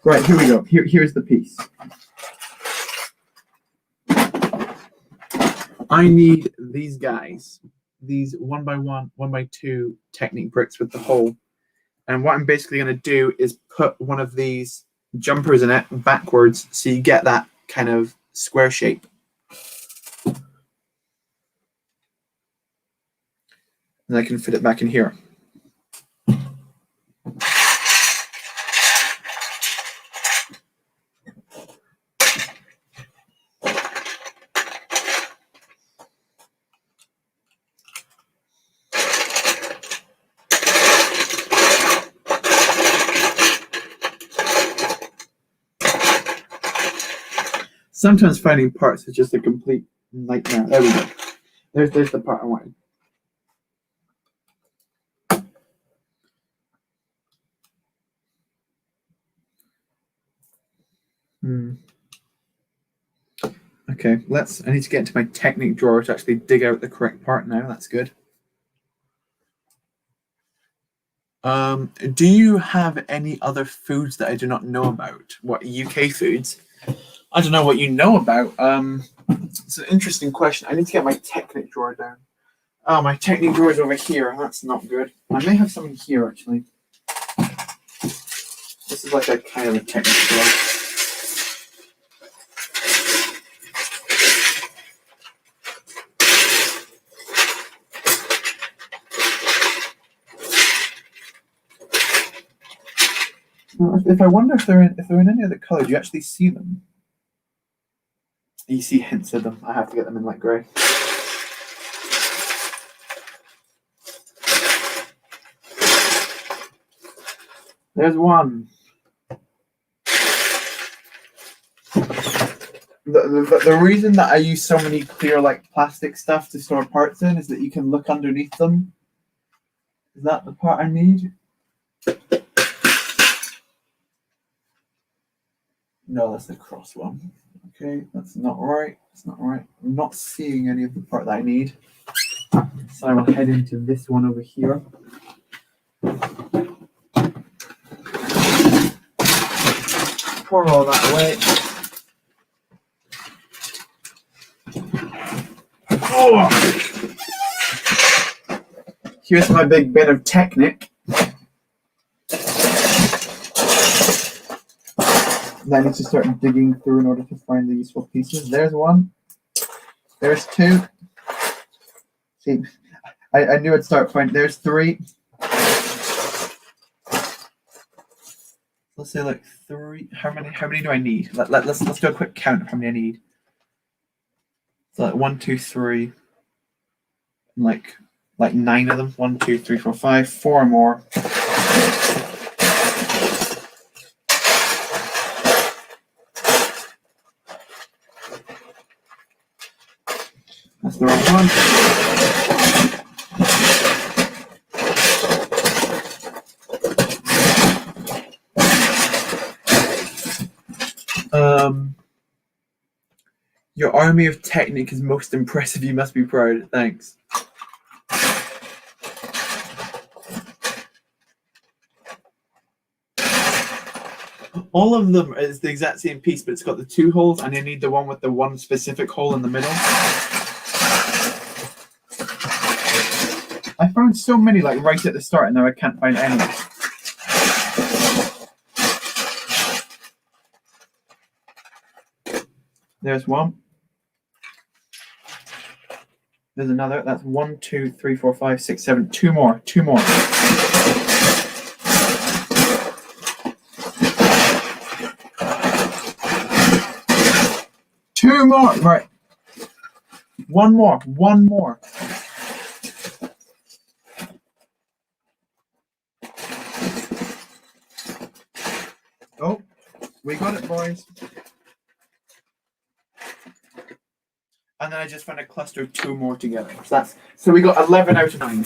Right, here we go. Here's the piece. I need these guys, these 1x1, 1x2 Technic bricks with the hole. And what I'm basically going to do is put one of these jumpers in it backwards so you get that kind of square shape. And I can fit it back in here. Sometimes finding parts is just a complete nightmare. There we go. There's the part I wanted. Okay, I need to get into my Technic drawer to actually dig out the correct part now. That's good. Do you have any other foods that I do not know about? What UK foods? I don't know what you know about. It's an interesting question. I need to get my Technic drawer down. Oh, my Technic drawer is over here. That's not good. I may have some in here, actually. This is like a kind of a Technic drawer. If I wonder if they're in any other color, do you actually see them? You see hints of them. I have to get them in like grey. There's one. The reason that I use so many clear like plastic stuff to store parts in is that you can look underneath them. Is that the part I need? No, that's the cross one. Okay, that's not right. It's not right. I'm not seeing any of the part that I need. So I will head into this one over here. Pour all that away. Oh! Here's my big bin of Technic. I need to start digging through in order to find the useful pieces. There's one. There's two. See, I knew I'd start finding. There's three. Let's say like three. How many do I need? Let's do a quick count of how many I need. So like 1, 2, 3. Like 9 of them. 1, 2, 3, 4, 5. 4 more. That's the wrong one. Your army of Technic is most impressive. You must be proud. Thanks. All of them is the exact same piece, but it's got the 2 holes, and you need the one with the one specific hole in the middle. I found so many like right at the start, and now I can't find any. There's one. There's another. That's 1, 2, 3, 4, 5, 6, 7. 2 more. 2 more. Two more. Right. One more. One more. Oh, we got it, boys. and then I just found a cluster of 2 more together. So we got 11 out of 9.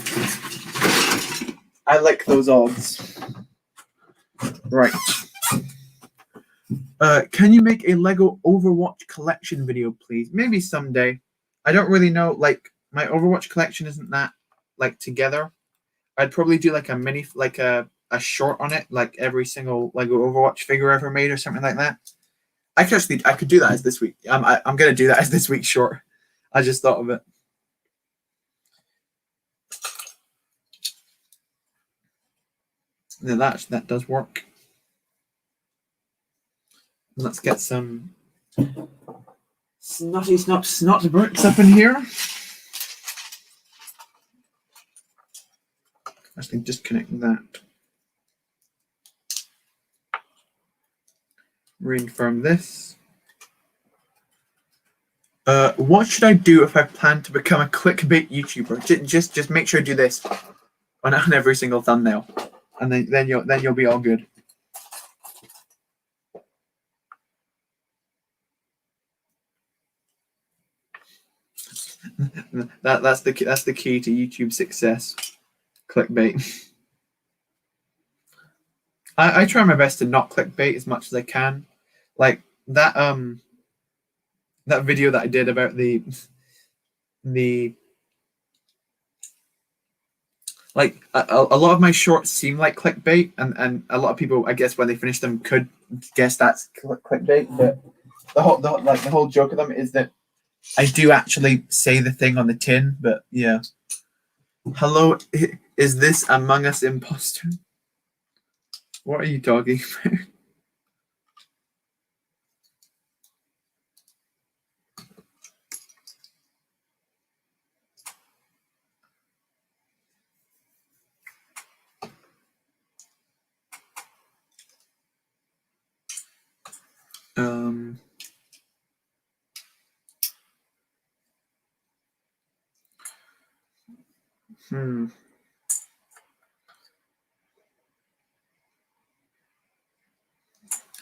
I like those odds. Right. Can you make a Lego Overwatch collection video, please? Maybe someday. I don't really know. Like, my Overwatch collection isn't that like together. I'd probably do like a mini, like a short on it, like every single Lego Overwatch figure ever made or something like that. I could do that as this week. I'm gonna do that as this week's short. I just thought of it. Now that does work. Let's get some snot bricks up in here. Actually, disconnect that. Reinform this. What should I do if I plan to become a clickbait YouTuber? Just make sure I do this on every single thumbnail, and then you'll be all good. That's the key to YouTube success. Clickbait. I try my best to not clickbait as much as I can. Like that video that I did about the like a lot of my shorts seem like clickbait, and a lot of people, I guess, when they finish them could guess that's clickbait. But the whole joke of them is that I do actually say the thing on the tin. But yeah. Hello, is this Among Us imposter? What are you talking about?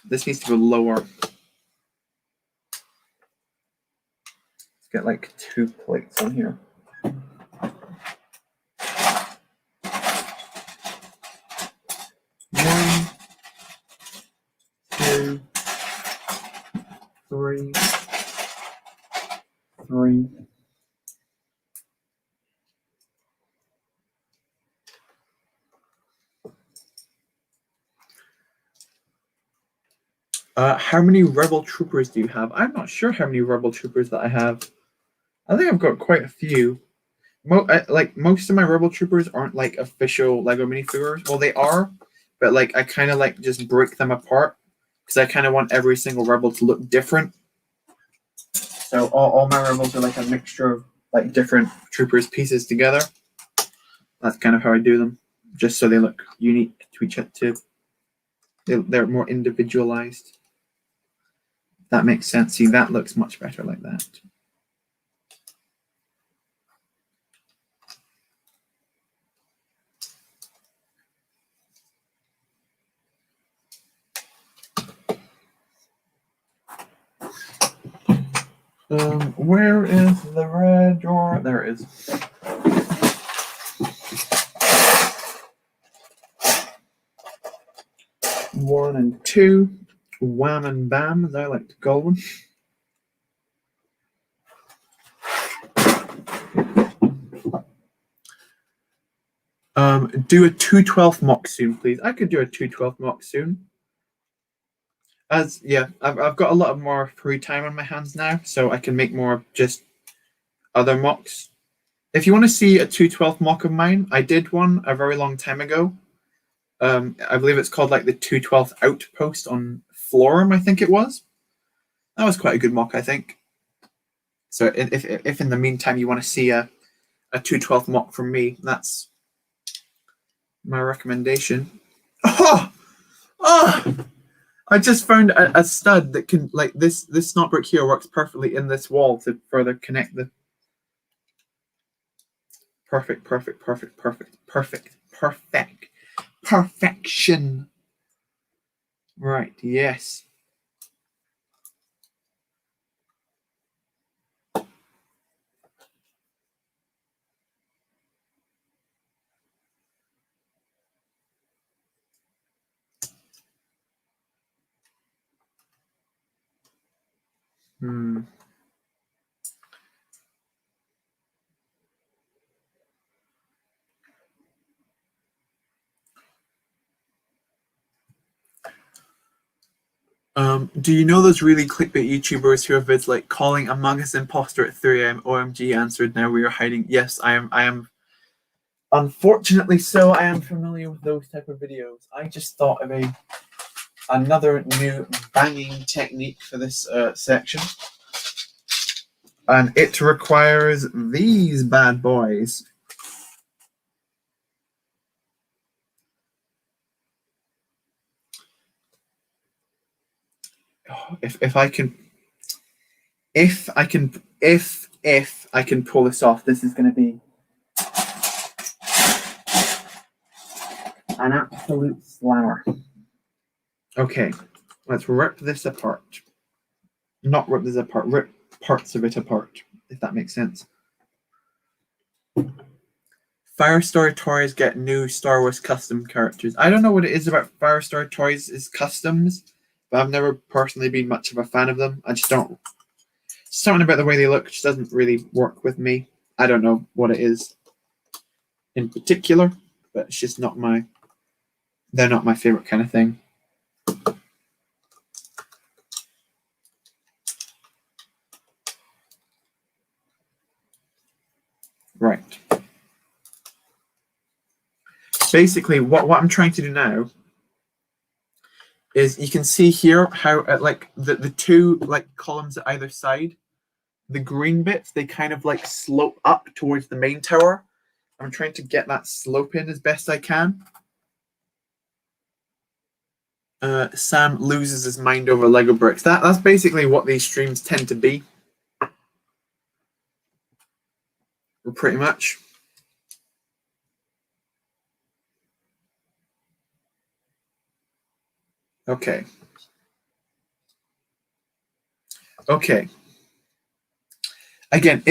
This needs to go lower. Let's get like 2 plates on here. 1, 2, 3, 3. How many Rebel Troopers do you have? I'm not sure how many Rebel Troopers that I have. I think I've got quite a few. Most of my Rebel Troopers aren't like official Lego minifigures. Well, they are, but like I kind of like just break them apart because I kind of want every single Rebel to look different. So all my Rebels are like a mixture of like different Troopers pieces together. That's kind of how I do them, just so they look unique to each other. They're more individualized. That makes sense. See, that looks much better like that. Where is the red drawer? There it is. One and two. Wham and bam, as I like to call them. Do a 212 mock soon, please. I could do a 212 mock soon. I've got a lot more free time on my hands now, so I can make more just other mocks. If you want to see a 212 mock of mine, I did one a very long time ago. I believe it's called like the 212 Outpost on Florum, I think it was. That was quite a good mock, I think. So if in the meantime you want to see a 212 mock from me, that's my recommendation. Oh! I just found a stud that can, like, this snot brick here works perfectly in this wall to further connect the perfection. Right, yes. Do you know those really clickbait YouTubers who have vids like calling Among Us imposter at 3 a.m. OMG answered now we are hiding? Yes, I am. Unfortunately, so I am familiar with those type of videos. I just thought of another new banging technique for this section, and it requires these bad boys. If I can pull this off, this is going to be an absolute slammer. Okay, let's rip this apart. Not rip this apart, rip parts of it apart, if that makes sense. Firestar Toys get new Star Wars custom characters. I don't know what it is about Firestar Toys' customs, but I've never personally been much of a fan of them. I just don't. Something about the way they look just doesn't really work with me. I don't know what it is in particular, but it's just not my. They're not my favorite kind of thing. Right. Basically, what I'm trying to do now is you can see here how like the two like columns at either side, the green bits, they kind of like slope up towards the main tower. I'm trying to get that slope in as best I can. Sam loses his mind over Lego bricks. That's basically what these streams tend to be. Pretty much. Okay. Okay. Again,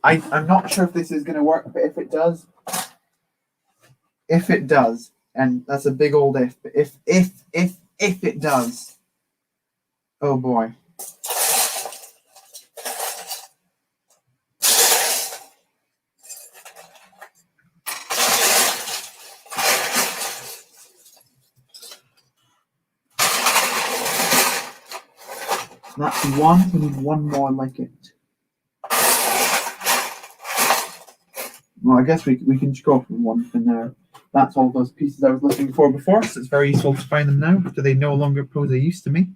I'm not sure if this is going to work, but if it does, and that's a big old if, but if it does, oh boy. That's one. We need one more like it. Well, I guess we can just go from one for now. That's all those pieces I was looking for before, so it's very useful to find them now after they no longer pose a use to me.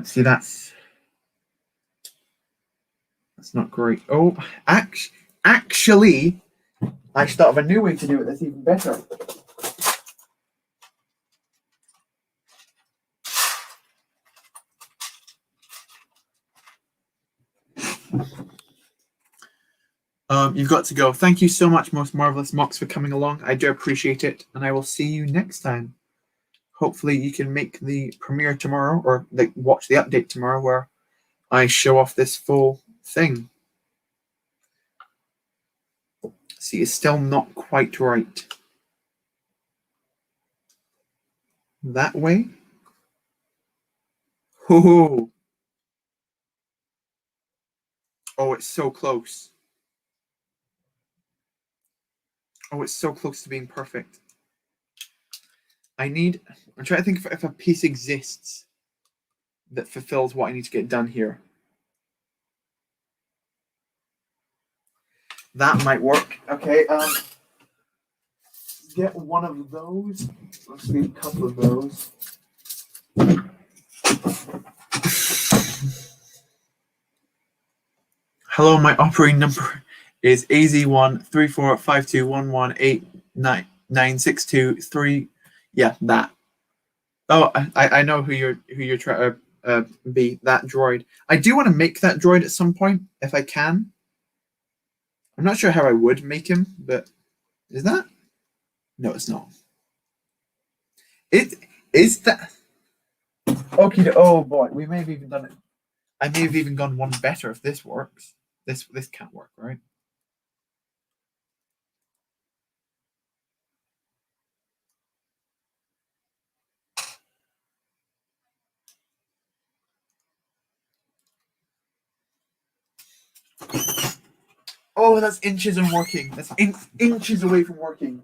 See, that's not great. Oh, actually, I thought of a new way to do it that's even better. You've got to go. Thank you so much, Most Marvelous Mox, for coming along. I do appreciate it, and I will see you next time. Hopefully, you can make the premiere tomorrow, or watch the update tomorrow, where I show off this full thing. See, it's still not quite right. That way. Oh, it's so close. Oh, it's so close to being perfect. I'm trying to think if a piece exists that fulfills what I need to get done here. That might work. Okay, get one of those. Let's need a couple of those. Hello, my operating number is AZ1345211899623. Yeah, that. Oh, I know who you're trying to be. That droid. I do want to make that droid at some point if I can. I'm not sure how I would make him, but is that? No, it's not. It is that. Okay. Oh boy, we may have even done it. I may have even gone one better if this works. This can't work, right? Oh, that's inches and working. That's inches away from working.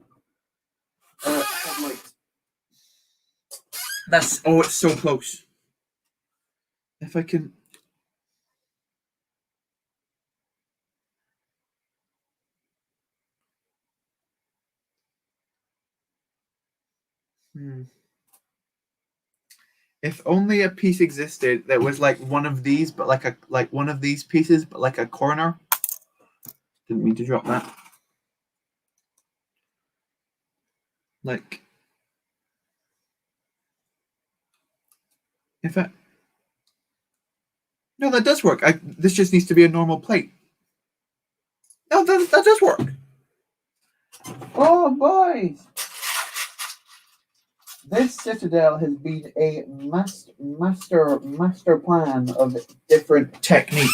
That's, oh, it's so close. If I can. If only a piece existed that was like one of these, but like one of these pieces, but like a corner. Didn't mean to drop that. Like, if I. No, that does work. This just needs to be a normal plate. No, that does work. Oh, boys! This citadel has been a master plan of different techniques.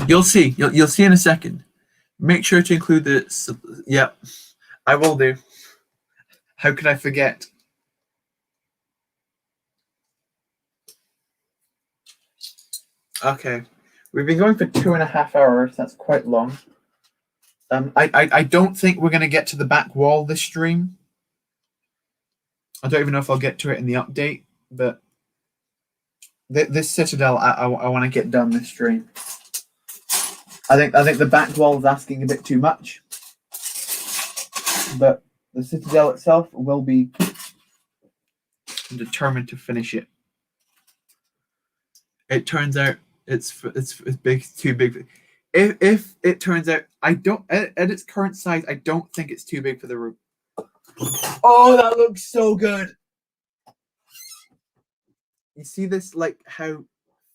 You'll see. You'll see in a second. Make sure to include the. Yep, I will do. How could I forget? Okay, we've been going for 2.5 hours. That's quite long. I don't think we're gonna get to the back wall this stream. I don't even know if I'll get to it in the update, but this citadel I want to get done this stream. I think the back wall is asking a bit too much, but the citadel itself will be. I'm determined to finish it. It turns out it's big, too big. If it turns out I don't at its current size, I don't think it's too big for the room. Oh, that looks so good. You see this, like how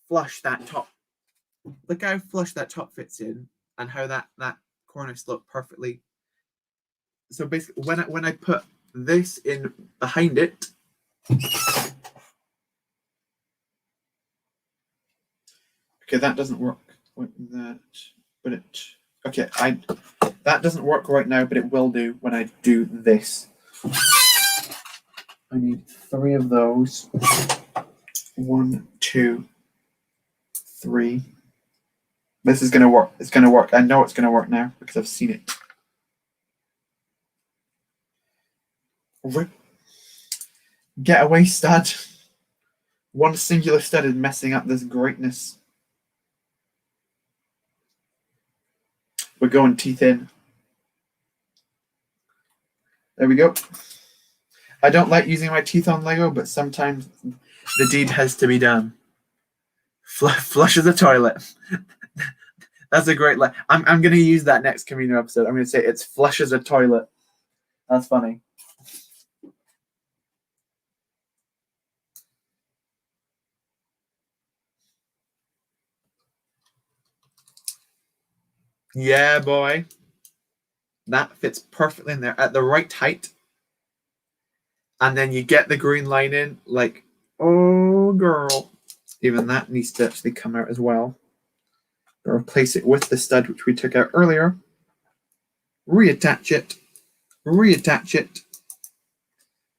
flush that top. Look how flush that top fits in, and how that corner sloped perfectly. So basically, when I put this in behind it. Okay, that doesn't work. Okay, that doesn't work right now, but it will do when I do this. I need 3 of those. 1, 2, 3. This is gonna work. It's gonna work. I know it's gonna work now because I've seen it. Rip. Get away, stud. One singular stud is messing up this greatness. We're going teeth in. There we go. I don't like using my teeth on Lego, but sometimes the deed has to be done. Flush of the toilet. That's a great line. I'm going to use that next Kamino episode. I'm going to say it's flush as a toilet. That's funny. Yeah, boy. That fits perfectly in there at the right height. And then you get the green line in, like, oh, girl. Even that needs to actually come out as well. Replace it with the stud, which we took out earlier. Reattach it. Reattach it.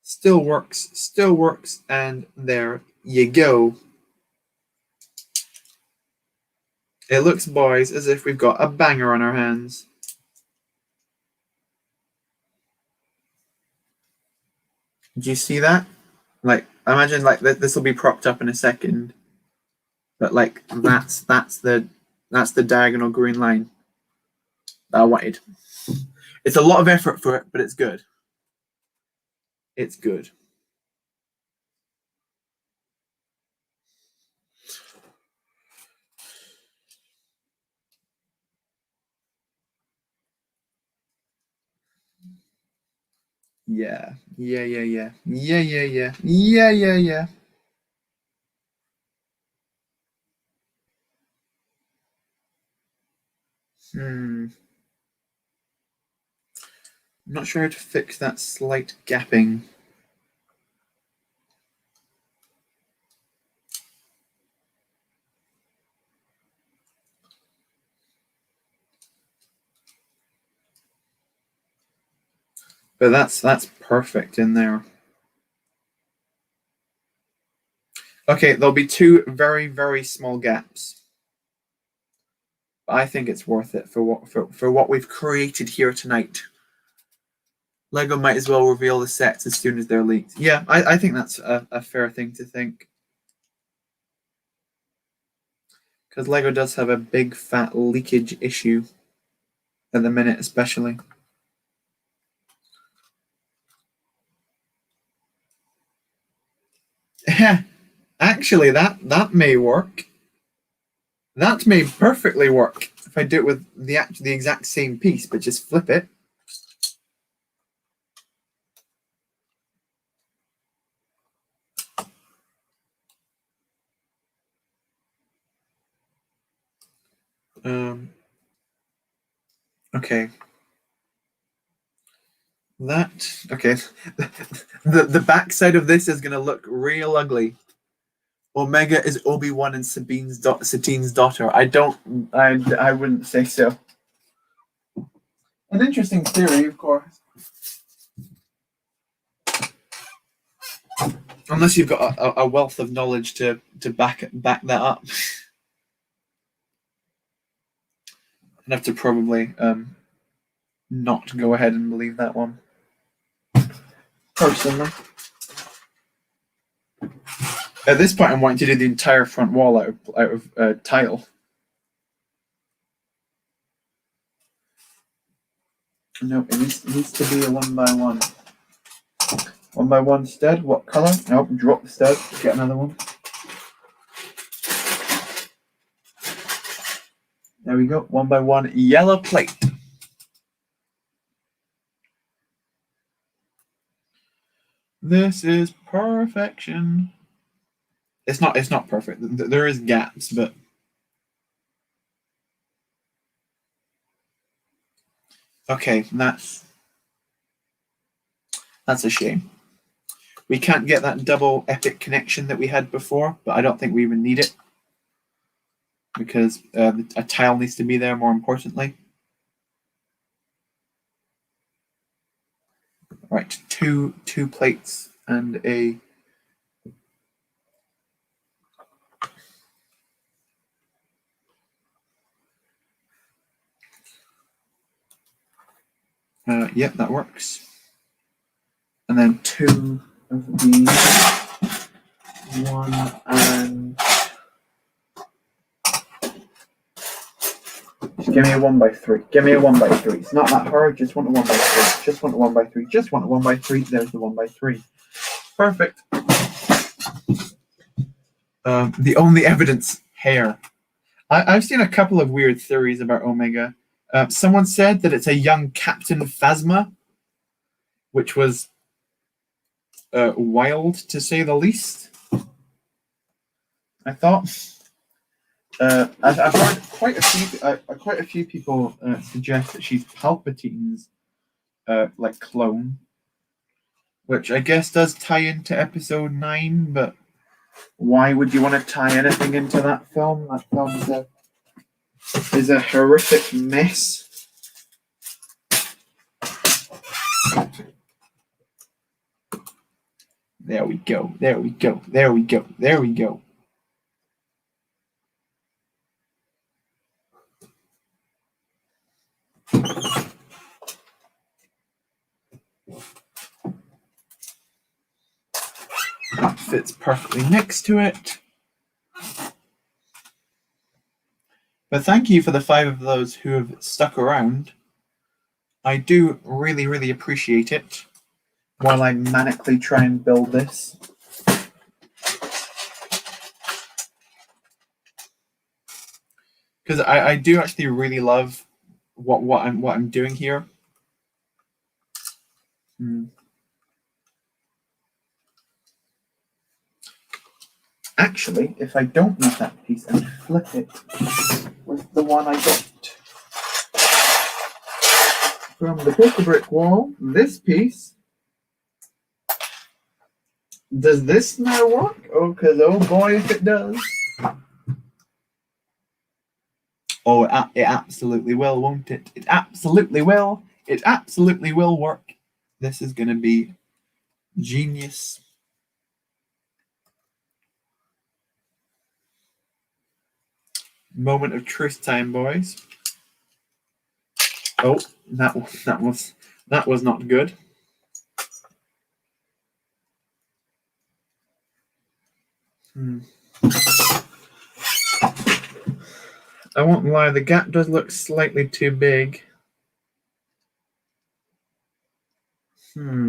Still works, and there you go. It looks, boys, as if we've got a banger on our hands. Do you see that? Like, imagine like this will be propped up in a second, but like that's the diagonal green line that I wanted. It's a lot of effort for it, but it's good. It's good. Yeah. I'm not sure how to fix that slight gapping. But that's perfect in there. Okay, there'll be two very, very small gaps. But I think it's worth it for what we've created here tonight. Lego might as well reveal the sets as soon as they're leaked. Yeah, I think that's a fair thing to think. Because Lego does have a big fat leakage issue at the minute, especially. Actually, that may work. That may perfectly work if I do it with the exact same piece, but just flip it. Okay. Okay. The backside of this is gonna look real ugly. Omega is Obi-Wan and Satine's daughter. I wouldn't say so. An interesting theory, of course. Unless you've got a wealth of knowledge to back that up. I'd have to probably not go ahead and believe that one. Personally. At this point, I'm wanting to do the entire front wall out of tile. No, it needs to be a 1x1. 1x1 instead. What color? Nope, drop the stud. Get another one. There we go. 1x1 yellow plate. This is perfection. It's not perfect. There is gaps, but okay, that's a shame. We can't get that double epic connection that we had before, but I don't think we even need it because a tile needs to be there. More importantly, right? Two plates and a. Yep, that works. And then two of these. One and. Just give me a 1x3. Give me a 1x3. It's not that hard. Just want a 1x3. Just want a 1x3. Just want a 1x3. There's the 1x3. Perfect. The only evidence, hair. I've seen a couple of weird theories about Omega. Someone said that it's a young Captain Phasma, which was wild to say the least. I thought. I've heard quite a few people suggest that she's Palpatine's like clone, which I guess does tie into Episode 9. But why would you want to tie anything into that film? That film is a horrific mess. There we go. There we go. There we go. There we go. That fits perfectly next to it. But thank you for the 5 of those who have stuck around. I do really, really appreciate it while I manically try and build this. Because I do actually really love what I'm doing here. Actually, if I don't use that piece and flip it with the one I got from the poker brick wall, this piece, does this now work? Oh, because oh boy, if it does. Oh, it absolutely will, won't it? It absolutely will. It absolutely will work. This is going to be genius. Moment of truth time, boys. Oh, that was not good. I won't lie, the gap does look slightly too big. If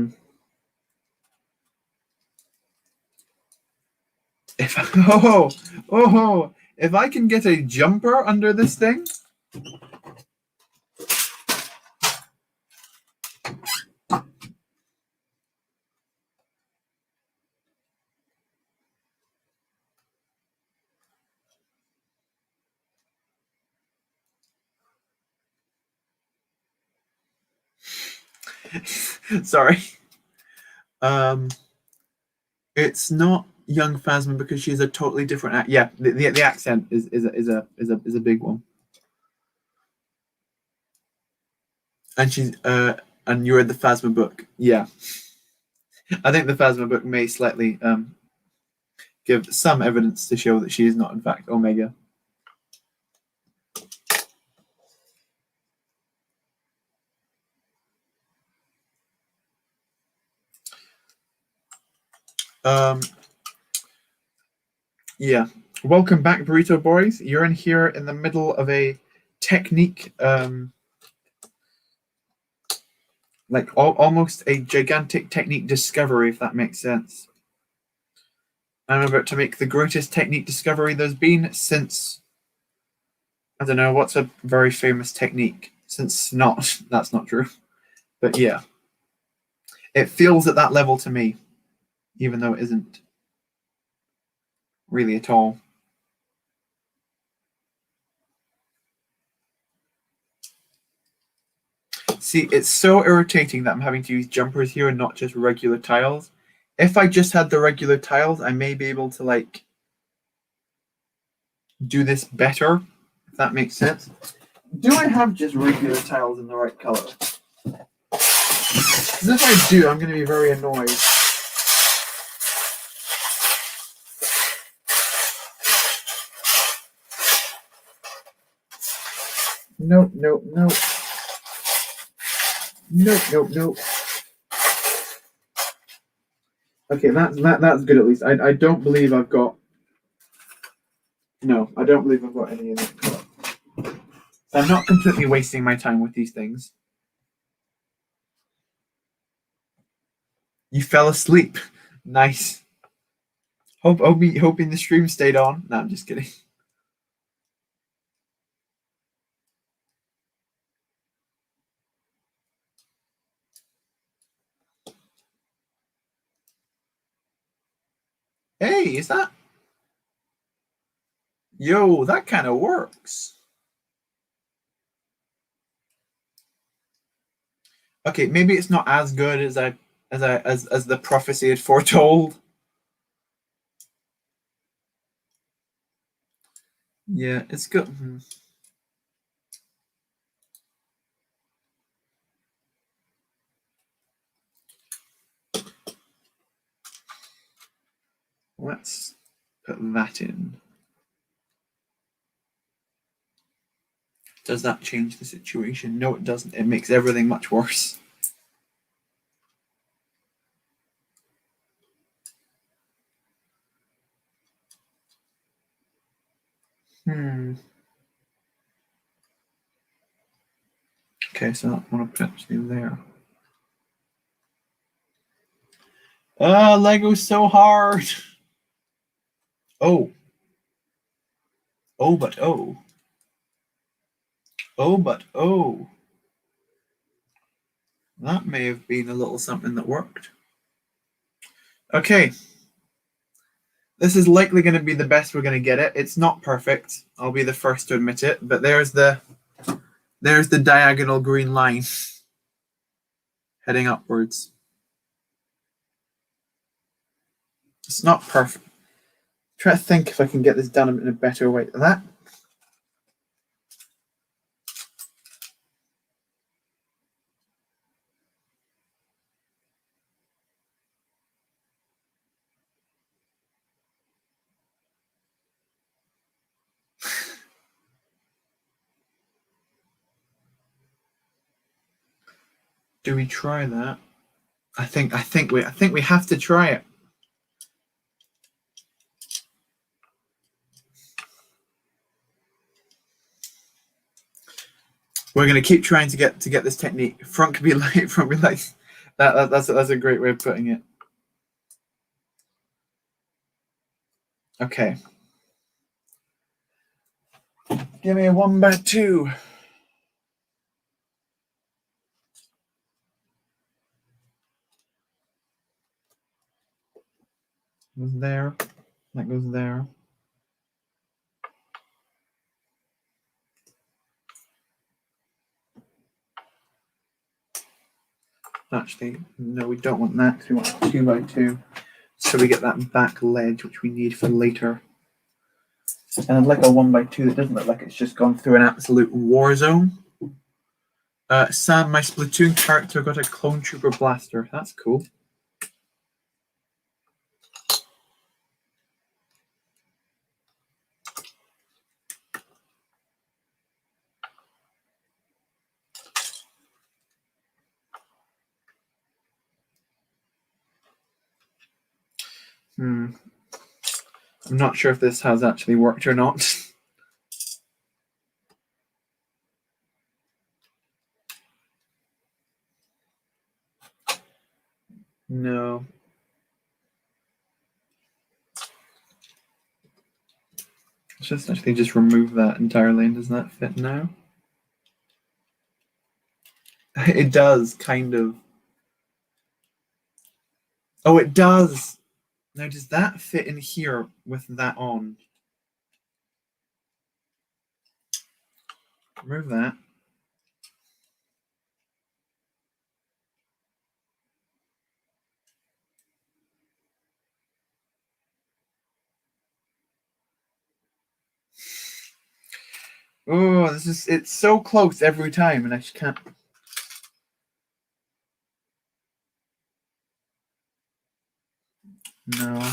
if I can get a jumper under this thing. Sorry. It's not young Phasma because she's a totally different. Yeah, the accent is a big one. And she's and you're in the Phasma book. Yeah, I think the Phasma book may slightly give some evidence to show that she is not in fact Omega. Yeah. Welcome back, Burrito Boys. You're in here in the middle of a technique, like almost a gigantic technique discovery, if that makes sense. I'm about to make the greatest technique discovery there's been since, I don't know, what's a very famous technique? Since not, that's not true. But yeah, it feels at that level to me, even though it isn't really at all. See, it's so irritating that I'm having to use jumpers here and not just regular tiles. If I just had the regular tiles, I may be able to, like, do this better, if that makes sense. Do I have just regular tiles in the right color? Because if I do, I'm going to be very annoyed. Nope. Okay, that's good at least. I don't believe I've got. No, I don't believe I've got any in that color. So I'm not completely wasting my time with these things. You fell asleep. Nice. Hoping the stream stayed on. No, I'm just kidding. Hey, is that? Yo, that kind of works. Okay, maybe it's not as good as the prophecy had foretold. Yeah, it's good. Let's put that in. Does that change the situation? No, it doesn't. It makes everything much worse. Okay, so that one will potentially there. Lego's so hard. Oh. Oh, but oh. Oh, but oh. That may have been a little something that worked. Okay. This is likely going to be the best we're going to get it. It's not perfect. I'll be the first to admit it. But there's the diagonal green line heading upwards. It's not perfect. Try to think if I can get this done in a better way. That. Do we try that? I think we have to try it. We're gonna keep trying to get this technique. Front could be light, front be light. That's a great way of putting it. Okay. Give me a 1x2. Goes there. That goes there. Actually, no, we don't want that because we want 2x2. So we get that back ledge, which we need for later. And I'd like a 1x2 that doesn't look like it's just gone through an absolute war zone. Sam, my Splatoon character got a clone trooper blaster. That's cool. I'm not sure if this has actually worked or not. No. Let's just actually just remove that entirely. Does that fit now? It does, kind of. Oh, it does. Now, does that fit in here with that on? Remove that. Oh, it's so close every time, and I just can't. No.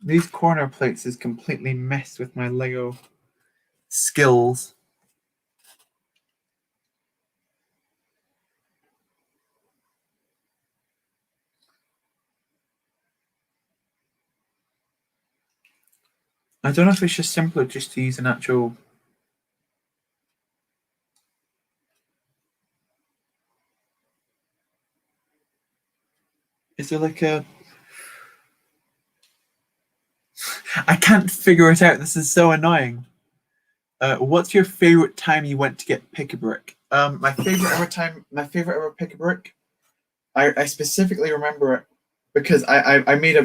These corner plates is completely messed with my Lego skills. I don't know if it's just simpler just to use an actual... Is there like a... I can't figure it out. This is so annoying. What's your favorite time you went to get pick-a-brick? My favorite ever pick-a-brick. I specifically remember it because I made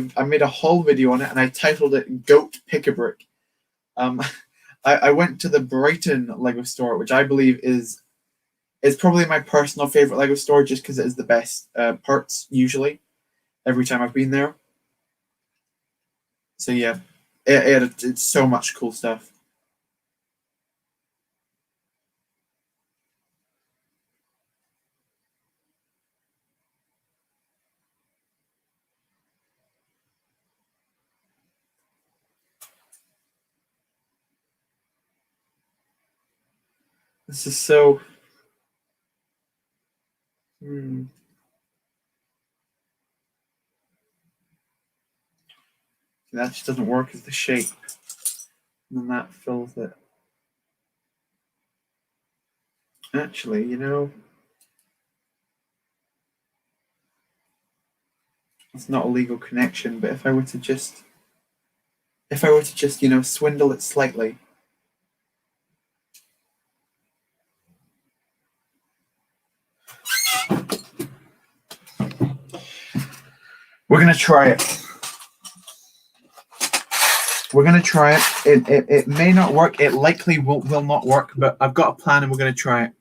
a haul video on it and I titled it "Goat Pick-a-Brick." I went to the Brighton Lego store, which I believe is probably my personal favorite Lego store, just because it is the best parts usually every time I've been there. So yeah, it's so much cool stuff. This is so... That just doesn't work as the shape. And then that fills it. Actually, you know, it's not a legal connection, but if I were to just, you know, swindle it slightly. We're gonna try it. We're gonna try it. It may not work. It likely will not work. But I've got a plan, and we're gonna try it.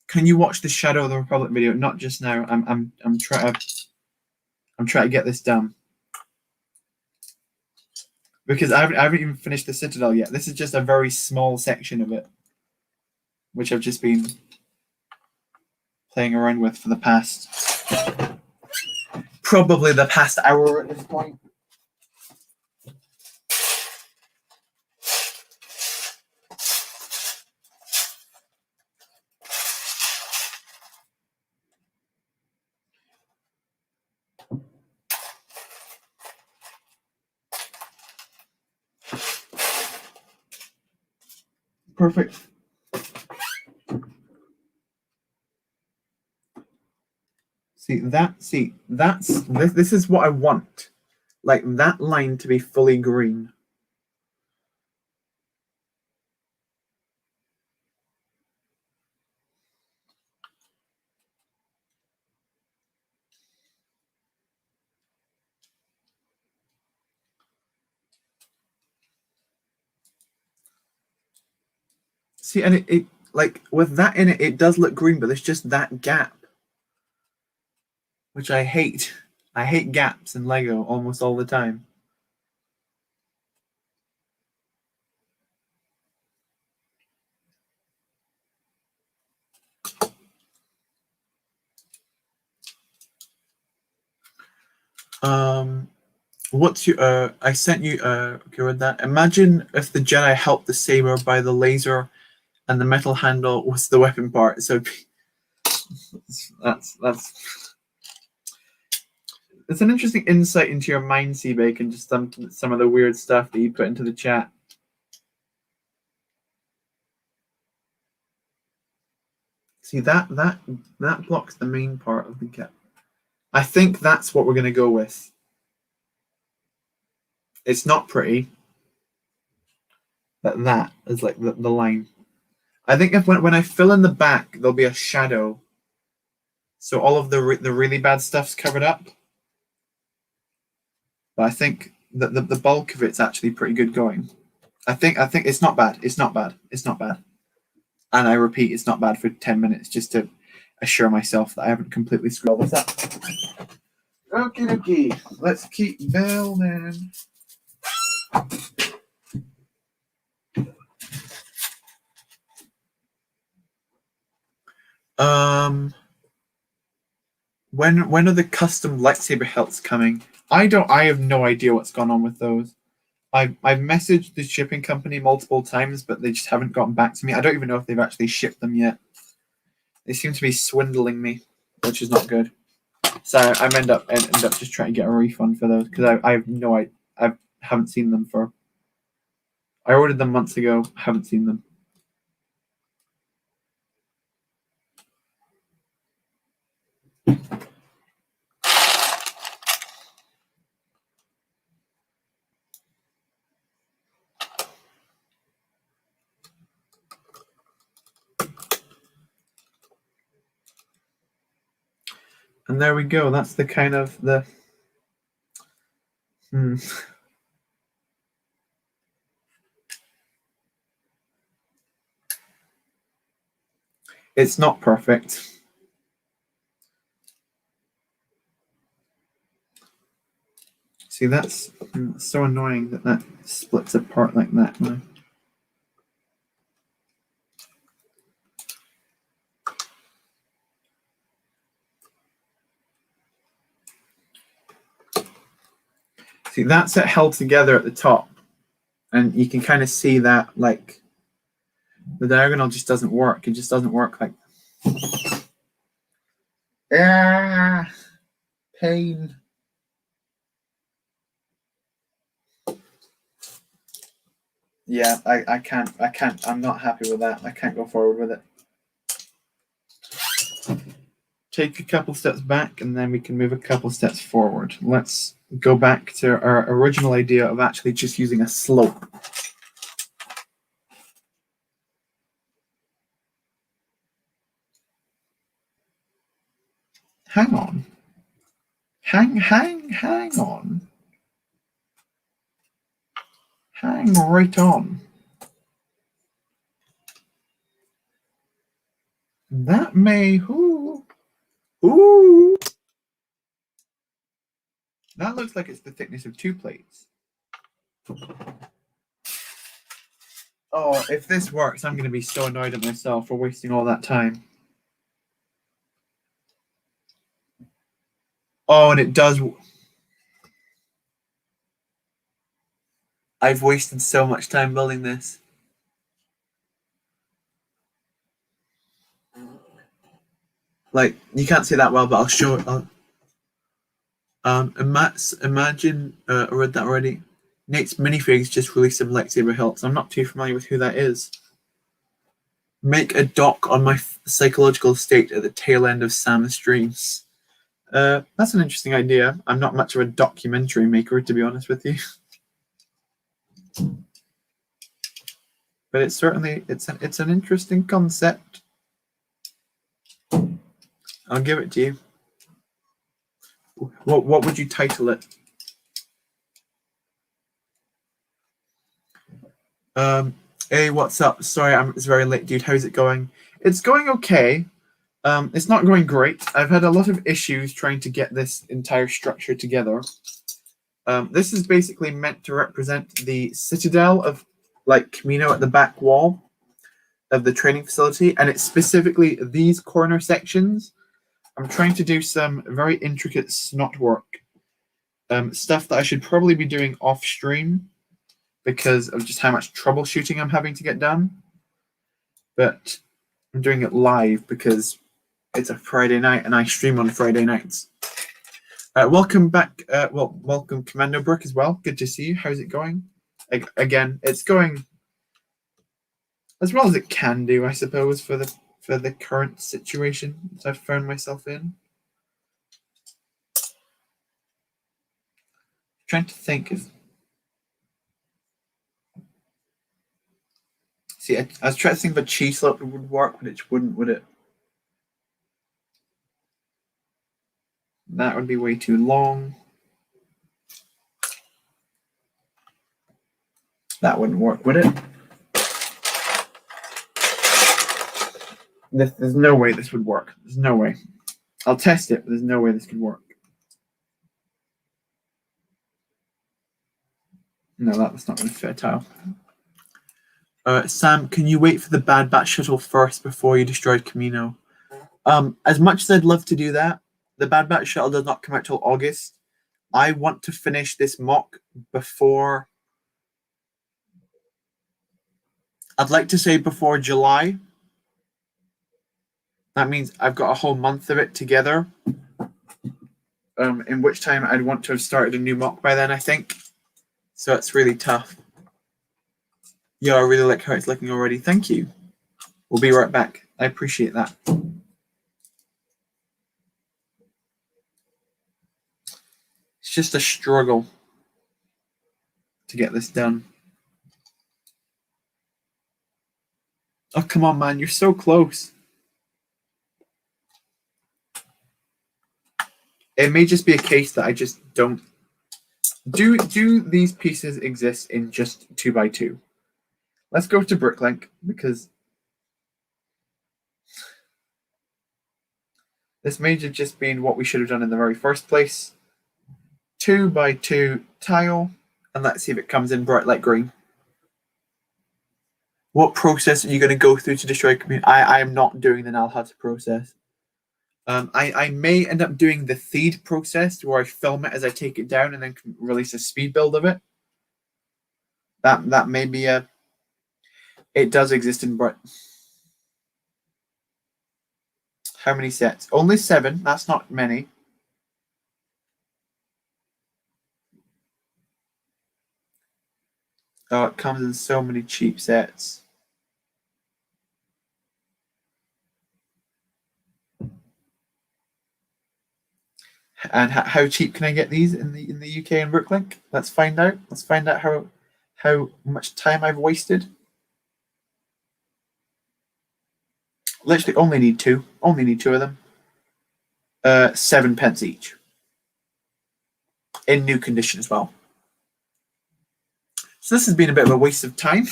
Can you watch the Shadow of the Republic video? Not just now. I'm trying to get this done because I haven't even finished the Citadel yet. This is just a very small section of it, which I've just been playing around with for the past probably the past hour at this point. Perfect. This is what I want. Like that line to be fully green. See, and it like with that in it, it does look green, but there's just that gap, which I hate. I hate gaps in Lego almost all the time. What's your I sent you okay with that. Imagine if the Jedi helped the saber by the laser and the metal handle was the weapon part. So that's it's an interesting insight into your mind, Seabake, and just some of the weird stuff that you put into the chat. See that blocks the main part of the gap. I think that's what we're gonna go with. It's not pretty, but that is like the line. I think if when I fill in the back, there'll be a shadow, so all of the really bad stuff's covered up. But I think that the bulk of it's actually pretty good going. I think it's not bad. It's not bad. It's not bad. And I repeat, it's not bad for 10 minutes just to assure myself that I haven't completely screwed all this up. Okie dokie. Let's keep building. When are the custom lightsaber hilts coming? I have no idea what's gone on with those. I've messaged the shipping company multiple times, but they just haven't gotten back to me. I don't even know if they've actually shipped them yet. They seem to be swindling me, which is not good. So I end up just trying to get a refund for those because I have no idea. I haven't seen them for. I ordered them months ago. Haven't seen them. And there we go. That's the kind of the. It's not perfect. See, that's so annoying that splits apart like that now. See, that's it held together at the top. And you can kind of see that, like, the diagonal just doesn't work. It just doesn't work like... Pain. Yeah, I can't. I'm not happy with that. I can't go forward with it. Take a couple steps back, and then we can move a couple steps forward. Let's go back to our original idea of actually just using a slope. Hang on. Hang on. Hang right on. That may... Ooh. That looks like it's the thickness of 2 plates. Oh, if this works, I'm going to be so annoyed at myself for wasting all that time. Oh, and it does... I've wasted so much time building this. Like, you can't see that well, but I'll show it. Imagine, I read that already. Nate's Minifigs just released some lightsaber hilts. I'm not too familiar with who that is. Make a doc on my psychological state at the tail end of Sam's streams. That's an interesting idea. I'm not much of a documentary maker, to be honest with you. But it's certainly it's an interesting concept. I'll give it to you. What would you title it? Hey, what's up? Sorry, it's very late, dude. How's it going? It's going okay. It's not going great. I've had a lot of issues trying to get this entire structure together. This is basically meant to represent the citadel of like Kamino at the back wall of the training facility, and it's specifically these corner sections. I'm trying to do some very intricate snot work, stuff that I should probably be doing off stream because of just how much troubleshooting I'm having to get done. But I'm doing it live because it's a Friday night and I stream on Friday nights. Welcome back. Welcome Commando Brook as well. Good to see you. How's it going? Again, it's going as well as it can do, I suppose, for the current situation that I've found myself in. I'm trying to think if. See, I was trying to think if a cheese slope would work, but it wouldn't, would it? That would be way too long. That wouldn't work, would it? There's no way this would work. There's no way. I'll test it, but there's no way this could work. No, that's not going to fit a tile. Sam, can you wait for the Bad Batch shuttle first before you destroyed Kamino? As much as I'd love to do that, the Bad Batch shuttle does not come out till August. I want to finish this mock before. I'd like to say before July. That means I've got a whole month of it together. In which time I'd want to have started a new mock by then, I think. So it's really tough. Yeah, I really like how it's looking already. Thank you. We'll be right back. I appreciate that. It's just a struggle to get this done. Oh, come on, man. You're so close. It may just be a case that I just don't. Do these pieces exist in just 2x2? Let's go to Bricklink because this may have just been what we should have done in the very first place. 2x2 tile, and let's see if it comes in bright light green. What process are you going to go through to destroy Kamino? I am not doing the Nalhut process. I may end up doing the feed process where I film it as I take it down and then release a speed build of it. That may be a. It does exist in bright. How many sets? Only 7. That's not many. Oh, it comes in so many cheap sets. And how cheap can I get these in the UK and Bricklink? Let's find out. Let's find out how much time I've wasted. Literally only need 2. Only need 2 of them. 7 pence each. In new condition as well. So this has been a bit of a waste of time.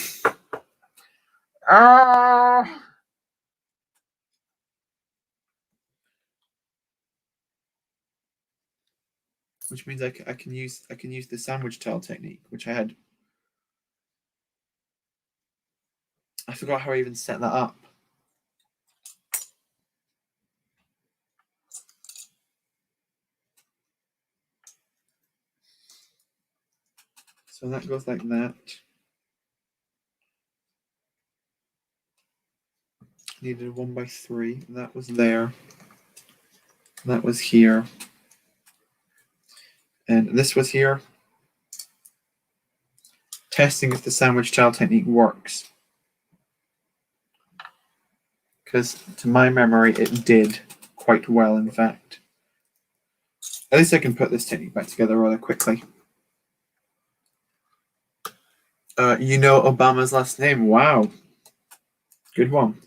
Which means I can use the sandwich tile technique, which I had. I forgot how I even set that up. So that goes like that. Needed a 1x3. That was there. That was here. And this was here. Testing if the sandwich tile technique works. Because to my memory, it did quite well, in fact. At least I can put this technique back together rather quickly. You know Obama's last name? Wow. Good one.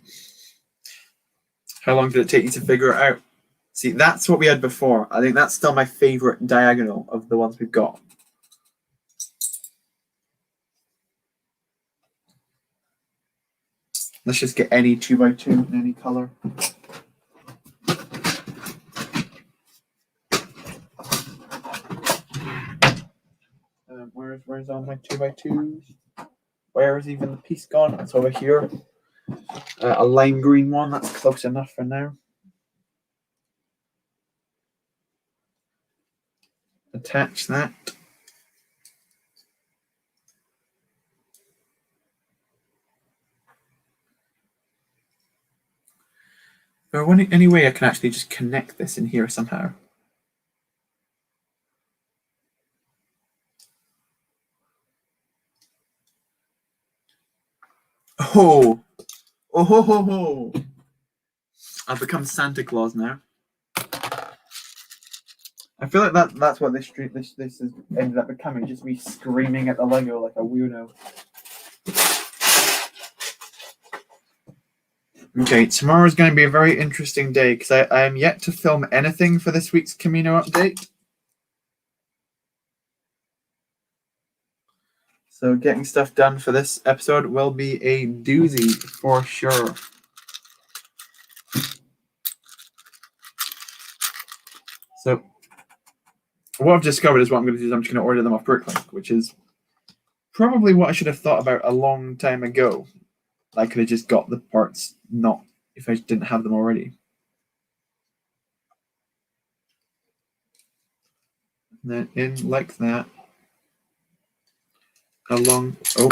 How long did it take you to figure it out? See, that's what we had before. I think that's still my favorite diagonal of the ones we've got. Let's just get any 2x2 in any color. Where's all my 2x2s? Where is even the piece gone? It's over here. A lime green one. That's close enough for now. Attach that. Is there any way I can actually just connect this in here somehow? Oh, oh ho ho ho! I've become Santa Claus now. I feel like that's what this has ended up becoming, just me screaming at the Lego like a weirdo. Okay, tomorrow's going to be a very interesting day because I am yet to film anything for this week's Kamino update. So getting stuff done for this episode will be a doozy for sure. So what I've discovered is what I'm going to do is I'm just going to order them off Bricklink, which is probably what I should have thought about a long time ago. I could have just got the parts not if I didn't have them already. And then in like that. Along. Oh.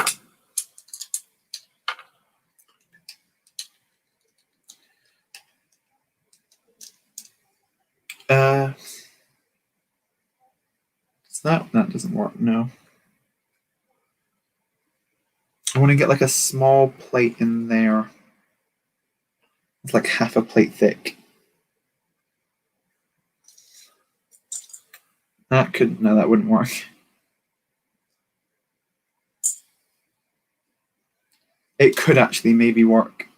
That doesn't work, no. I want to get like a small plate in there. It's like half a plate thick. That wouldn't work. It could actually maybe work.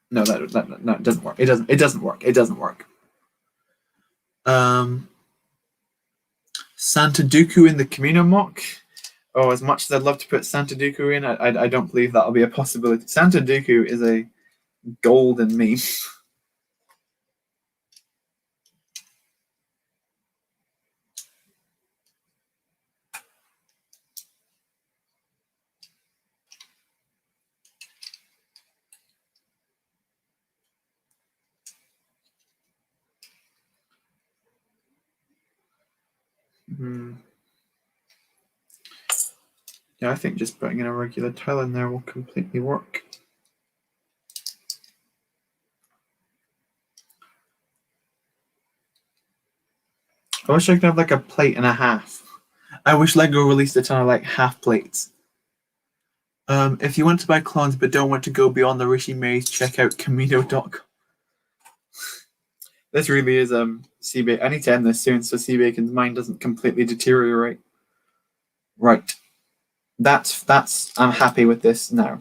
No, that doesn't work. It doesn't work. It doesn't work. Santa Dooku in the Kamino mock. Oh, as much as I'd love to put Santa Dooku in, I don't believe that'll be a possibility. Santa Dooku is a golden meme. Yeah, I think just putting in a regular tile in there will completely work. I wish I could have like a plate and a half. I wish Lego released a ton of like half plates. If you want to buy clones but don't want to go beyond the Rishi maze, check out Kamino.com. This really is CB. I need to end this soon so CBacon's mind doesn't completely deteriorate. Right. That's I'm happy with this now.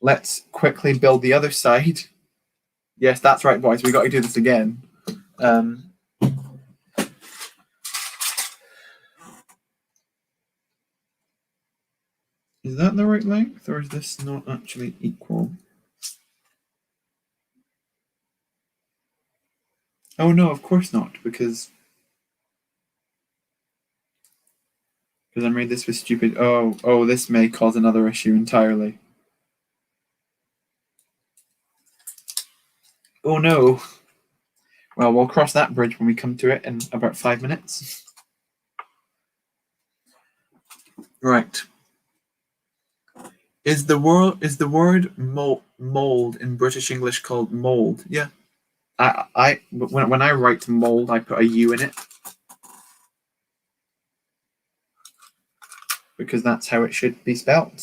Let's quickly build the other side. Yes, that's right, boys. We got to do this again. Is that the right length, or is this not actually equal? Oh no, of course not, because I made this with stupid. Oh, this may cause another issue entirely. Oh no. Well, we'll cross that bridge when we come to it in about 5 minutes. Right. Is the word mold in British English called mold? Yeah. When I write mold, I put a U in it because that's how it should be spelled.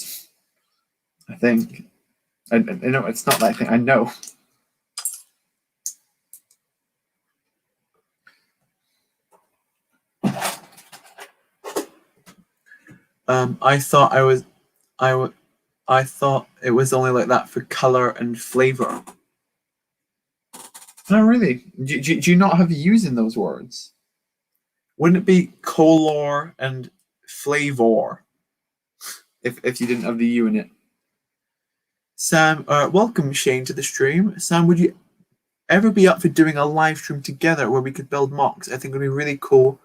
I think. I know it's not that I think. I know. I thought it was only like that for color and flavor. Oh, really? Do you not have U's in those words? Wouldn't it be color and flavor if you didn't have the U in it? Sam, welcome Shane to the stream. Sam, would you ever be up for doing a live stream together where we could build mocks? I think it would be really cool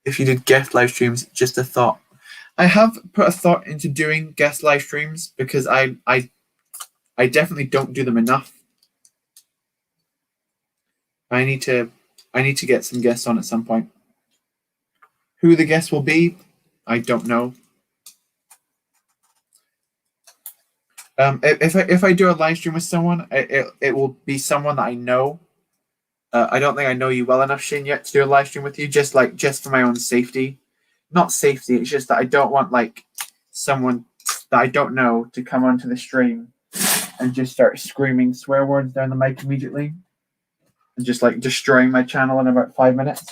if you did guest live streams. Just a thought. I have put a thought into doing guest live streams because I definitely don't do them enough. I need to get some guests on at some point. Who the guests will be, I don't know. If I do a live stream with someone, it will be someone that I know. I don't think I know you well enough, Shane, yet to do a live stream with you. Just for my own safety, not safety. It's just that I don't want like someone that I don't know to come onto the stream and just start screaming swear words down the mic immediately and just like destroying my channel in about 5 minutes.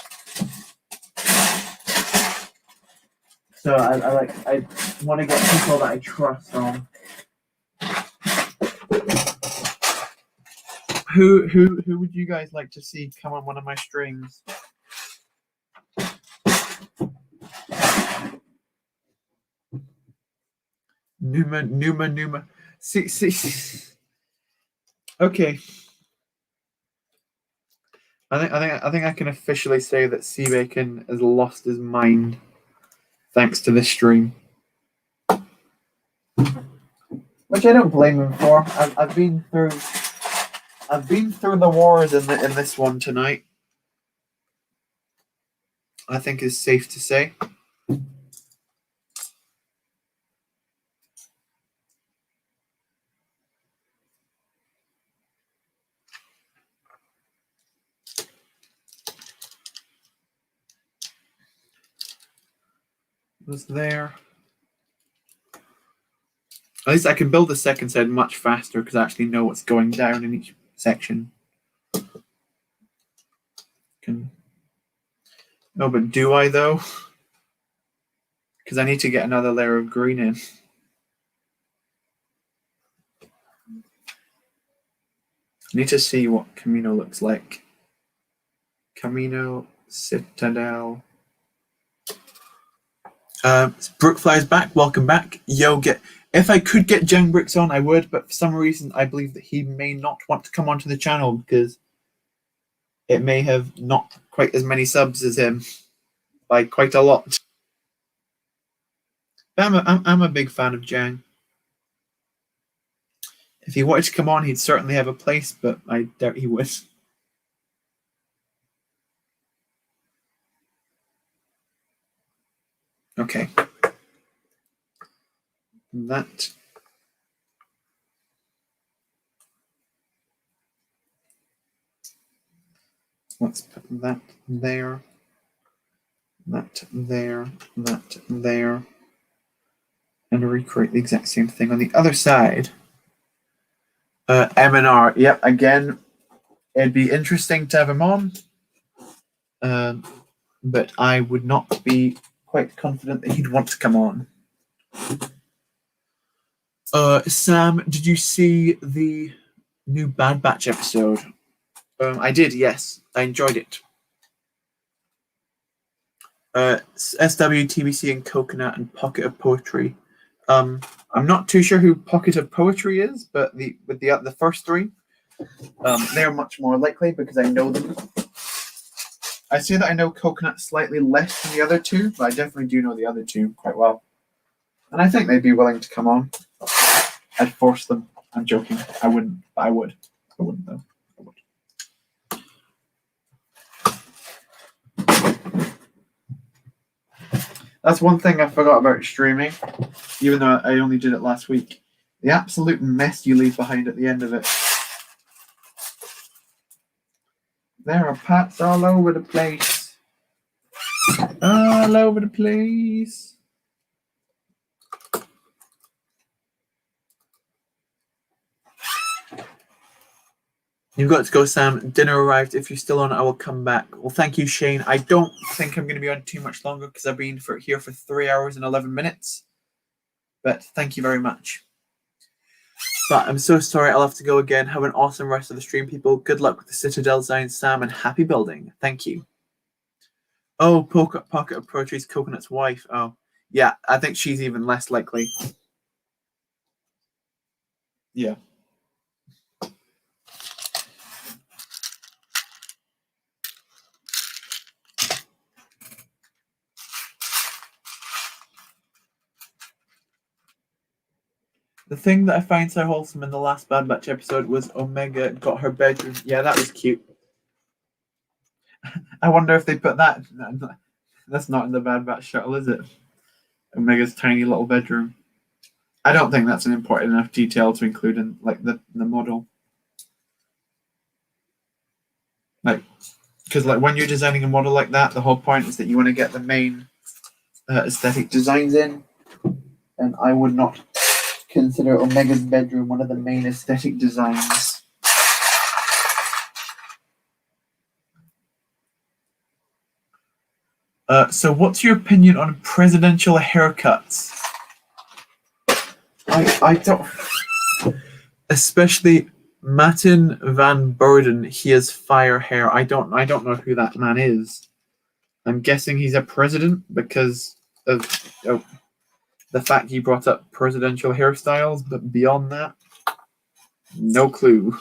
So I want to get people that I trust on. Who would you guys like to see come on one of my streams? Numa. See. Okay. I think I can officially say that Seabacon has lost his mind thanks to this stream. Which I don't blame him for. I've been through the wars in this one tonight. I think is safe to say. Was there? At least I can build the second side much faster because I actually know what's going down in each section. No, but do I though? Because I need to get another layer of green in. I need to see what Kamino looks like. Kamino, Citadel. Brookfly's back. Welcome back. Yo, if I could get Jang Bricks on, I would, but for some reason, I believe that he may not want to come onto the channel because it may have not quite as many subs as him by quite a lot. But I'm a big fan of Jang. If he wanted to come on, he'd certainly have a place, but I doubt he would. Okay. That. Let's put that there. That there. That there. And recreate the exact same thing on the other side. M&R. Yep, again, it'd be interesting to have him on. But I would not be quite confident that he'd want to come on. Sam, did you see the new Bad Batch episode? I did, yes. I enjoyed it. SW, TBC, and Coconut and Pocket of Poetry. I'm not too sure who Pocket of Poetry is, but the first three, they're much more likely because I know them. I say that I know Coconut slightly less than the other two, but I definitely do know the other two quite well. And I think they'd be willing to come on. I'd force them. I'm joking. I wouldn't, but I would. I wouldn't, though. I would. That's one thing I forgot about streaming, even though I only did it last week. The absolute mess you leave behind at the end of it. There are pats all over the place. All over the place. You've got to go, Sam. Dinner arrived. If you're still on, I will come back. Well, thank you, Shane. I don't think I'm going to be on too much longer because I've been here for 3 hours and 11 minutes. But thank you very much. But I'm so sorry. I'll have to go again. Have an awesome rest of the stream, people. Good luck with the Citadel design, Sam, and happy building. Thank you. Oh, Pocket of Poetry's Coconut's wife. Oh, yeah. I think she's even less likely. Yeah. The thing that I find so wholesome in the last Bad Batch episode was Omega got her bedroom. Yeah, that was cute. I wonder if they put that. No, that's not in the Bad Batch shuttle, is it? Omega's tiny little bedroom. I don't think that's an important enough detail to include in like the model. Like, because like when you're designing a model like that, the whole point is that you want to get the main aesthetic designs in, and I would not consider Omega's bedroom one of the main aesthetic designs. So what's your opinion on presidential haircuts? I don't, especially Martin Van Burden. He has fire hair. I don't know who that man is. I'm guessing he's a president because of the fact he brought up presidential hairstyles, but beyond that, no clue.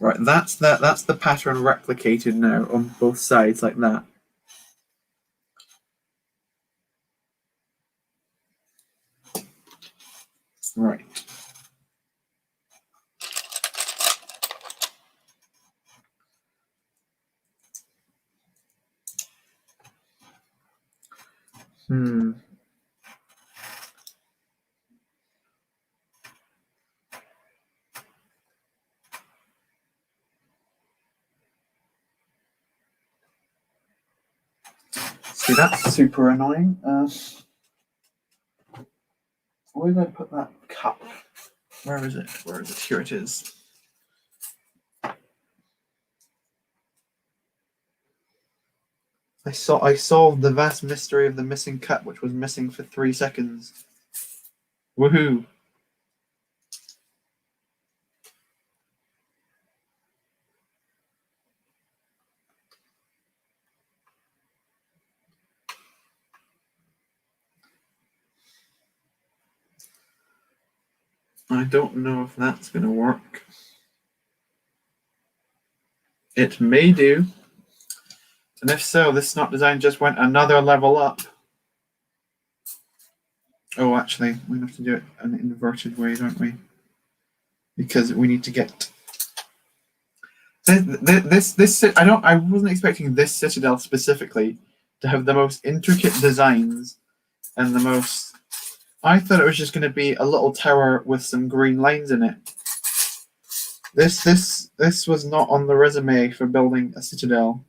Right, that's the pattern replicated now on both sides like that. Right. See, that's super annoying. Where did I put that cup? Where is it? Where is it? Here it is. I solved the vast mystery of the missing cup, which was missing for 3 seconds. Woohoo! I don't know if that's going to work. It may do. And if so, this snot design just went another level up. Oh, actually, we have to do it an inverted way, don't we? Because we need to get this. I wasn't expecting this Citadel specifically to have the most intricate designs and the most. I thought it was just going to be a little tower with some green lines in it. This was not on the resume for building a Citadel,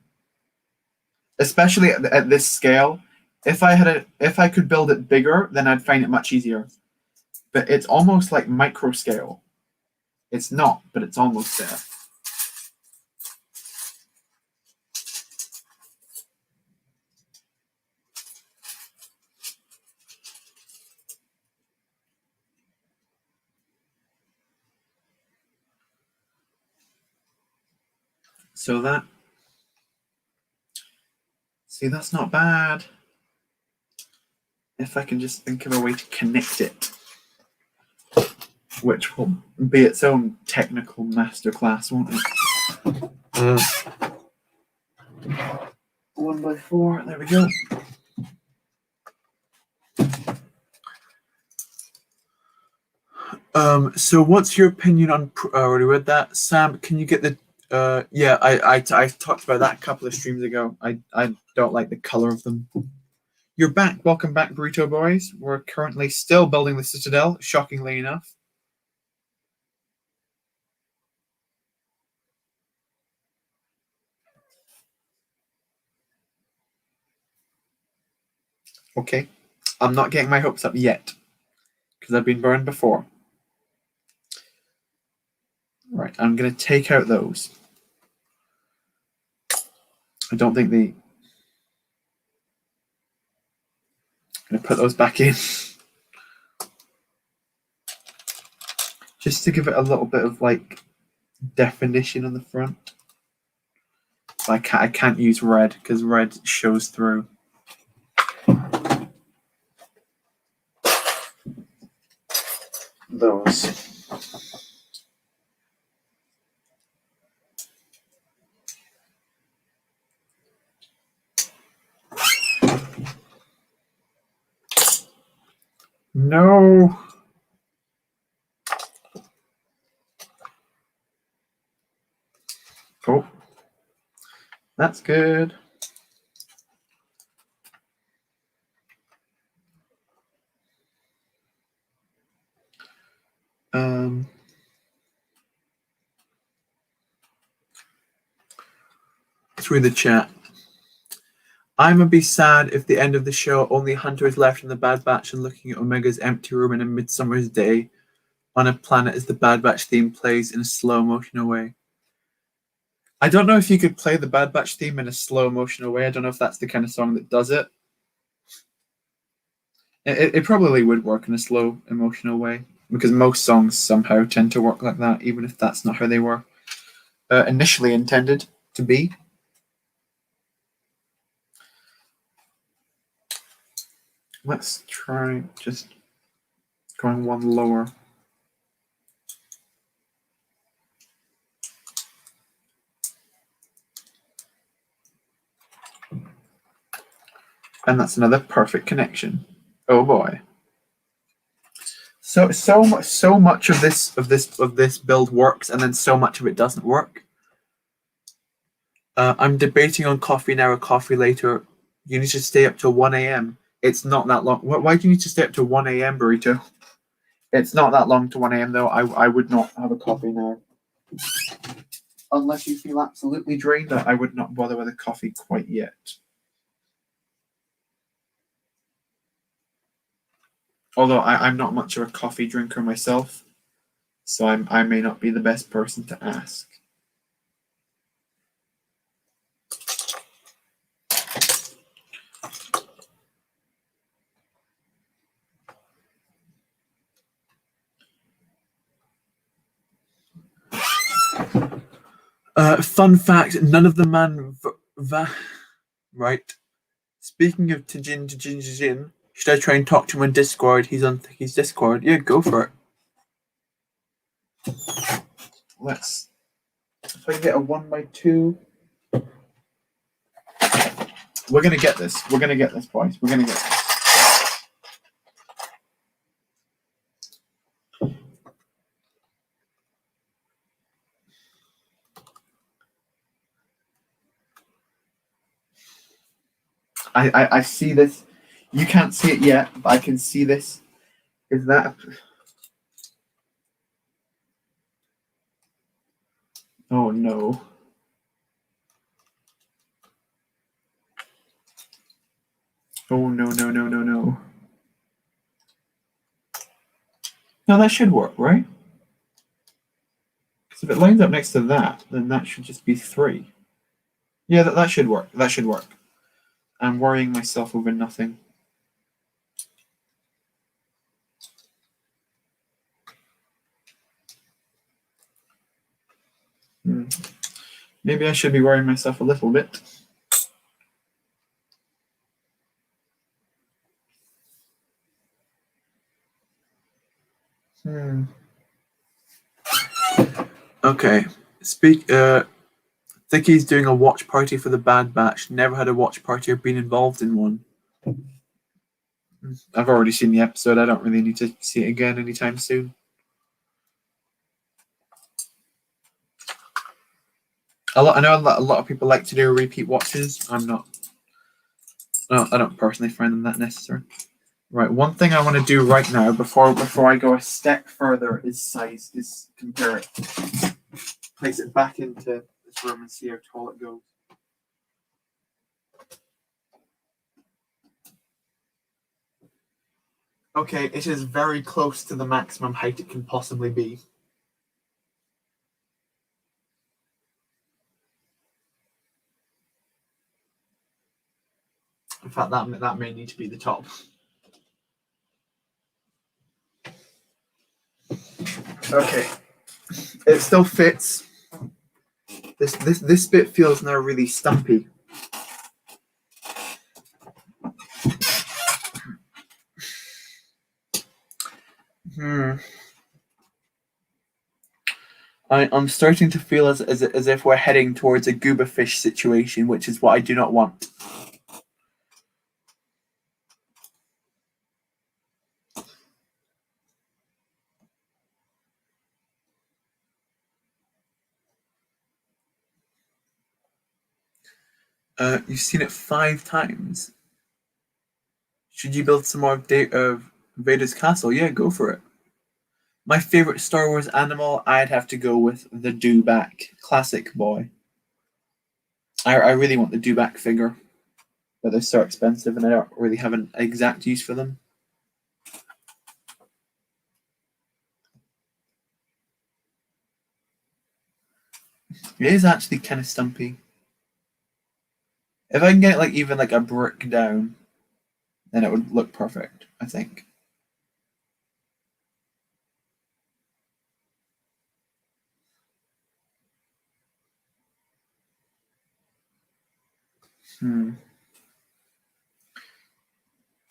especially at this scale. If I could build it bigger, then I'd find it much easier. But it's almost like micro scale. It's not, but it's almost there. So that's not bad. If I can just think of a way to connect it, which will be its own technical masterclass, won't it? 1x4, there we go. So what's your opinion on? I already read that. Sam, can you get the? Yeah, I talked about that a couple of streams ago. I don't like the color of them. You're back. Welcome back, Burrito Boys. We're currently still building the Citadel, shockingly enough. Okay, I'm not getting my hopes up yet because I've been burned before. Right, I'm going to take out those. I don't think I'm going to put those back in. Just to give it a little bit of like definition on the front. I can't use red because red shows through. Those. No. Oh, that's good. Through the chat. I'ma be sad if the end of the show only Hunter is left in the Bad Batch and looking at Omega's empty room in a midsummer's day on a planet as the Bad Batch theme plays in a slow motion way. I don't know if you could play the Bad Batch theme in a slow motion way. I don't know if that's the kind of song that does it. It probably would work in a slow emotional way because most songs somehow tend to work like that, even if that's not how they were initially intended to be. Let's try just going one lower. And that's another perfect connection. Oh boy. So much of this build works, and then so much of it doesn't work. I'm debating on coffee now or coffee later. You need to stay up till 1 a.m. It's not that long. Why do you need to stay up till 1 a.m., Burrito? It's not that long to 1 a.m. though. I would not have a coffee now. Unless you feel absolutely drained, I would not bother with a coffee quite yet. Although I'm not much of a coffee drinker myself, so I may not be the best person to ask. Fun fact, none of the man... Right. Speaking of Tajin, should I try and talk to him on Discord? He's on his Discord. Yeah, go for it. Let's... If I can get a 1x2... We're going to get this. We're going to get this, boys. We're going to get this. I see this. You can't see it yet, but I can see this. Is that... Oh, no. Oh, no. No, that should work, right? Because if it lines up next to that, then that should just be 3. Yeah, that should work. That should work. I'm worrying myself over nothing. Maybe I should be worrying myself a little bit. Okay. Thicky's doing a watch party for the Bad Batch. Never had a watch party or been involved in one. I've already seen the episode. I don't really need to see it again anytime soon. I know a lot of people like to do repeat watches. I'm not. No, I don't personally find them that necessary. Right. One thing I want to do right now before I go a step further is compare it. Place it back into this room and see how tall it goes. Okay, it is very close to the maximum height it can possibly be. In fact, that may need to be the top. Okay, it still fits. This bit feels now really stumpy. I'm starting to feel as if we're heading towards a gooba fish situation, which is what I do not want. You've seen it 5 times. Should you build some more of Vader's castle? Yeah, go for it. My favorite Star Wars animal, I'd have to go with the dewback. Classic boy. I really want the dewback figure, but they're so expensive and I don't really have an exact use for them. It is actually kind of stumpy. If I can get like even like a brick down, then it would look perfect, I think. I'm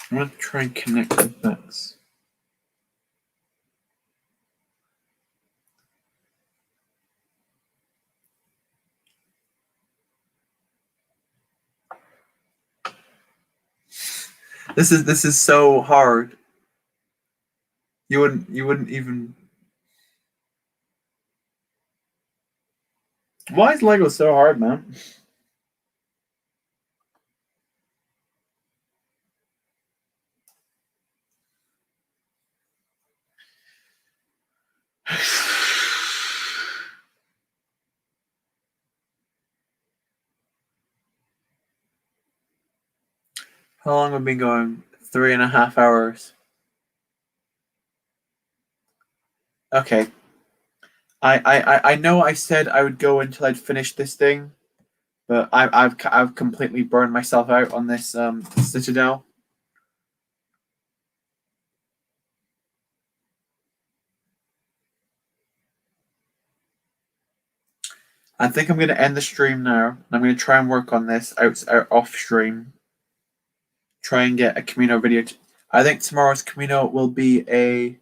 going to try and connect the bits. This is so hard. You wouldn't even. Why is Lego so hard, man? How long have we been going? 3.5 hours. Okay. I know I said I would go until I'd finished this thing, but I've completely burned myself out on this Citadel. I think I'm going to end the stream now. I'm going to try and work on this out off stream. Try and get a Kamino video. I think tomorrow's Kamino will be a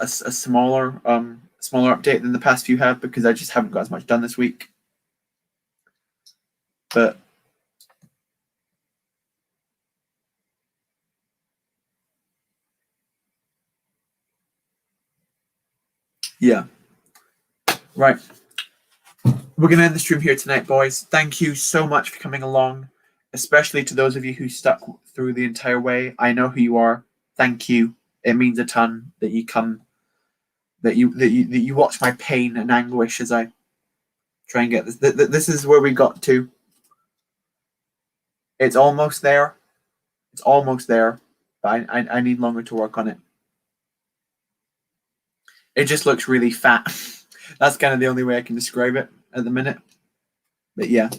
smaller smaller update than the past few have because I just haven't got as much done this week. But yeah. Right. We're going to end the stream here tonight, boys. Thank you so much for coming along, especially to those of you who stuck through the entire way. I know who you are. Thank you. It means a ton that you come, that you watch my pain and anguish as I try and get this. This is where we got to. It's almost there. It's almost there, but I need longer to work on it. It just looks really fat. That's kind of the only way I can describe it at the minute. But yeah,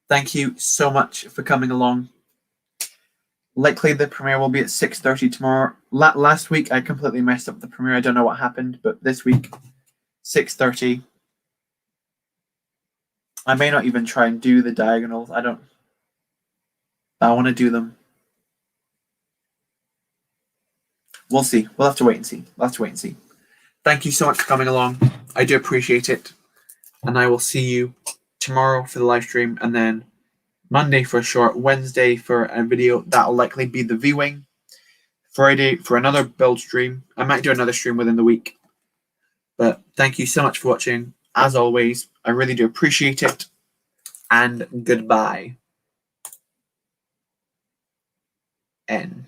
thank you so much for coming along. Likely the premiere will be at 6:30 tomorrow. Last week I completely messed up the premiere. I don't know what happened, but this week 6:30. I may not even try and do the diagonals. I want to do them. We'll see. We'll have to wait and see. Thank you so much for coming along. I do appreciate it. And I will see you tomorrow for the live stream, and then Monday for a short, Wednesday for a video. That'll likely be the V-Wing. Friday for another build stream. I might do another stream within the week. But thank you so much for watching. As always, I really do appreciate it. And goodbye. N.